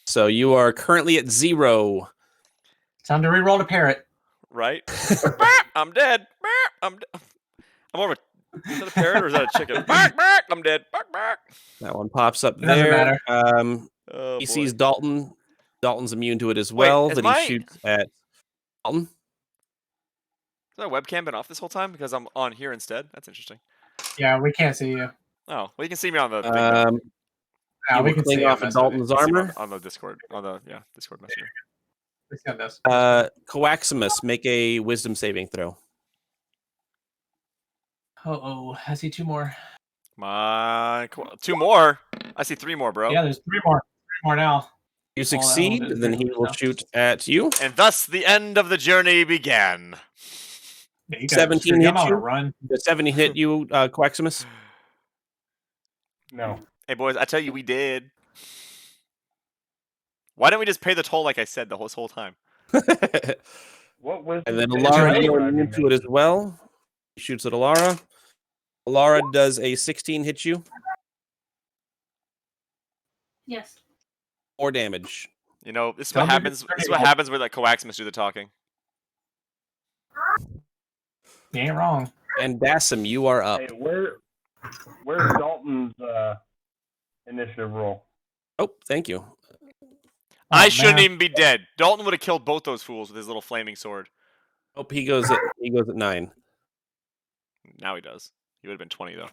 So you are currently at 0. Time to reroll the parrot. Right? I'm dead. I'm more of a... Is that a parrot or is that a chicken? I'm dead. That one pops up It doesn't there. matter. Oh, He boy. sees Dalton. Dalton's immune to it as Wait, well. is That my- he shoots at Dalton. Has my webcam been off this whole time? Because I'm on here instead? That's interesting. Yeah, we can't see you. Oh, well, you can see me on the thing, though. Yeah, You we will can cling see off it. of Dalton's You can see me armor. on the Discord. On the, Discord Messenger. We see on this. Coaximus, make a wisdom saving throw. Oh, I see 2 more. My 2 more? I see 3 more, bro. Yeah, there's 3 more. 3 more now. You Oh, succeed, that then he will shoot at you. And thus the end of the journey began. Yeah, you guys 17 I'm hit on you? a run. Does 70 hit you, Coaximus? No. Hey, boys, I tell you, we did. Why didn't we just pay the toll like I said the whole time? What was? And then the- Alara, you are Right. immune to it as well. He shoots at Alara. Alara does a 16 hit you. Yes. 4 damage. You know, this is Tell what me happens. it's This is pretty what old. happens when like Coaximus do the talking. You ain't wrong. And Dassam, you are up. Hey, where's Dalton's initiative roll? Oh, thank you. I Oh, shouldn't man. even be dead. Dalton would have killed both those fools with his little flaming sword. Oh, he goes at 9. Now he does. He would have been 20 though.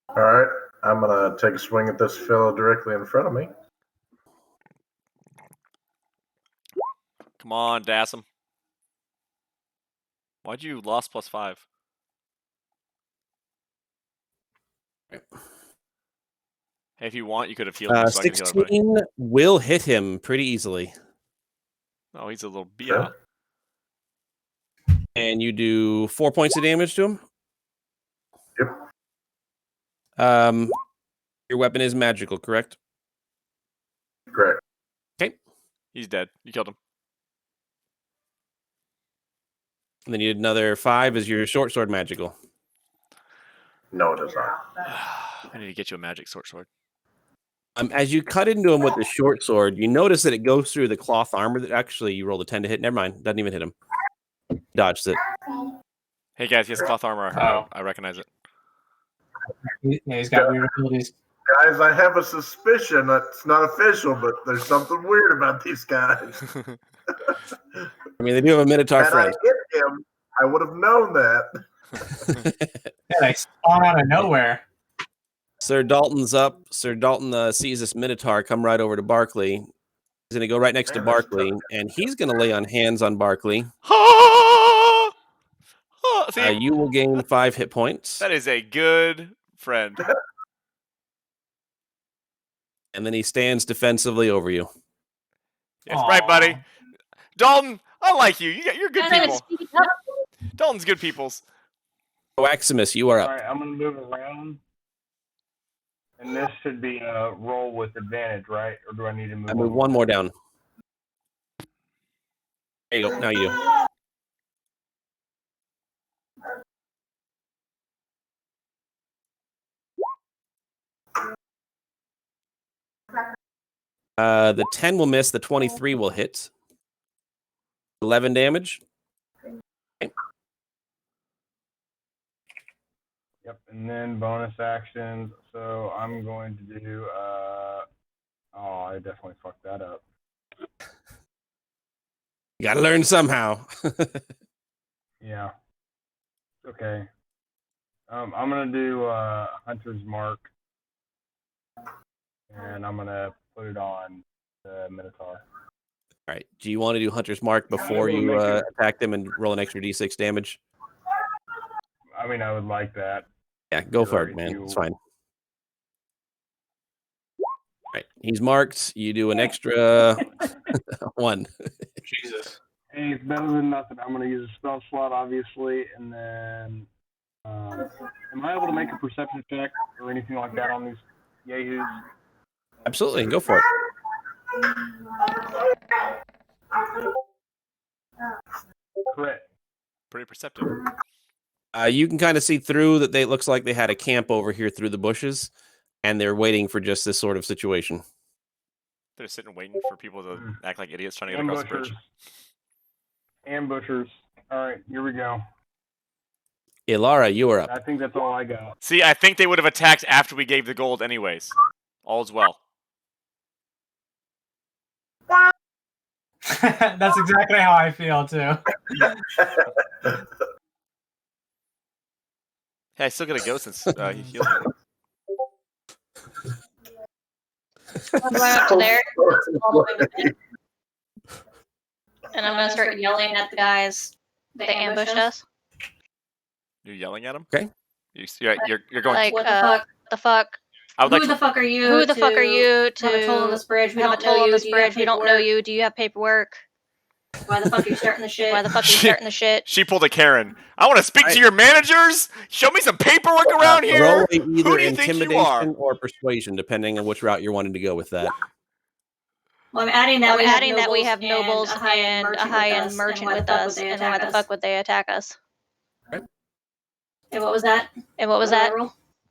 All right, I'm gonna take a swing at this fellow directly in front of me. Come on, Dassam. Why'd you lost +5? Hey, if you want, you could have healed me so I could heal everybody. 16 will hit him pretty easily. Oh, he's a little beat Sure. out. And you do 4 points of damage to him. Yep. Your weapon is magical, correct? Correct. He's dead. You killed him. And then you did another 5 as your short sword magical. No, it is not. I need to get you a magic sword. As you cut into him with the short sword, you notice that it goes through the cloth armor. That actually, you rolled a 10 to hit. Never mind, doesn't even hit him. Dodged it. Hey guys, he has cloth armor. Oh. I recognize it. Yeah, he's got weird abilities. Guys, I have a suspicion that's not official, but there's something weird about these guys. I mean, they do have a Minotaur Had I friend. hit him, I would have known that. Yeah, they spawn out of nowhere. Sir Dalton's up. Sir Dalton sees this Minotaur come right over to Barkley. He's going to go right next to Man, that's Barkley, and he's going to lay on hands on Barkley. See, You will gain 5 hit points. that is a good friend. And then he stands defensively over you. Yes, right, buddy. Aw. Dalton, I like you. You're good I people. speak up. Dalton's good peoples. Coaximus, you are All up. right, I'm gonna move around, and this should be a roll with advantage, right? Or do I need to move? I move one more down. There you go. Now you do. The 10 will miss. The 23 will hit. 11 damage. Yep, and then bonus actions. So I'm going to do. Oh, I definitely fucked that up. You got to learn somehow. Yeah. Okay. I'm gonna do Hunter's Mark, and I'm gonna put it on the Minotaur. All right. Do you want to do Hunter's Mark before you attack them and roll an extra d6 damage? I mean, I would like that. Yeah, go for Sure, it, man. you- It's fine. All right. He's marked. You do an extra 1. Jesus. Hey, it's better than nothing. I'm gonna use a spell slot, obviously, and then. Am I able to make a perception check or anything like that on these yahoos? Absolutely. Go for it. Crit. Pretty perceptive. You can kind of see through that. It looks like they had a camp over here through the bushes, and they're waiting for just this sort of situation. They're sitting waiting for people to act like idiots trying to get across the bridge. Ambushers. All right, here we go. Ilara, you are up. I think that's all I got. See, I think they would have attacked after we gave the gold anyways. All's well. That's exactly how I feel, too. Hey, I still get a go since he healed me. I'm going up to there. And I'm going to start yelling at the guys that ambushed us. You're yelling at them? Okay. You're going... Like, what the fuck? Who the fuck are you? Who the fuck are you to have a toll on this bridge? We have a toll on this bridge. We don't know you. Do you have paperwork? Why the fuck are you starting the shit? Why the fuck are you starting the shit? She pulled a Karen. I want to speak to your managers. Show me some paperwork around here. Roll Who either do you think you are? intimidation or persuasion, depending on which route you're wanting to go with that. Well, I'm adding that we have nobles and a high-end merchant with us, and why the fuck would they attack us? Okay. And what was that? What do I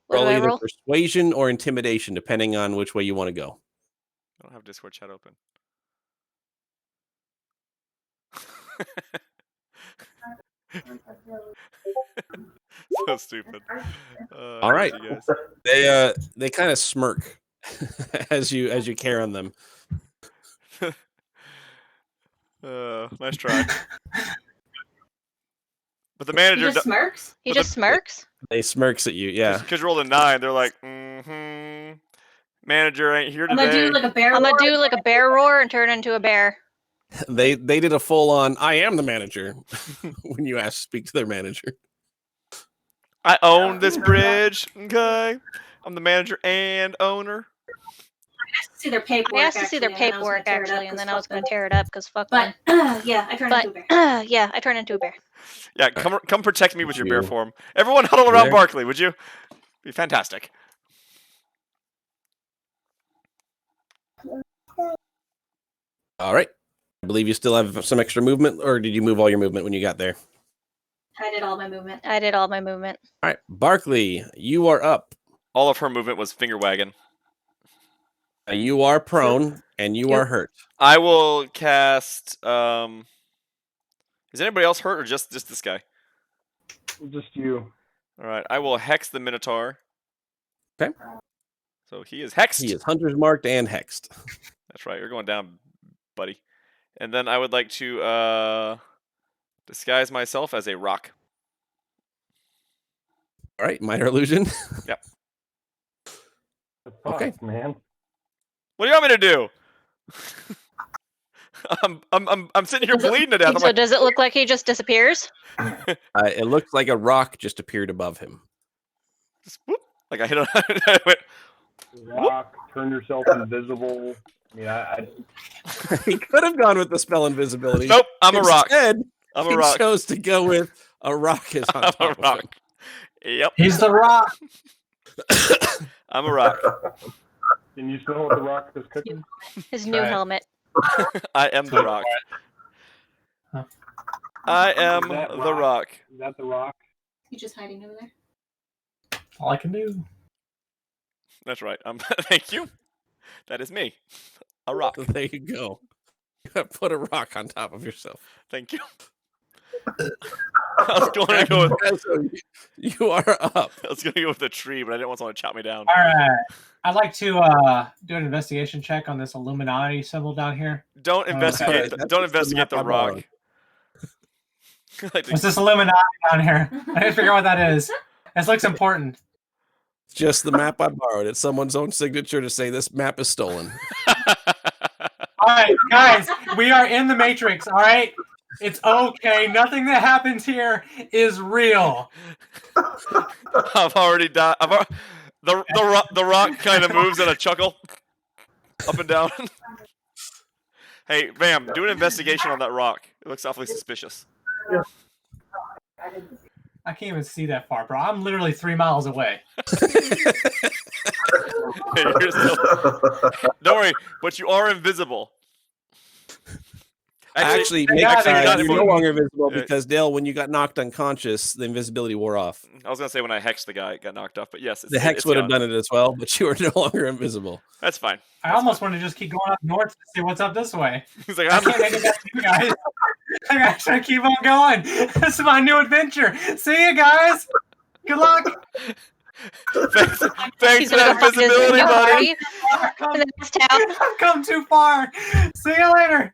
Roll roll? either persuasion or intimidation, depending on which way you want to go. I don't have Discord chat open. So stupid. All right. They kind of smirk as you care on them. Nice try. But the manager He just smirks. He just smirks. They smirks at you, yeah. Because you rolled a 9, they're like, manager ain't here today. I'm gonna do like a bear roar and turn into a bear. They did a full on I am the manager when you asked to speak to their manager. I own this bridge, okay? I'm the manager and owner. I asked to see their paperwork actually, and then I was gonna tear it up because fuck them. Yeah, I turned into a bear. Yeah, come protect me with your bear form. Everyone huddle around Barkley, would you? Be fantastic. All right. I believe you still have some extra movement, or did you move all your movement when you got there? I did all my movement. All right, Barkley, you are up. All of her movement was finger wagging. You are prone, and you are hurt. I will cast... Is anybody else hurt, or just this guy? Just you. All right, I will Hex the Minotaur. Okay. So he is hexed. He is hunter's marked and hexed. That's right, you're going down, buddy. And then I would like to disguise myself as a rock. All right, minor illusion. Yep. Okay, man. What do you want me to do? I'm sitting here bleeding to death. So does it look like he just disappears? It looks like a rock just appeared above him. Just, whoop, like I hit on. I went, rock. Turn yourself invisible. Yeah, He could have gone with the spell invisibility. Nope, I'm a rock. Instead, I'm a rock. He chose to go with a rock is on top of him. Yep. He's the rock. I'm a rock. Can you smell what the rock is cooking? His new helmet. I am the rock. I am the rock. Is that the rock? He's just hiding over there. All I can do. That's right. Thank you. That is me. A rock. There you go. Put a rock on top of yourself. Thank you. I was going to go with... You are up. I was going to go with the tree, but I didn't want someone to chop me down. All right. I'd like to do an investigation check on this Illuminati symbol down here. Don't investigate. Don't investigate the rock. What's this Illuminati down here? I need to figure out what that is. This looks important. It's just the map I borrowed. It's someone's own signature to say this map is stolen. All right, guys, we are in the Matrix. All right, it's okay. Nothing that happens here is real. I've already died. The rock kind of moves in a chuckle, up and down. Hey, Vam, do an investigation on that rock. It looks awfully suspicious. I can't even see that far, bro. I'm literally 3 miles away. You're still... Don't worry, but you are invisible. Actually, you're no longer invisible because Dale, when you got knocked unconscious, the invisibility wore off. I was gonna say when I hexed the guy, it got knocked off, but yes, the hex would have done it as well, but you were no longer invisible. That's fine. I almost want to just keep going up north to see what's up this way. He's like, I can't make it back to you guys. I gotta keep on going. This is my new adventure. See you guys. Good luck. Thanks for that invisibility, buddy. I've come too far. See you later.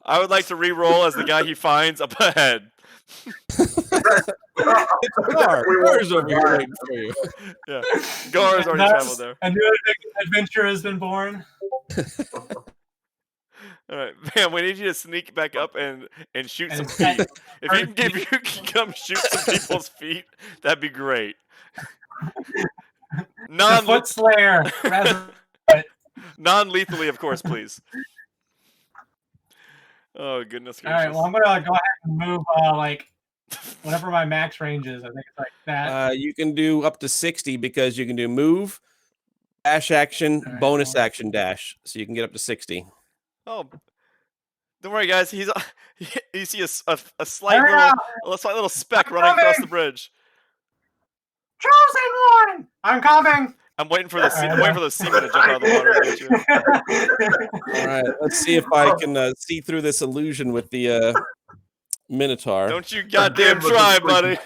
I would like to re-roll as the guy he finds up ahead. Gar's over here waiting for you. Yeah, Gar's already traveled there. A new adventure has been born. All right, man. We need you to sneak back up and shoot some feet. If you can come shoot some people's feet, that'd be great. Foot Slayer. Non-lethally, of course, please. Oh goodness gracious! All right, well I'm gonna go ahead and move whatever my max range is. I think it's like that. You can do up to 60 because you can do move, dash action, bonus action, dash. So you can get up to 60. Oh, don't worry, guys. You see a slight little speck running across the bridge. Chosen one. I'm coming. I'm waiting for the seaman to jump out of the water and get you. All right, let's see if I can see through this illusion with the Minotaur. Don't you goddamn try, buddy.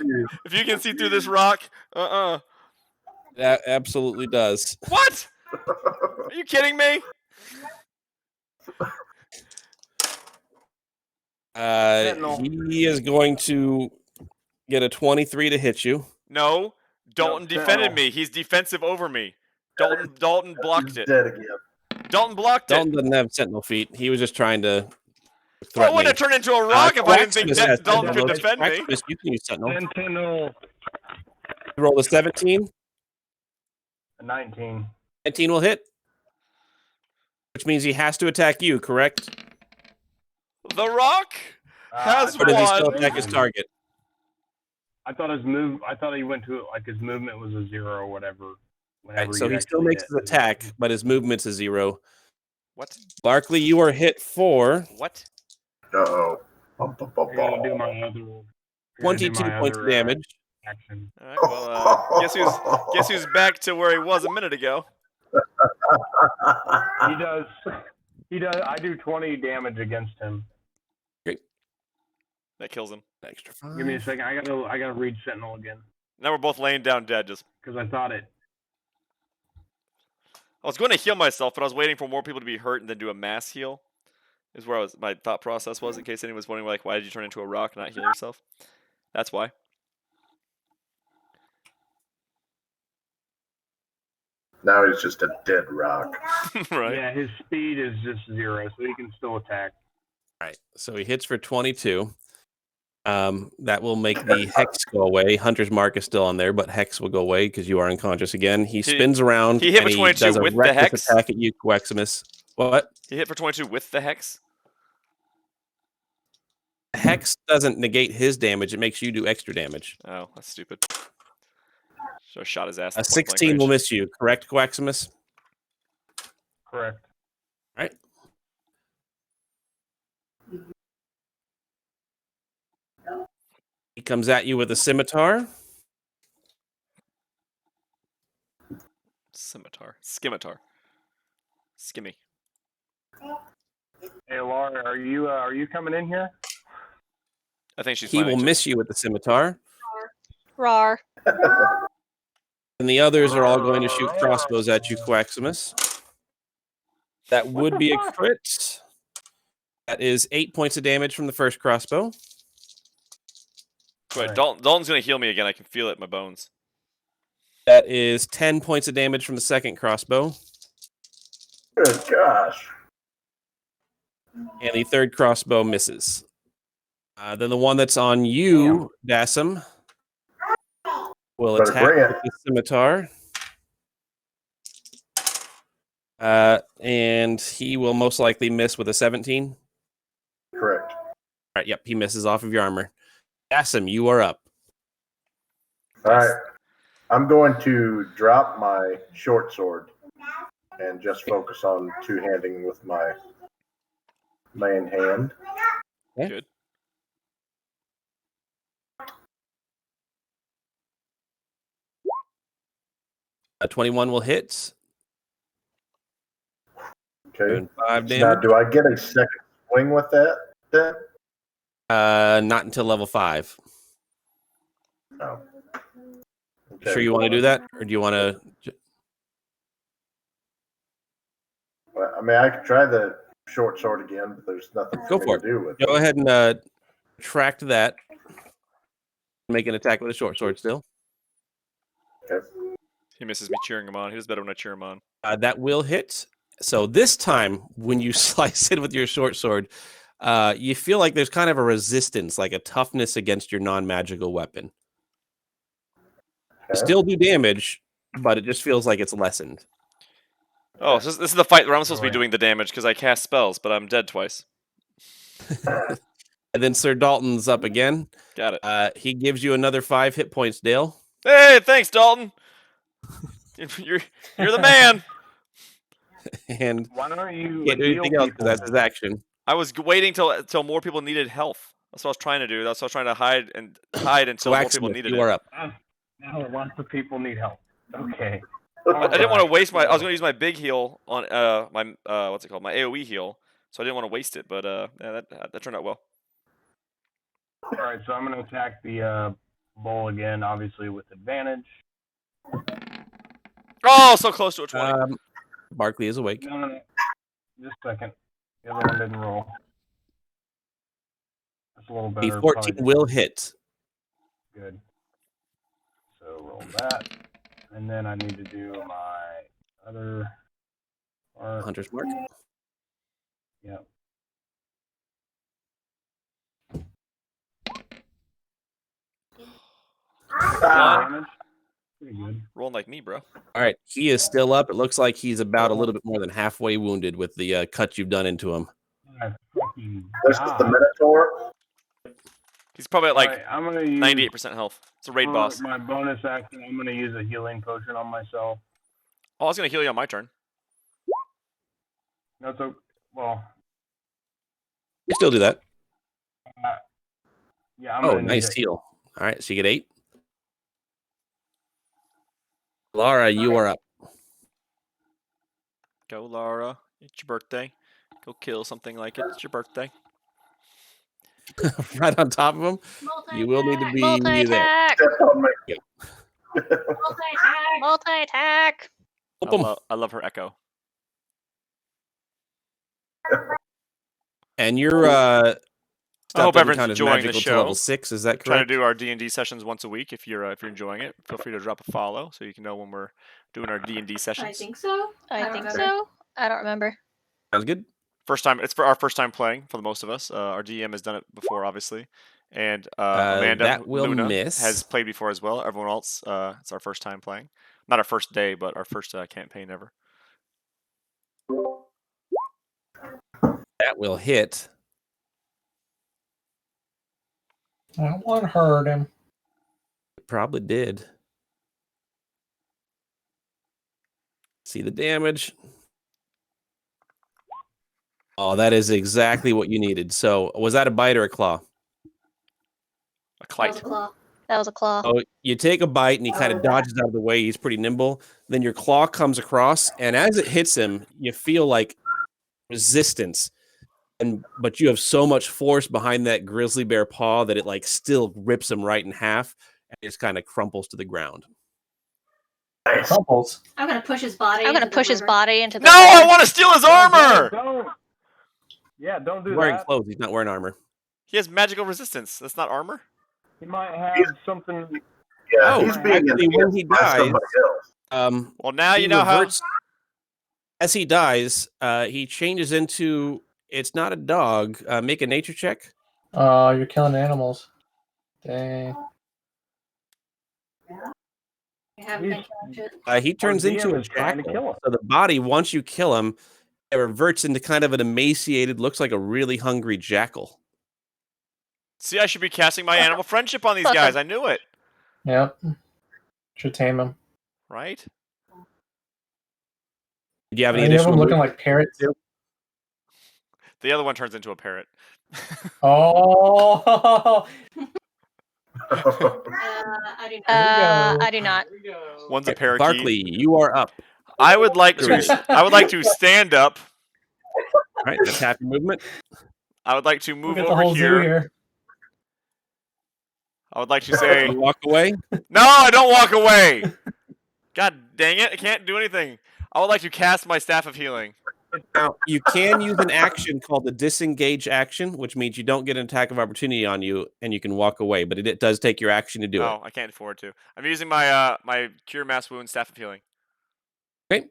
If you can see through this rock, That absolutely does. What? Are you kidding me? He is going to get a 23 to hit you. No, Dalton defended me. He's defensive over me. Dalton blocked it. Dead again. Dalton blocked it. Dalton doesn't have sentinel feet. He was just trying to I wouldn't have turned into a rock if I didn't think that Dalton could defend me. You can use sentinel. Sentinel. Roll a 17. 19. 19 will hit. Which means he has to attack you, correct? The rock has Or does he won. still attack his target? I thought he went to his movement was a 0 or whatever. Right, so he still makes his attack, but his movement's a 0. What? Barkley, you are hit for what? Uh-oh. I'm gonna do my other 22 points of damage. Action. All right, well, guess who's back to where he was a minute ago? He does. I do 20 damage against him. Great. That kills him. Extra 5. Give me a second. I gotta read Sentinel again Now we're both laying down dead. Just because I thought it. I was going to heal myself, but I was waiting for more people to be hurt and then do a mass heal. Is where my thought process was, in case anyone was wondering, like, why did you turn into a rock and not heal yourself? That's why. Now he's just a dead rock. Right. Yeah, his speed is just 0, so he can still attack. All right, so he hits for 22. That will make the hex go away. Hunter's mark is still on there, but hex will go away because you are unconscious again. He spins around. He hit for 22 does a with the hex. Attack at you, Queximus. What? He hit for 22 with the hex. Hex doesn't negate his damage; it makes you do extra damage. Oh, that's stupid. Should have shot his ass. A 16 will miss you, correct, Queximus? Correct. All right. He comes at you with a scimitar. Scimitar. Skimmy. Hey, Laura, are you coming in here? I think she's. He will miss you with the scimitar. Rar. And the others are all going to shoot crossbows at you, Quaximus. That would be a crit. That is 8 points of damage from the first crossbow. Wait, Dalton's going to heal me again. I can feel it in my bones. That is 10 points of damage from the second crossbow. Good gosh. And the third crossbow misses. Then the one that's on you, Dassam, will attack with the scimitar. And he will most likely miss with a 17. Correct. All right, yep, he misses off of your armor. Dassam, you are up. All right. I'm going to drop my short sword and just focus on two-handing with my main hand. Okay. Good. A 21 will hit. Okay. Doing 5 Now, damage. do I get a second swing with that then? Not until level 5. No. Sure you want to do that? Or do you want to... Well, I mean, I could try the short sword again, but there's nothing Go for me for to do with Go it. ahead and tract that. Make an attack with a short sword still. Okay. He misses me cheering him on. He does better when I cheer him on. That will hit. So this time, when you slice it with your short sword, you feel like there's kind of a resistance, like a toughness against your non-magical weapon. You Okay. still do damage, but it just feels like it's lessened. Oh, so this is the fight where I'm supposed to be doing the damage because I cast spells, but I'm dead twice. And then Sir Dalton's up again. Got it. He gives you another 5 hit points, Dale. Hey, thanks, Dalton. You're the man. And Why don't you can't do heal anything else people? because that's his action. I was waiting till more people needed health. That's what I was trying to do. That's what I was trying to hide until more people Waxsmith, needed you it. are up. Now lots of people need help. Okay. I didn't want to waste my. I was going to use my big heal on my what's it called? My AOE heal. So I didn't want to waste it, but yeah, that turned out well. All right, so I'm going to attack the bull again, obviously with advantage. Oh, so close to a 20. Barkley is awake. No. Just a second. The other one didn't roll. That's a little better. The 14 will hit. Good. So roll that. And then I need to do my other part. Hunter's Mark. Yep. Damage. Pretty good. Rolling like me, bro. All right, he is still up. It looks like he's about a little bit more than halfway wounded with the cut you've done into him. This is the Minotaur. He's probably at like Right, I'm gonna use 98% health. It's a raid boss. My bonus action, I'm going to use a healing potion on myself. Oh, I was going to heal you on my turn. No, so, well, You still do that. yeah, I'm Oh, going to nice heal. All right, so you get 8. Laura, you are up. Go, Laura. It's your birthday. Go kill something like it. It's your birthday. Right on top of him. You will need to be there. Multi-attack. Yeah. Multi-attack. I love her echo. And you're I hope everyone's kind of enjoying the magical to show. level 6. Is that correct? Trying to do our D&D sessions once a week. If you're enjoying it, feel free to drop a follow so you can know when we're doing our D&D sessions. I think so. I don't remember. Sounds good. First time. It's for our first time playing for the most of us. Our DM has done it before, obviously, and Amanda that will Luna miss. has played before as well. Everyone else, it's our first time playing. Not our first day, but our first campaign ever. That will hit. That one hurt him. It probably did. See the damage. Oh, that is exactly what you needed. So, was that a bite or a claw? A clyte. That was a claw. Oh, you take a bite and he kind of dodges out of the way. He's pretty nimble. Then your claw comes across, and as it hits him, you feel like resistance. But you have so much force behind that grizzly bear paw that it like still rips him right in half and just kind of crumples to the ground. Crumples. I'm gonna push his body. Into the No, I want to steal his armor. Don't do He's wearing that. clothes. He's not wearing armor. He has magical resistance. That's not armor. He might have something. Yeah, Oh, he's being actually, when he by dies, somebody else. Well, now he you know how. reverts- As he dies, he changes into. It's not a dog. Make a nature check. You're killing animals. Dang. He turns into a jackal. So the body, once you kill him, it reverts into kind of an emaciated, looks like a really hungry jackal. See, I should be casting my animal friendship on these guys. I knew it. Yep. Should tame him. Right? Do you have any Any of additional them looking moves? like parrots? The other one turns into a parrot. Oh. I do not. One's a Okay, parakeet. Barkley, you are up. I would like to stand up. All right, that's half your movement. I would like to move Look at the over whole zoo here. I would like to say, You walk away. no, I don't walk away. God dang it, I can't do anything. I would like to cast my Staff of Healing. Now, you can use an action called the disengage action, which means you don't get an attack of opportunity on you, and you can walk away. But it does take your action to do it. No, I can't afford to. I'm using my my Cure Mass Wound Staff of Healing. Okay.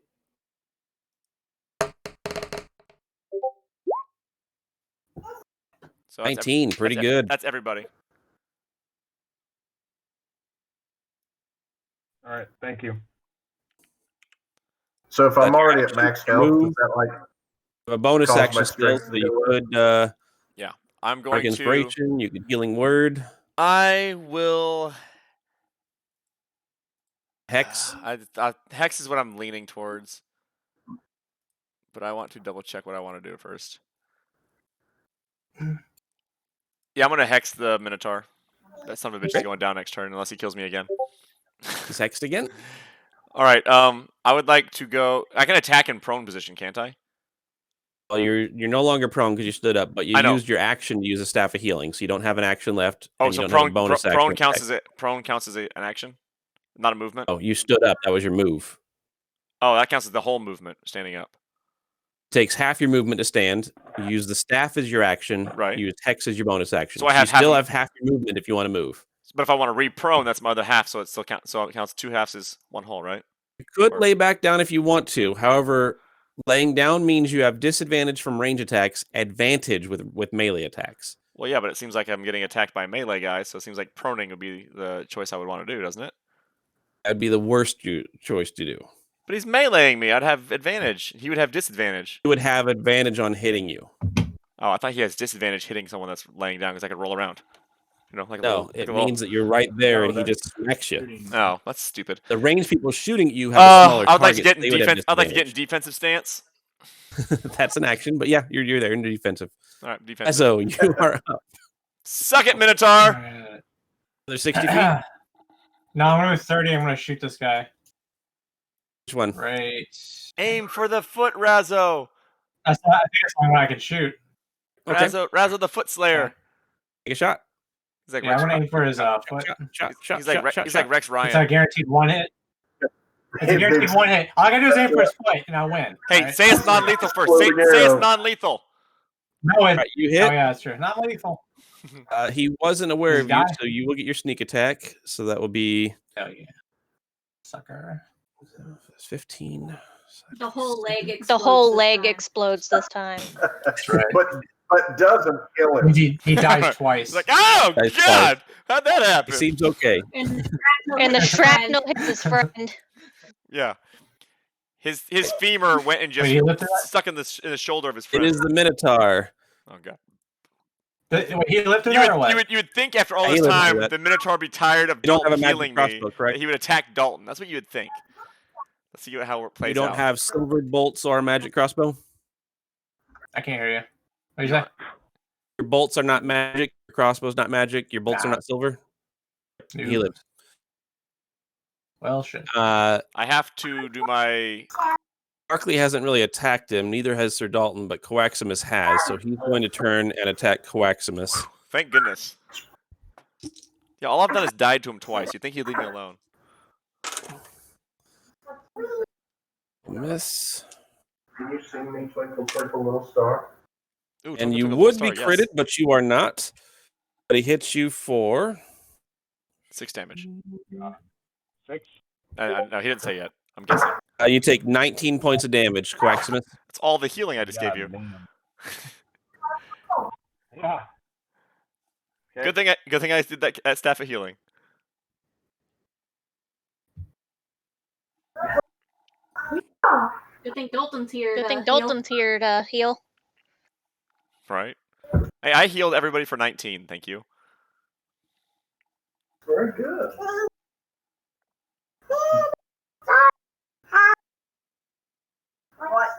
So 19, pretty good. That's everybody. All right, thank you. So if I'm already at max health, is that like A bonus cause my action skill, strength so to you go up? could I'm mark going to. inspiration. You could healing word, I will. hex. Hex is what I'm leaning towards, but I want to double check what I want to do first. Yeah, I'm gonna Hex the Minotaur. That son of a bitch is going down next turn unless he kills me again. He's hexed again. All right. I would like to go. I can attack in prone position, can't I? Well, you're no longer prone because you stood up, but you I know. used your action to use a staff of healing, so you don't have an action left. Oh, and you so don't have a bonus action. prone counts as it. Prone counts as an action, not a movement. Oh, you stood up. That was your move. Oh, that counts as the whole movement, standing up. Takes half your movement to stand. You use the staff as your action. Right. You use hex as your bonus action. So I have you still half have half your movement if you want to move. But if I want to re-prone, that's my other half, so it still counts. So it counts 2 halves as 1 whole, right? You could Or- lay back down if you want to. However, laying down means you have disadvantage from range attacks, advantage with melee attacks. Well, yeah, but it seems like I'm getting attacked by melee guys, so it seems like proning would be the choice I would want to do, doesn't it? That'd be the worst choice to do. But he's meleeing me. I'd have advantage. He would have disadvantage. You would have advantage on hitting you. Oh, I thought he has disadvantage hitting someone that's laying down because I could roll around. You know, like a No, little, it like a means that you're right there No, and he that's- just smacks you. Oh, that's stupid. The ranged people shooting at you have a smaller I would like to target. get in They would have defense. I'd like to get in disadvantage. defensive stance. That's an action, but yeah, you're there in the defensive. All right, defensive. So you are up. Suck it, Minotaur. Alright. Another 60 feet. No, I'm gonna 30. I'm gonna shoot this guy. Which one? Right. Aim for the foot, Razzo. I think that's the only one I can shoot. Okay. Razzo the foot slayer. Take a shot. He's like Yeah, I'm Rex, gonna aim for his foot. Shot. he's like Rex It's Ryan. a guaranteed 1 hit. It's a guaranteed 1 hit. All I gotta do is aim for his foot, and I win. Hey, alright? say it's non-lethal first. Slow Say down. it's non-lethal. No, All it's right, you oh hit. yeah, that's true. Not lethal. He wasn't aware He's of you, got it. so you will get your sneak attack. So that will be Oh yeah, sucker. 15. The whole leg explodes. The whole this leg time. explodes this time. That's right. But doesn't kill him. He dies twice. He's like, oh Nice god, how'd that It happen? seems okay. And the shrapnel hits his friend. Yeah, his femur went and just Wait, he lifted that? stuck in the shoulder of his It friend. is the Minotaur. Oh god. Wait, he lifted You that or what? would think after all Yeah, he this lived through time that. the Minotaur would be tired of You don't have Dalton a magic healing me, crossbow, correct? that he would attack Dalton. That's what you would think. Let's see how it plays You don't out. have silver bolts or a magic crossbow? I can't hear you. What did you say? Your bolts are not magic. Your crossbow's not magic. Your bolts are Nah. not silver. He Nope. lived. Well, shit. I have to do my. Barkley hasn't really attacked him. Neither has Sir Dalton, but Coaximus has. So he's going to turn and attack Coaximus. Thank goodness. Yeah, all I've done is died to him twice. You'd think he'd leave me alone. Miss. Can you sing me Twinkle Twinkle Little Star? Ooh, And Twinkle, you Twinkle, would Little be Star, critted, yes. but you are not. But he hits you for 6 damage. 6. No, he didn't say yet. I'm guessing. you take 19 points of damage, Coaximus. That's all the healing I just gave you. Yeah. Okay. Good thing I did that staff of healing. Good thing Dalton's here. Good to thing heal. Dalton's here to heal. Right? Hey, I healed everybody for 19. Thank you. Very good.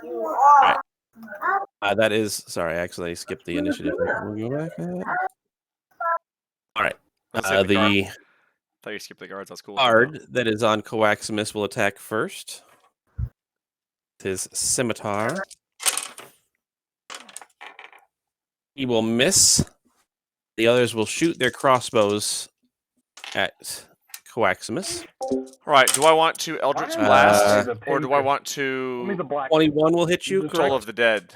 Right. That is sorry. Actually, I skipped the initiative. We'll go back. All right. The The I thought you skipped the guards. That's cool. guard that is on Coaximus will attack first. His scimitar. He will miss. The others will shoot their crossbows at Coaximus. All right. Do I want to Eldritch Blast, or do I want to? 21 will hit you. Toll of the Dead.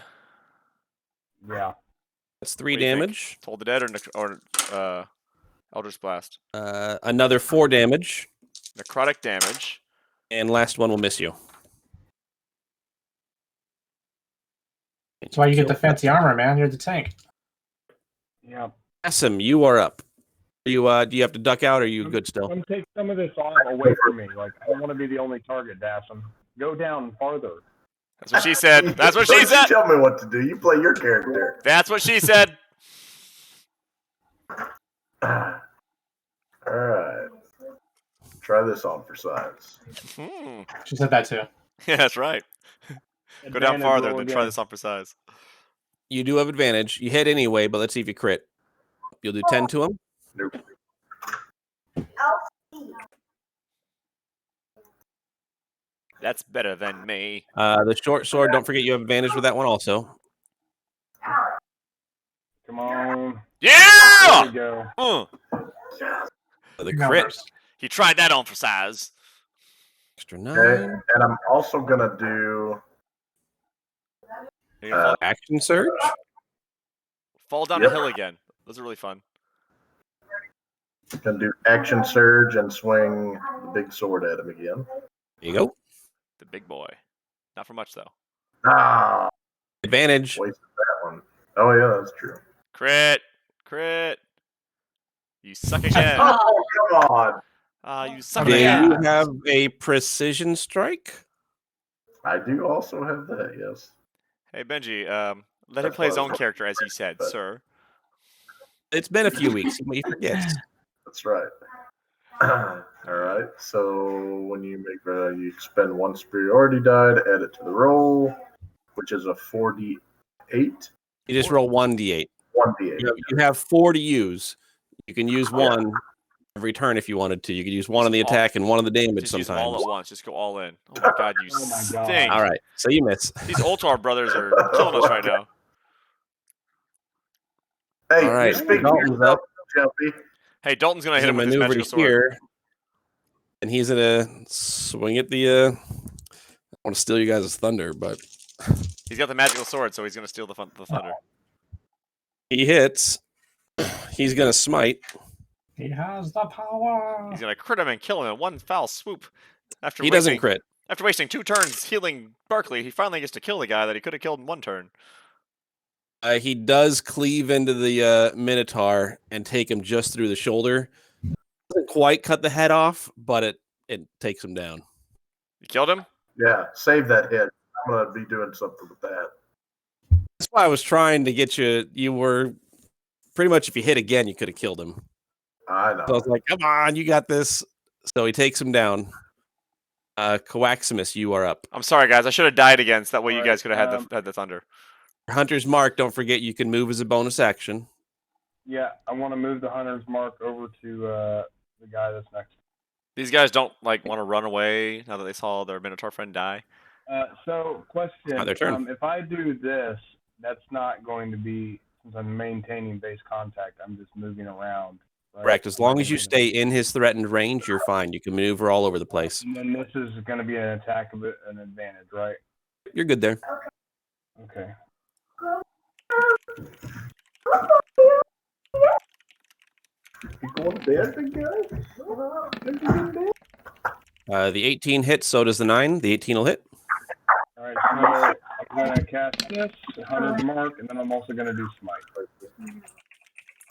Yeah. That's 3 damage. Toll of the Dead or Eldritch Blast. Another 4 damage. Necrotic damage. And last one will miss you. That's why you get the fancy armor, man. You're the tank. Yeah. Asim, you are up. Do you have to duck out, or are you good still? Come take some of this off away from me. Like, I don't want to be the only target, Dassum. Go down farther. That's what she said. That's what she said. Tell me what to do. You play your character. That's what she said. All right. Try this on for size. She said that too. Yeah, that's right. Go down farther, then try this on for size. You do have advantage. You hit anyway, but let's see if you crit. You'll do 10 to him. Nope. That's better than me. The short sword, don't forget you have advantage with that one also. Come on. Yeah! There we go. The crit. He tried that on for size. Extra 9. Okay. And I'm also going to do action surge. Fall down a hill again. Those are really fun. Gonna do action surge and swing the big sword at him again. There you go. The big boy. Not for much though. Ah, advantage. Wasted that one. Oh yeah, that's true. Crit. You suck again. Oh come on. You suck Do again. you have a precision strike? I do also have that. Yes. Hey Benji, let him play his own character as he said, sir. It's been a few weeks. He forgets. That's right. All right. So when you make you expend 1 superiority die to add it to the roll, which is a 4d8. You just roll 1d8. 1d8. You have 4 to use. You can use 1 every turn if you wanted to. You could use 1 on the attack and 1 on the damage just sometimes. Use all at once. Just go all in. Oh my god, you stink. All right. So you miss. These Ultar brothers are killing us right now. Hey, all right. you speak Dalton's up. Jumpy. Hey, Dalton's gonna hit him with his magical sword. Here, and he's gonna swing at the. I want to steal you guys' thunder, but he's got the magical sword, so he's gonna steal the thunder. He hits. He's gonna smite. He has the power. He's gonna crit him and kill him in one foul swoop. He doesn't crit. After wasting 2 turns healing Barkley, he finally gets to kill the guy that he could have killed in 1 turn. He does cleave into the Minotaur and take him just through the shoulder. Doesn't quite cut the head off, but it takes him down. You killed him? Yeah, save that hit. I'm gonna be doing something with that. That's why I was trying to get you. You were pretty much, if you hit again, you could have killed him. I know. So I was like, come on, you got this. So he takes him down. Coaximus, you are up. I'm sorry, guys. I should have died again, so that way you guys could have had the thunder. Hunter's Mark, don't forget you can move as a bonus action. Yeah, I want to move the Hunter's Mark over to the guy that's next. These guys don't want to run away now that they saw their Minotaur friend die. So, question: their turn. if I do this, that's not going to be, since I'm maintaining base contact. I'm just moving around. Right? Correct. As long as you stay in his threatened range, you're fine. You can maneuver all over the place. And then this is going to be an attack of an advantage, right? You're good there. Okay. You going to bed, big guy? The 18 hits, so does the 9. The 18 will hit. All right, so I'm going to cast this, Hunter's Mark, and then I'm also going to do Smite.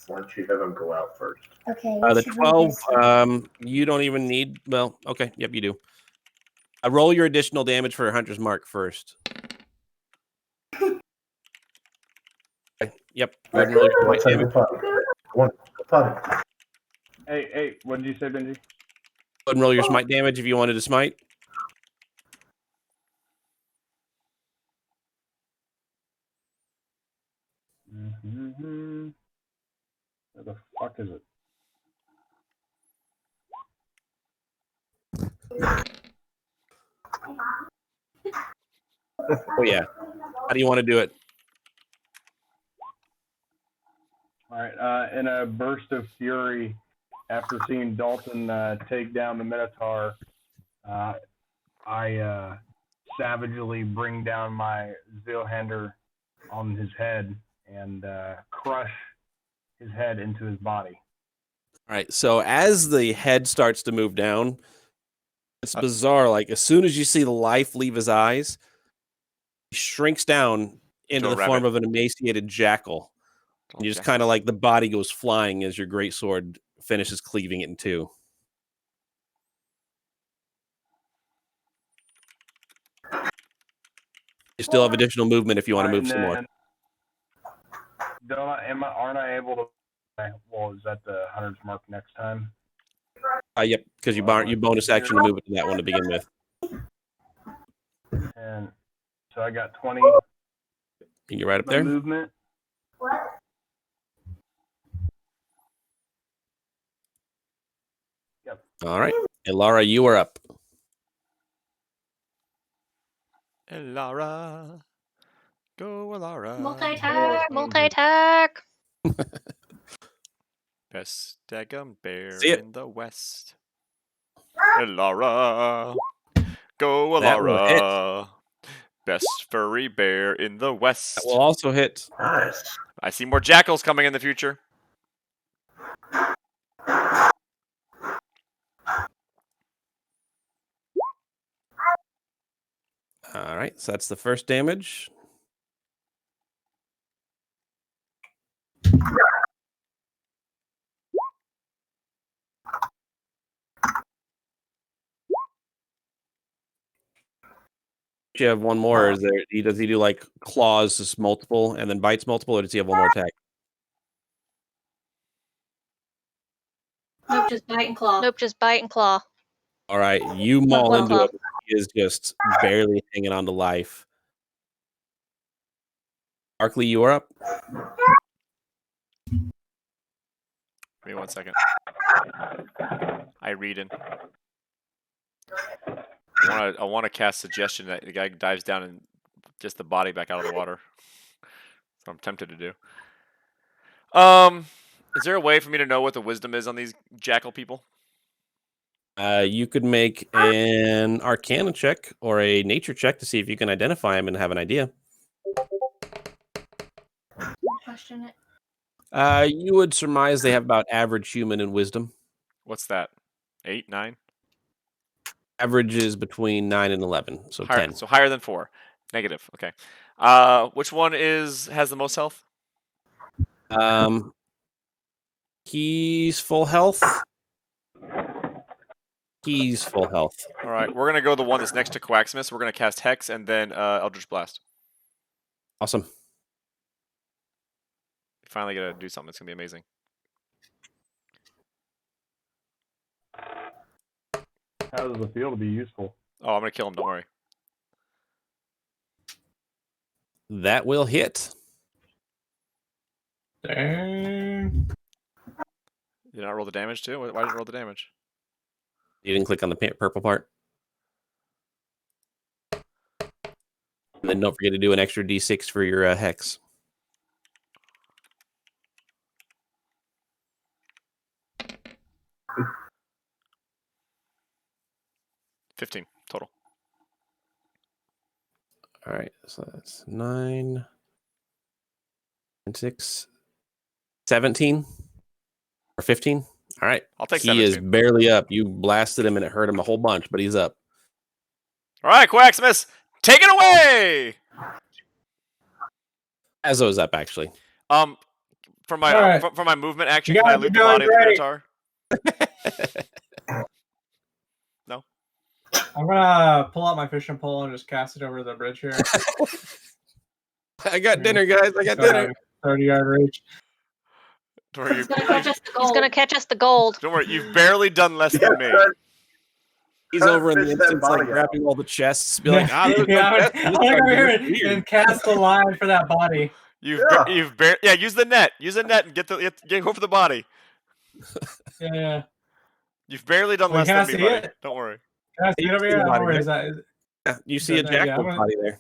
Why don't you have him go out first? Okay. The 12, you don't even need. Well, okay. Yep, you do. Roll your additional damage for Hunter's Mark first. Okay, yep. Go ahead and roll your smite damage. Hey, what did you say, Benji? Go ahead and roll your smite damage if you wanted to smite. Mm-hmm. Where the fuck is it? Oh yeah. How do you want to do it? All right. In a burst of fury, after seeing Dalton take down the Minotaur, I savagely bring down my Zealhander on his head and crush his head into his body. All right. So as the head starts to move down, it's bizarre. Like as soon as you see the life leave his eyes, he shrinks down into the form of an emaciated jackal. And you just kind of like the body goes flying as your greatsword finishes cleaving it in two. You still have additional movement if you want to move some more. Aren't I able to? Well, is that the 100's mark next time? Yep, because you bonus action to move it to that one to begin with. And so I got 20. You're right up there. Movement. Yep. All right. Elara, you are up. Elara. Go, Elara. Multi-attack. Best daggum bear See it. in the west. Elara. Go, That will Elara. Best furry bear in the west. That will also hit. Nice. I see more jackals coming in the future. All right. So that's the first damage. You have one more. Is there? Does he do like claws, just multiple, and then bites multiple, or does he have one more attack? Nope, just bite and claw. Nope, just bite and claw. All right, you maul into him. He is just barely hanging on to life. Barkley, you are up. Give me 1 second. I read in. I want to cast suggestion that the guy dives down and just the body back out of the water. That's what I'm tempted to do. Is there a way for me to know what the wisdom is on these jackal people? You could make an Arcana check or a Nature check to see if you can identify him and have an idea. Question it. You would surmise they have about average human in wisdom. What's that? 8, 9? Average is between 9 and 11, so higher, 10. So higher than 4. Negative. Okay. Which one has the most health? He's full health. He's full health. All right, we're gonna go the one that's next to Quacksmith. We're gonna cast Hex and then Eldritch Blast. Awesome. Finally get to do something. It's gonna be amazing. How does it feel to be useful? Oh, I'm gonna kill him. Don't worry. That will hit. Dang. Did I roll the damage too? Why did you roll the damage? You didn't click on the purple part. And then don't forget to do an extra d6 for your hex. $15 total. All right, so that's 9 and 6, 17 or 15. All right, I'll take 17. He is barely up. You blasted him and it hurt him a whole bunch, but he's up. All right, Quacksmith, take it away. Azo's up actually. For my for my movement action, can I loot the body of the Minotaur? No. I'm gonna pull out my fishing pole and just cast it over the bridge here. I got dinner, guys. I got dinner. 30-yard reach. He's gonna catch us the gold. Don't worry, you've barely done less than me. He's over in the instance, like grabbing all the chests, be like, I'm over here and cast the line for that body. Use the net. Use the net and get go for the body. Yeah. You've barely done less than me, buddy. Don't worry. Can I see it over here? Where is that? Yeah, you see a jackal body there.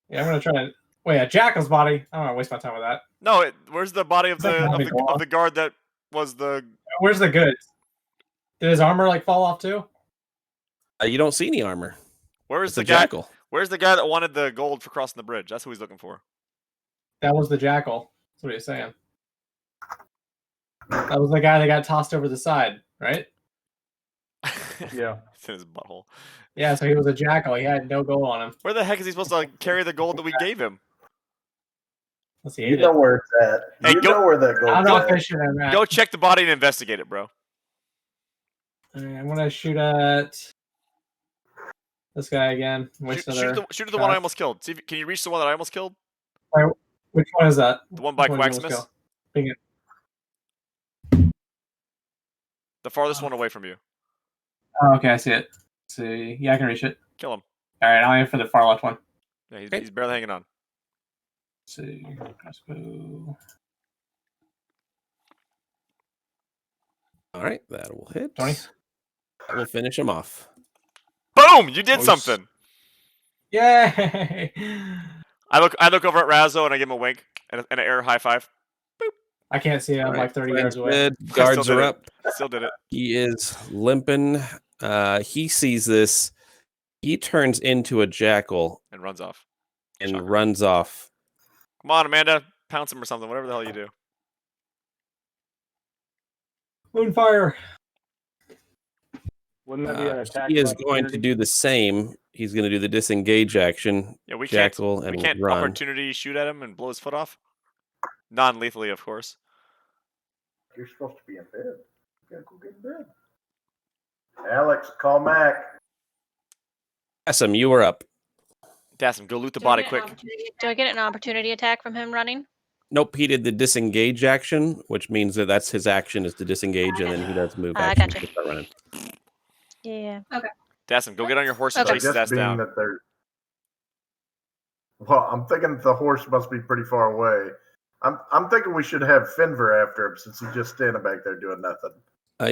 Yeah, I'm gonna try to. Wait, a jackal's body? I don't want to waste my time with that. No, where's the body of the guard that was the? Where's the goods? Did his armor like fall off too? You don't see any armor. Where's the jackal? Where's the guy that wanted the gold for crossing the bridge? That's who he's looking for. That was the jackal. That's what he's saying. That was the guy that got tossed over the side, right? Yeah. It's in his butthole. Yeah, so he was a jackal. He had no gold on him. Where the heck is he supposed to carry the gold that we gave him? Let's see. You know where it's at. Hey, you know where that gold is. I'm not fishing in that. Go check the body and investigate it, bro. I'm gonna shoot at this guy again. Shoot at the one I almost killed. See can you reach the one that I almost killed? Right, which one is that? The one by Quacksmith. The farthest one away from you. Oh, okay, I see it. Let's see, yeah, I can reach it. Kill him. All right, I'll aim for the far left one. Yeah, he's barely hanging on. Let's see, crossbow. All right, that will hit. 20. That will finish him off. Boom! You did something. Yay! I look over at Razzo and I give him a wink and an air high five. Boop. I can't see him. I'm like 30 yards away. Good. Guards are up. Still did it. He is limping. He sees this. He turns into a jackal And runs off. and Shocker. runs off. Come on, Amanda. Pounce him or something. Whatever the hell you do. Moonfire. Wouldn't that be an attack? He is going to do the same. He's going to do the disengage action. Yeah, we jackal can't. and We can't run. opportunity shoot at him and blow his foot off. Non-lethally, of course. You're supposed to be in bed. You gotta go get in bed. Alex, call Mac. Awesome, you are up. Dassam, go loot the body quick. Do I get an opportunity attack from him running? Nope, he did the disengage action, which means that that's his action is to disengage, and then he does move I action gotcha. to start running. Yeah. Okay. Dassam, go get on your horse and Okay. chase his ass down. Well, I'm thinking the horse must be pretty far away. I'm thinking we should have Finver after him since he's just standing back there doing nothing.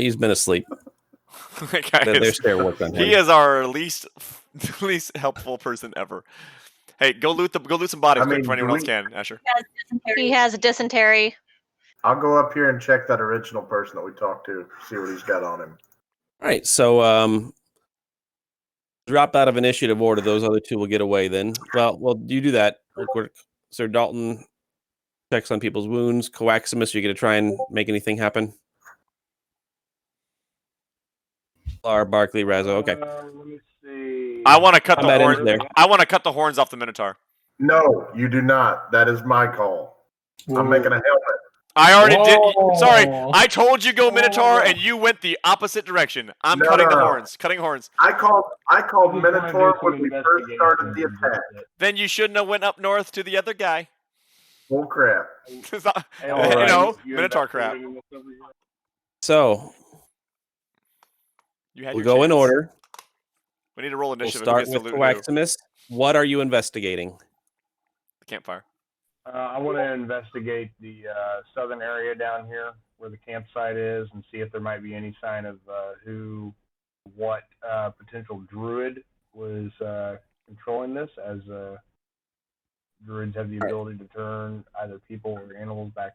He's been asleep. Guys, Their stair worked on him. he is our least helpful person ever. Hey, go loot some bodies quick before anyone else can, Asher. He has a dysentery. I'll go up here and check that original person that we talked to, see what he's got on him. All right, so drop out of initiative order. Those other two will get away then. Well, you do that real quick. Sir Dalton checks on people's wounds. Coaximus, you're going to try and make anything happen? Or Barkley, Razzo, okay. Let me see. I want to cut the Combat ends horn. there. I want to cut the horns off the Minotaur. No, you do not. That is my call. I'm making a helmet. I already Whoa. did. Sorry, I told you go Minotaur, and you went the opposite direction. I'm cutting the horns. Cutting horns. I called Minotaur when we first started the attack. Then you shouldn't have went up north to the other guy. Bull crap. It's not- Hey, you alright, know, you Minotaur crap. investigating this over here? So You had we'll your go in chance. order. We need to roll We'll initiative. start against with the loot Coaximus. What are you investigating? the campfire. I want to investigate the southern area down here where the campsite is and see if there might be any sign of what potential druid was controlling this, as druids have the ability to turn either people or animals back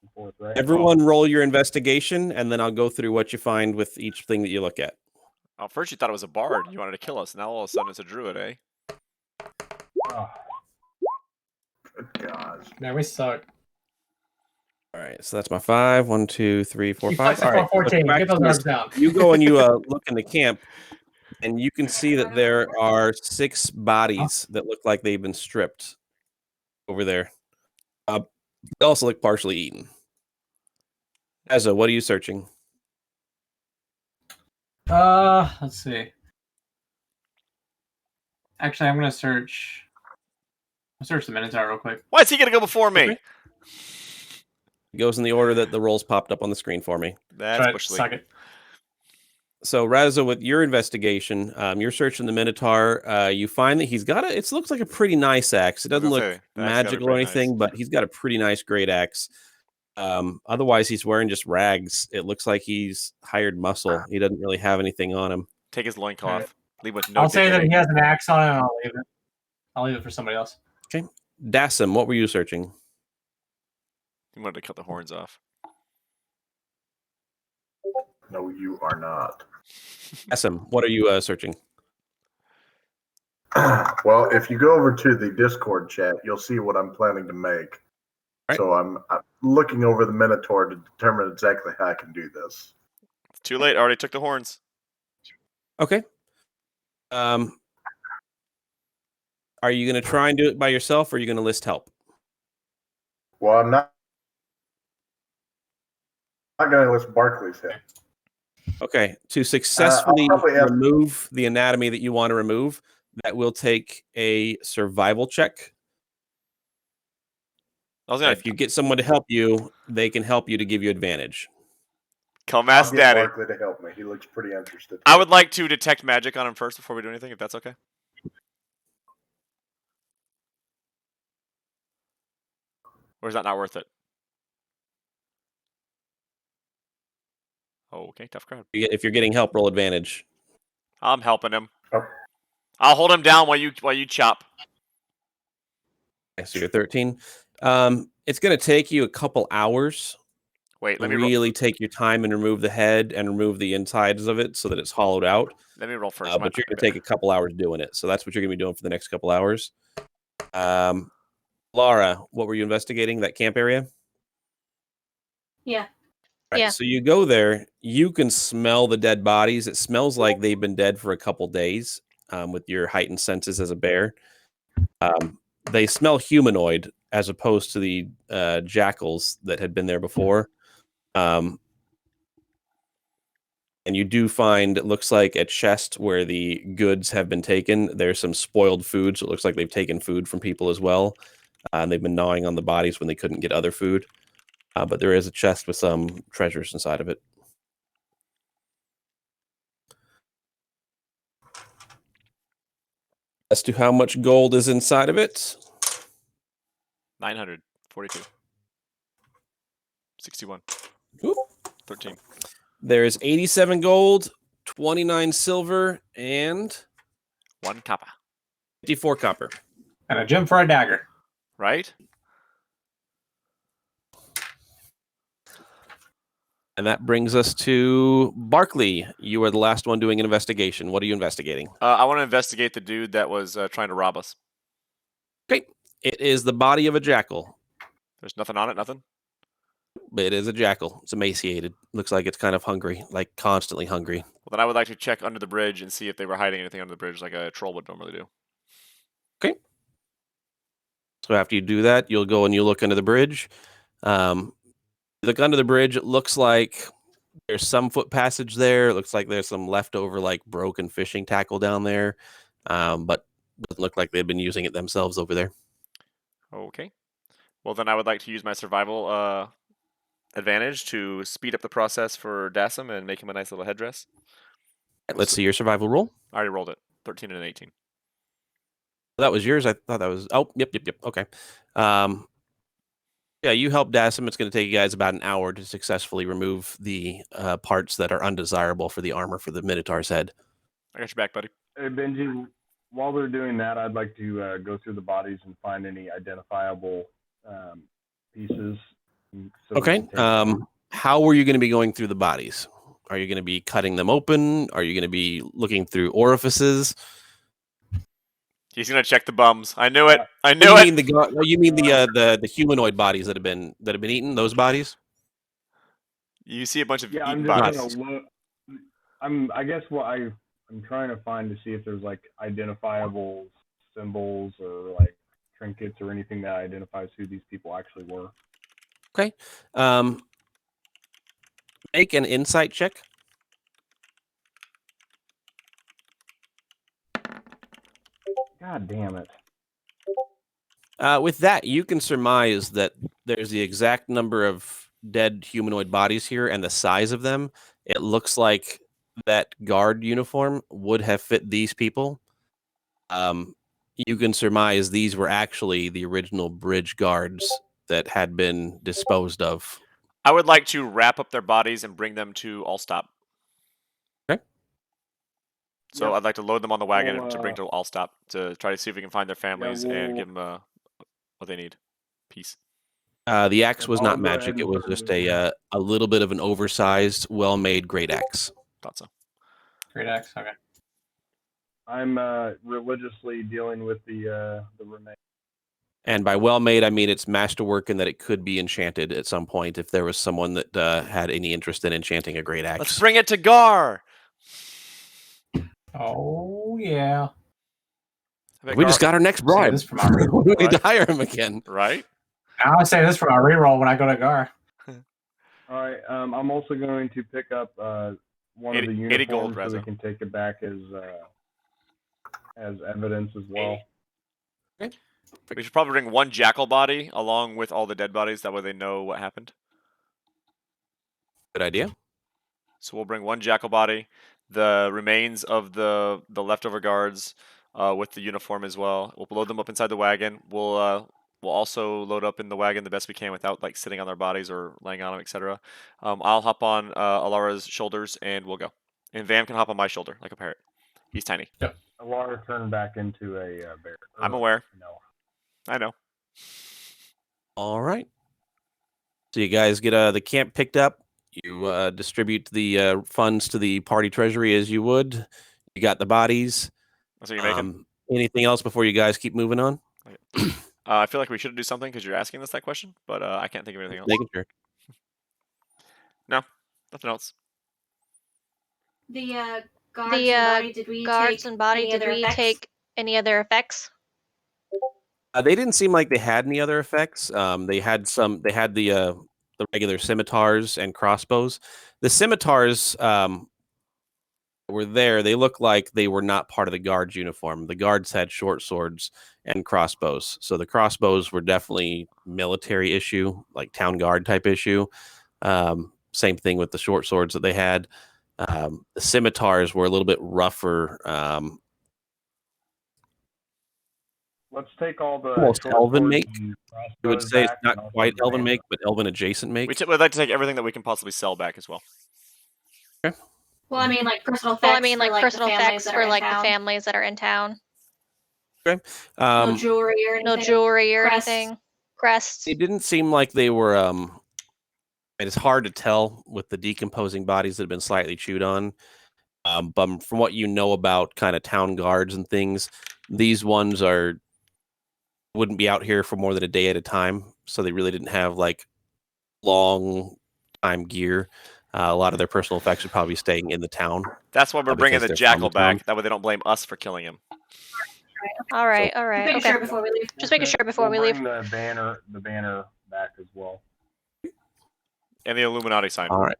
and forth, right? Everyone roll your investigation, and then I'll go through what you find with each thing that you look at. Oh, first you thought it was a bard. You wanted to kill us. Now all of a sudden it's a druid, eh? Oh, Good gosh. Man, we suck. All right, so that's my 5. 1, 2, 3, 4, You 5. flex All it for right, 14. so Get those Coaximus, arms down. you go and you look in the camp, and you can see that there are 6 bodies that look like they've been stripped over there. They also look partially eaten. Ezra, what are you searching? Let's see. Actually, I'm gonna search. I'll search the Minotaur real quick. Why is he gonna go before me? Okay. It goes in the order that the rolls popped up on the screen for me. That's Try it. bush league. Suck it. So Raza, with your investigation, you're searching the Minotaur. You find that he's got it looks like a pretty nice axe. It doesn't look magical or anything, but he's got a pretty nice great axe. Otherwise, he's wearing just rags. It looks like he's hired muscle. He doesn't really have anything on him. Take his loincloth. Leave with no I'll say that dignity. he has an axe on it, and I'll leave it. I'll leave it for somebody else. Okay. Dassam, what were you searching? He wanted to cut the horns off. No, you are not. Dassam, what are you searching? Well, if you go over to the Discord chat, you'll see what I'm planning to make. Right. So I'm looking over the Minotaur to determine exactly how I can do this. It's too late. I already took the horns. Okay. Are you going to try and do it by yourself, or are you going to list help? Well, I'm not going to list Barkley's head. Okay. To successfully remove the anatomy that you want to remove, that will take a survival check. If you get someone to help you, they can help you to give you advantage. Come ask Daddy. Barkley to help me. He looks pretty interested. I would like to detect magic on him first before we do anything, if that's okay. Or is that not worth it? Oh, okay, tough crowd. If you're getting help, roll advantage. I'm helping him. Oh. I'll hold him down while you chop. Okay, so you're 13. It's going to take you a couple hours. Wait, let me really take your time and remove the head and remove the insides of it so that it's hollowed out. Let me roll first. But you're going to take a couple hours doing it. So that's what you're going to be doing for the next couple hours. Laura, what were you investigating? That camp area? Yeah. Right, yeah. So you go there. You can smell the dead bodies. It smells like they've been dead for a couple days with your heightened senses as a bear. They smell humanoid as opposed to the jackals that had been there before. And you do find, it looks like a chest where the goods have been taken. There's some spoiled food, so it looks like they've taken food from people as well. And they've been gnawing on the bodies when they couldn't get other food. But there is a chest with some treasures inside of it. As to how much gold is inside of it? 942. 61. Ooh. 13. There's 87 gold, 29 silver, and 1 copper. 54 copper. And a gem for a dagger. Right? And that brings us to Barkley. You are the last one doing an investigation. What are you investigating? I want to investigate the dude that was trying to rob us. Okay. It is the body of a jackal. There's nothing on it, nothing? It is a jackal. It's emaciated. Looks like it's kind of hungry, like constantly hungry. Well, then I would like to check under the bridge and see if they were hiding anything under the bridge like a troll would normally do. Okay. So after you do that, you'll go and you look under the bridge. Look under the bridge. It looks like there's some foot passage there. It looks like there's some leftover, like broken fishing tackle down there. But it doesn't look like they've been using it themselves over there. Okay. Well, then I would like to use my survival advantage to speed up the process for Dassam and make him a nice little headdress. Let's see your survival roll. I already rolled it. 13 and 18. That was yours. I thought that was... Oh, yep. Okay. Yeah, you help Dassam. It's going to take you guys about an hour to successfully remove the parts that are undesirable for the armor for the Minotaur's head. I got your back, buddy. Hey, Benji, while we're doing that, I'd like to go through the bodies and find any identifiable pieces. So okay. How are you going to be going through the bodies? Are you going to be cutting them open? Are you going to be looking through orifices? He's going to check the bums. I knew it. I knew it. You mean the humanoid bodies that have been eaten? Those bodies? You see a bunch of eaten bodies. I guess what I'm trying to find to see if there's like identifiable symbols or like trinkets or anything that identifies who these people actually were. Okay. Make an insight check. God damn it. With that, you can surmise that there's the exact number of dead humanoid bodies here and the size of them. It looks like that guard uniform would have fit these people. You can surmise these were actually the original bridge guards that had been disposed of. I would like to wrap up their bodies and bring them to Allstop. Okay. So I'd like to load them on the wagon to bring to Allstop to try to see if we can find their families and give them what they need. Peace. The axe was not magic. It was just a little bit of an oversized, well-made great axe. Thought so. Great axe. Okay. I'm religiously dealing with the remains. And by well-made, I mean it's masterwork and that it could be enchanted at some point if there was someone that had any interest in enchanting a great axe. Let's bring it to Gar. Oh, yeah. We just got our next bribe. We need to hire him again. Right? I'll say this for my reroll when I go to Gar. All right. I'm also going to pick up one of the uniforms so we can take it back as evidence as well. Okay. We should probably bring one jackal body along with all the dead bodies. That way they know what happened. Good idea. So we'll bring one jackal body, the remains of the leftover guards with the uniform as well. We'll load them up inside the wagon. We'll also load up in the wagon the best we can without like sitting on their bodies or laying on them, etc. I'll hop on Alara's shoulders and we'll go. And Vam can hop on my shoulder like a parrot. He's tiny. Yep. Alara turned back into a bear. I'm aware. No. I know. All right. So you guys get the camp picked up. You distribute the funds to the party treasury as you would. You got the bodies. That's what you're making. Anything else before you guys keep moving on? Okay. I feel like we should do something because you're asking us that question, but I can't think of anything else. Making sure. No, nothing else. The guards and body, did we take any other effects? They didn't seem like they had any other effects. They had the regular scimitars and crossbows. The scimitars were there. They looked like they were not part of the guards uniform. The guards had short swords and crossbows. So the crossbows were definitely military issue, like town guard type issue. Same thing with the short swords that they had. The scimitars were a little bit rougher. Let's take all the almost elven make. I would say it's back not quite elven make, but elven adjacent make. We'd like to take everything that we can possibly sell back as well. Okay. Well, I mean, like personal effects for like the families that are in town. Okay. No jewelry or anything. Crests. It didn't seem like they were. It's hard to tell with the decomposing bodies that have been slightly chewed on. But from what you know about kind of town guards and things, these ones wouldn't be out here for more than a day at a time, so they really didn't have like long time gear. A lot of their personal effects would probably be staying in the town. That's why we're bringing the jackal back. That way they don't blame us for killing him. All right. Just making sure before we leave. Just making sure before we leave. Bring the banner back as well. And the Illuminati sign. All right.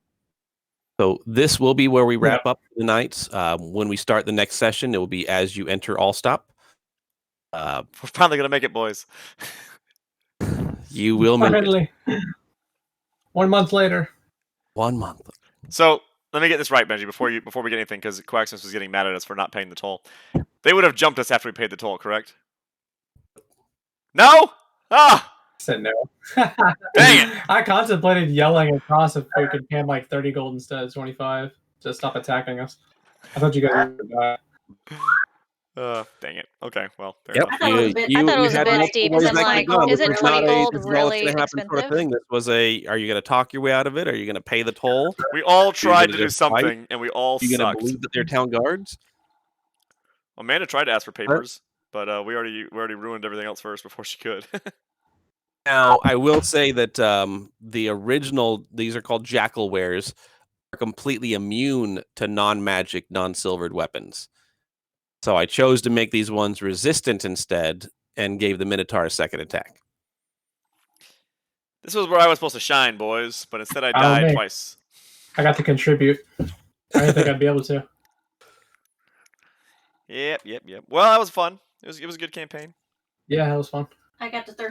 So this will be where we wrap up the night. When we start the next session, it will be as you enter Allstop. We're finally gonna make it, boys. You will make it. 1 month later. 1 month. So let me get this right, Benji, before we get anything, because Quaxus was getting mad at us for not paying the toll. They would have jumped us after we paid the toll, correct? No? Ah! I said no. Dang it! I contemplated yelling across if we could hand like 30 gold instead of 25 to stop attacking us. I thought you guys would die. Dang it. Okay, well, fair yep. enough. I thought it was a bit steep. Isn't like, isn't 20 gold really expensive? Sort of thing. This was are you going to talk your way out of it? Are you going to pay the toll? We all tried to do something, and we all sucked. Are you going to believe that they're town guards? Amanda tried to ask for papers, but we already ruined everything else first before she could. Now, I will say that the original, these are called jackal wares, are completely immune to non-magic, non-silvered weapons. So I chose to make these ones resistant instead and gave the Minotaur a second attack. This was where I was supposed to shine, boys, but instead I died twice. I got to contribute. I didn't think I'd be able to. Yep. Well, that was fun. It was a good campaign. Yeah, that was fun. I got to throw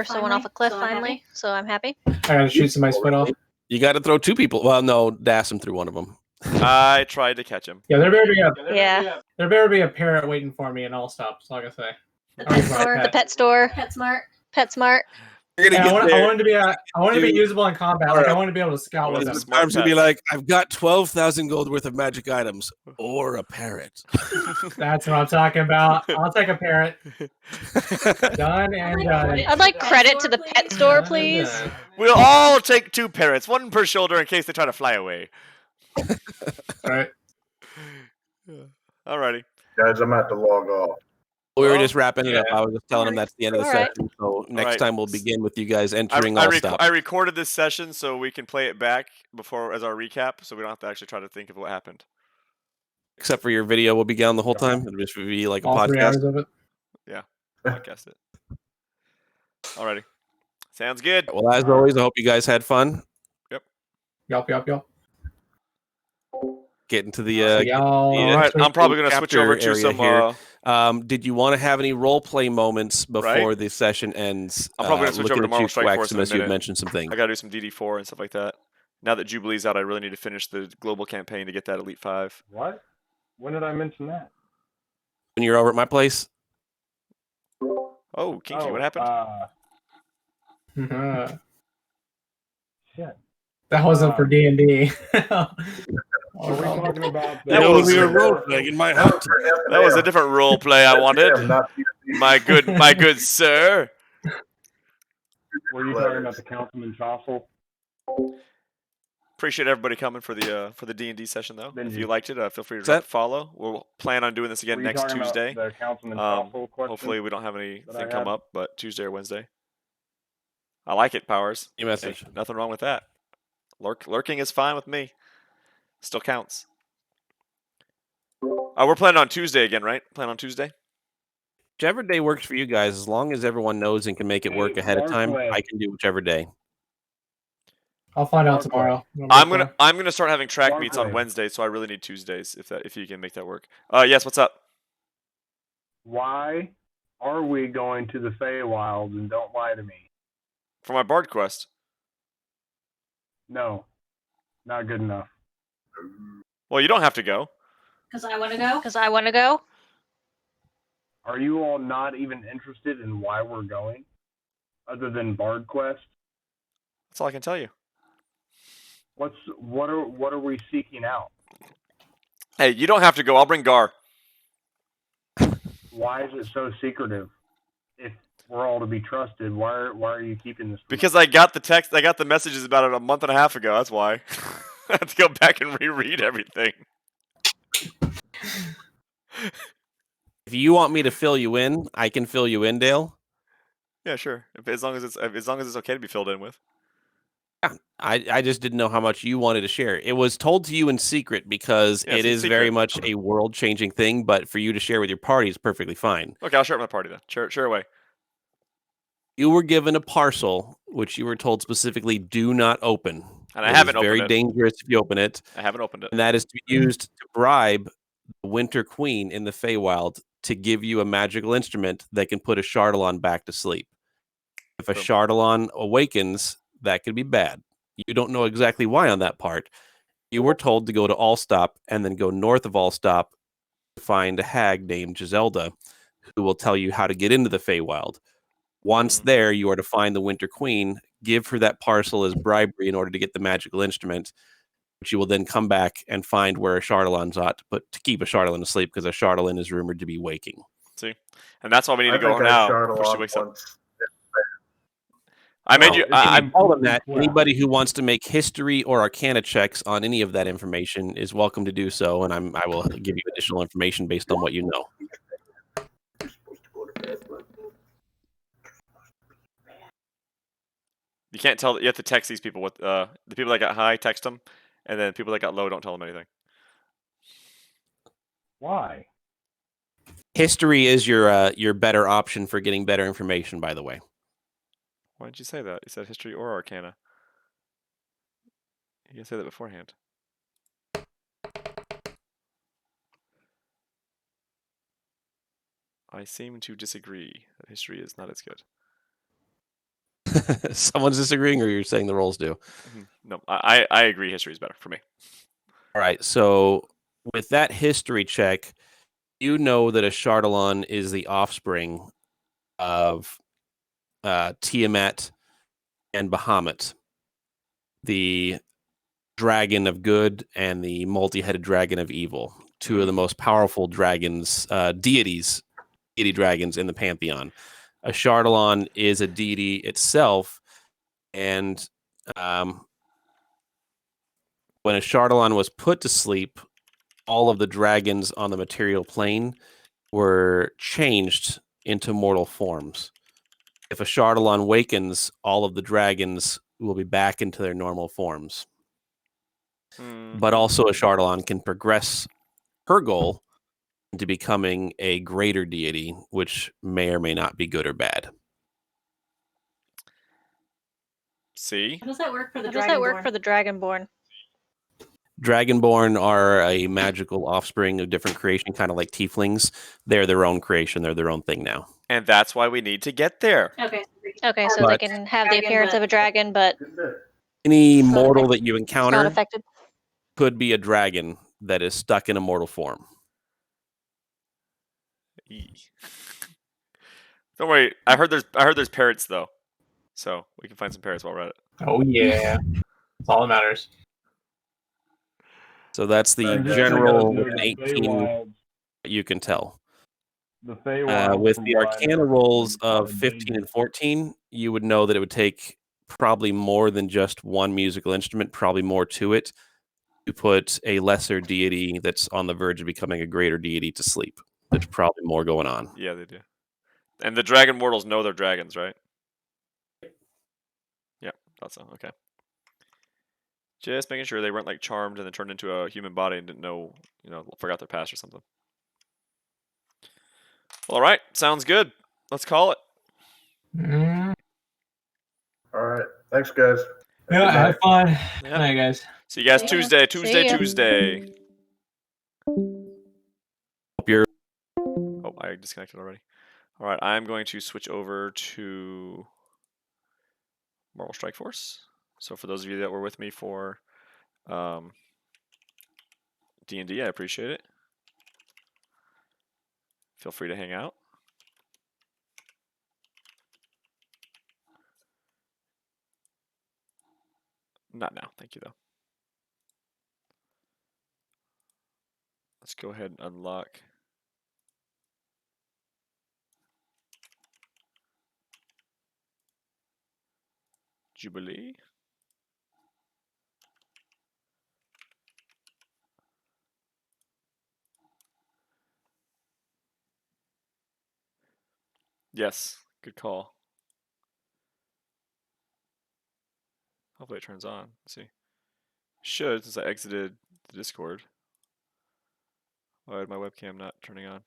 someone off a cliff finally, so I'm happy. I got to shoot somebody's foot off. You got to throw two people. Well, no, Dassem threw one of them. I tried to catch him. Yeah, there better be a Yeah. parrot waiting for me, and I'll stop. That's all I gotta say. The pet store. The pet store. PetSmart. Yeah, I want to be usable in combat. Like I want to be able to scout with them. Arms would be like, I've got 12,000 gold worth of magic items, or a parrot. That's what I'm talking about. I'll take a parrot. Done and done. I'd like credit to the pet store, please. We'll all take 2 parrots, 1 per shoulder in case they try to fly away. All right. Alrighty. Guys, I'm at to log off. We were just wrapping it up. I was just telling them that's the end of the session. So next time we'll begin with you guys entering all stop. I recorded this session so we can play it back before as our recap, so we don't have to actually try to think of what happened. Except for your video will be on the whole time. It'll just be like a all podcast. 3 hours of it. Yeah, podcast it. Alrighty, sounds good. Well, as always, I hope you guys had fun. Yup. Get into the. All right, I'm probably going to switch over to some. Here. Did you want to have any role play moments before the session ends? I'm probably going to switch over to Marvel Strike Force in a minute. You had mentioned some things. I got to do some DD4 and stuff like that. Now that Jubilee's out, I really need to finish the global campaign to get that Elite 5. What? When did I mention that? When you're over at my place. Oh, Kinky, what happened? Shit. That wasn't for D&D. Are we talking about that was your role playing in my house. That was a different role play I wanted. My good sir. Were you talking about the Councilman Chossel? Appreciate everybody coming for the D&D session though. If you liked it, feel free to follow. We'll plan on doing this again next Tuesday. The Councilman Chossel question hopefully we don't have anything come up, but Tuesday or Wednesday. I like it, Powers. Your message. Hey, nothing wrong with that. Lurking is fine with me. Still counts. We're planning on Tuesday again, right? Plan on Tuesday? Whichever day works for you guys, as long as everyone knows and can make it work ahead of time, I can do whichever day. I'll find out tomorrow. I'm gonna start having track meets on Wednesday, so I really need Tuesdays if you can make that work. Yes, what's up? Why are we going to the Feywild, and don't lie to me? For my Bard quest. No, not good enough. Well, you don't have to go. Because I want to go. Are you all not even interested in why we're going, other than Bard quest? That's all I can tell you. What are we seeking out? Hey, you don't have to go. I'll bring Gar. Why is it so secretive? If we're all to be trusted, why are you keeping this? Because I got the text. I got the messages about it a month and a half ago. That's why. I have to go back and reread everything. If you want me to fill you in, I can fill you in, Dale. Yeah, sure. As long as it's okay to be filled in with. Yeah, I just didn't know how much you wanted to share. It was told to you in secret because it is very much a world-changing thing, but for you to share with your party is perfectly fine. Okay, I'll share it with my party then. Share away. You were given a parcel, which you were told specifically do not open. And I haven't opened it. Very dangerous if you open it. I haven't opened it. And that is to be used to bribe the Winter Queen in the Feywild to give you a magical instrument that can put a Chardalon back to sleep. If a Chardalon awakens, that could be bad. You don't know exactly why on that part. You were told to go to Allstop and then go north of Allstop to find a hag named Giselda who will tell you how to get into the Feywild. Once there, you are to find the Winter Queen, give her that parcel as bribery in order to get the magical instrument, which you will then come back and find where a Chardalon's ought to keep a Chardalon asleep because a Chardalon is rumored to be waking. See? And that's why we need to go now before she wakes up. I made you. I told them that anybody who wants to make history or arcana checks on any of that information is welcome to do so, and I will give you additional information based on what you know. You can't tell. You have to text these people. What the people that got high, text them, and then people that got low, don't tell them anything. Why? History is your better option for getting better information. By the way. Why did you say that? You said history or arcana. You can say that beforehand. I seem to disagree that history is not as good. Someone's disagreeing, or you're saying the roles do? No, I agree history is better for me. All right, so with that history check, you know that a Chardalon is the offspring of Tiamat and Bahamut, the dragon of good and the multi-headed dragon of evil, two of the most powerful dragons, deity dragons in the pantheon. A Chardalon is a deity itself, and when a Chardalon was put to sleep, all of the dragons on the material plane were changed into mortal forms. If a Chardalon wakens, all of the dragons will be back into their normal forms. But also a Chardalon can progress her goal into becoming a greater deity, which may or may not be good or bad. See? How does that work for the Dragonborn? Dragonborn are a magical offspring of different creation, kind of like tieflings. They're their own creation. They're their own thing now. And that's why we need to get there. Okay, so they can have the appearance of a dragon, but any mortal that you not encounter affected. could be a dragon that is stuck in a mortal form. Don't worry. I heard there's parrots though, so we can find some parrots while we're at it. Oh yeah, that's all that matters. So that's the general 18 you can tell. The Feywild, with from the what I Arcana know, rolls are of 15 and 14, you would know that it would take probably more than just one musical instrument, probably more to it, to put a lesser deity that's on the verge of becoming a greater deity to sleep. There's probably more going on. Yeah, they do. And the dragon mortals know they're dragons, right? Yeah, thought so. Okay. Just making sure they weren't like charmed and then turned into a human body and didn't know, forgot their past or something. All right, sounds good. Let's call it. All right. Thanks, guys. Yeah, have fun. Yep. Good night, guys. See you guys See ya. Tuesday. See ya. Tuesday. Hope you're Oh, I disconnected already. All right, I'm going to switch over to Marvel Strike Force. So for those of you that were with me for D&D, I appreciate it. Feel free to hang out. Not now, thank you though. Let's go ahead and unlock Jubilee. Yes, good call. Hopefully it turns on. Let's see. Should, since I exited the Discord. Why is my webcam not turning on?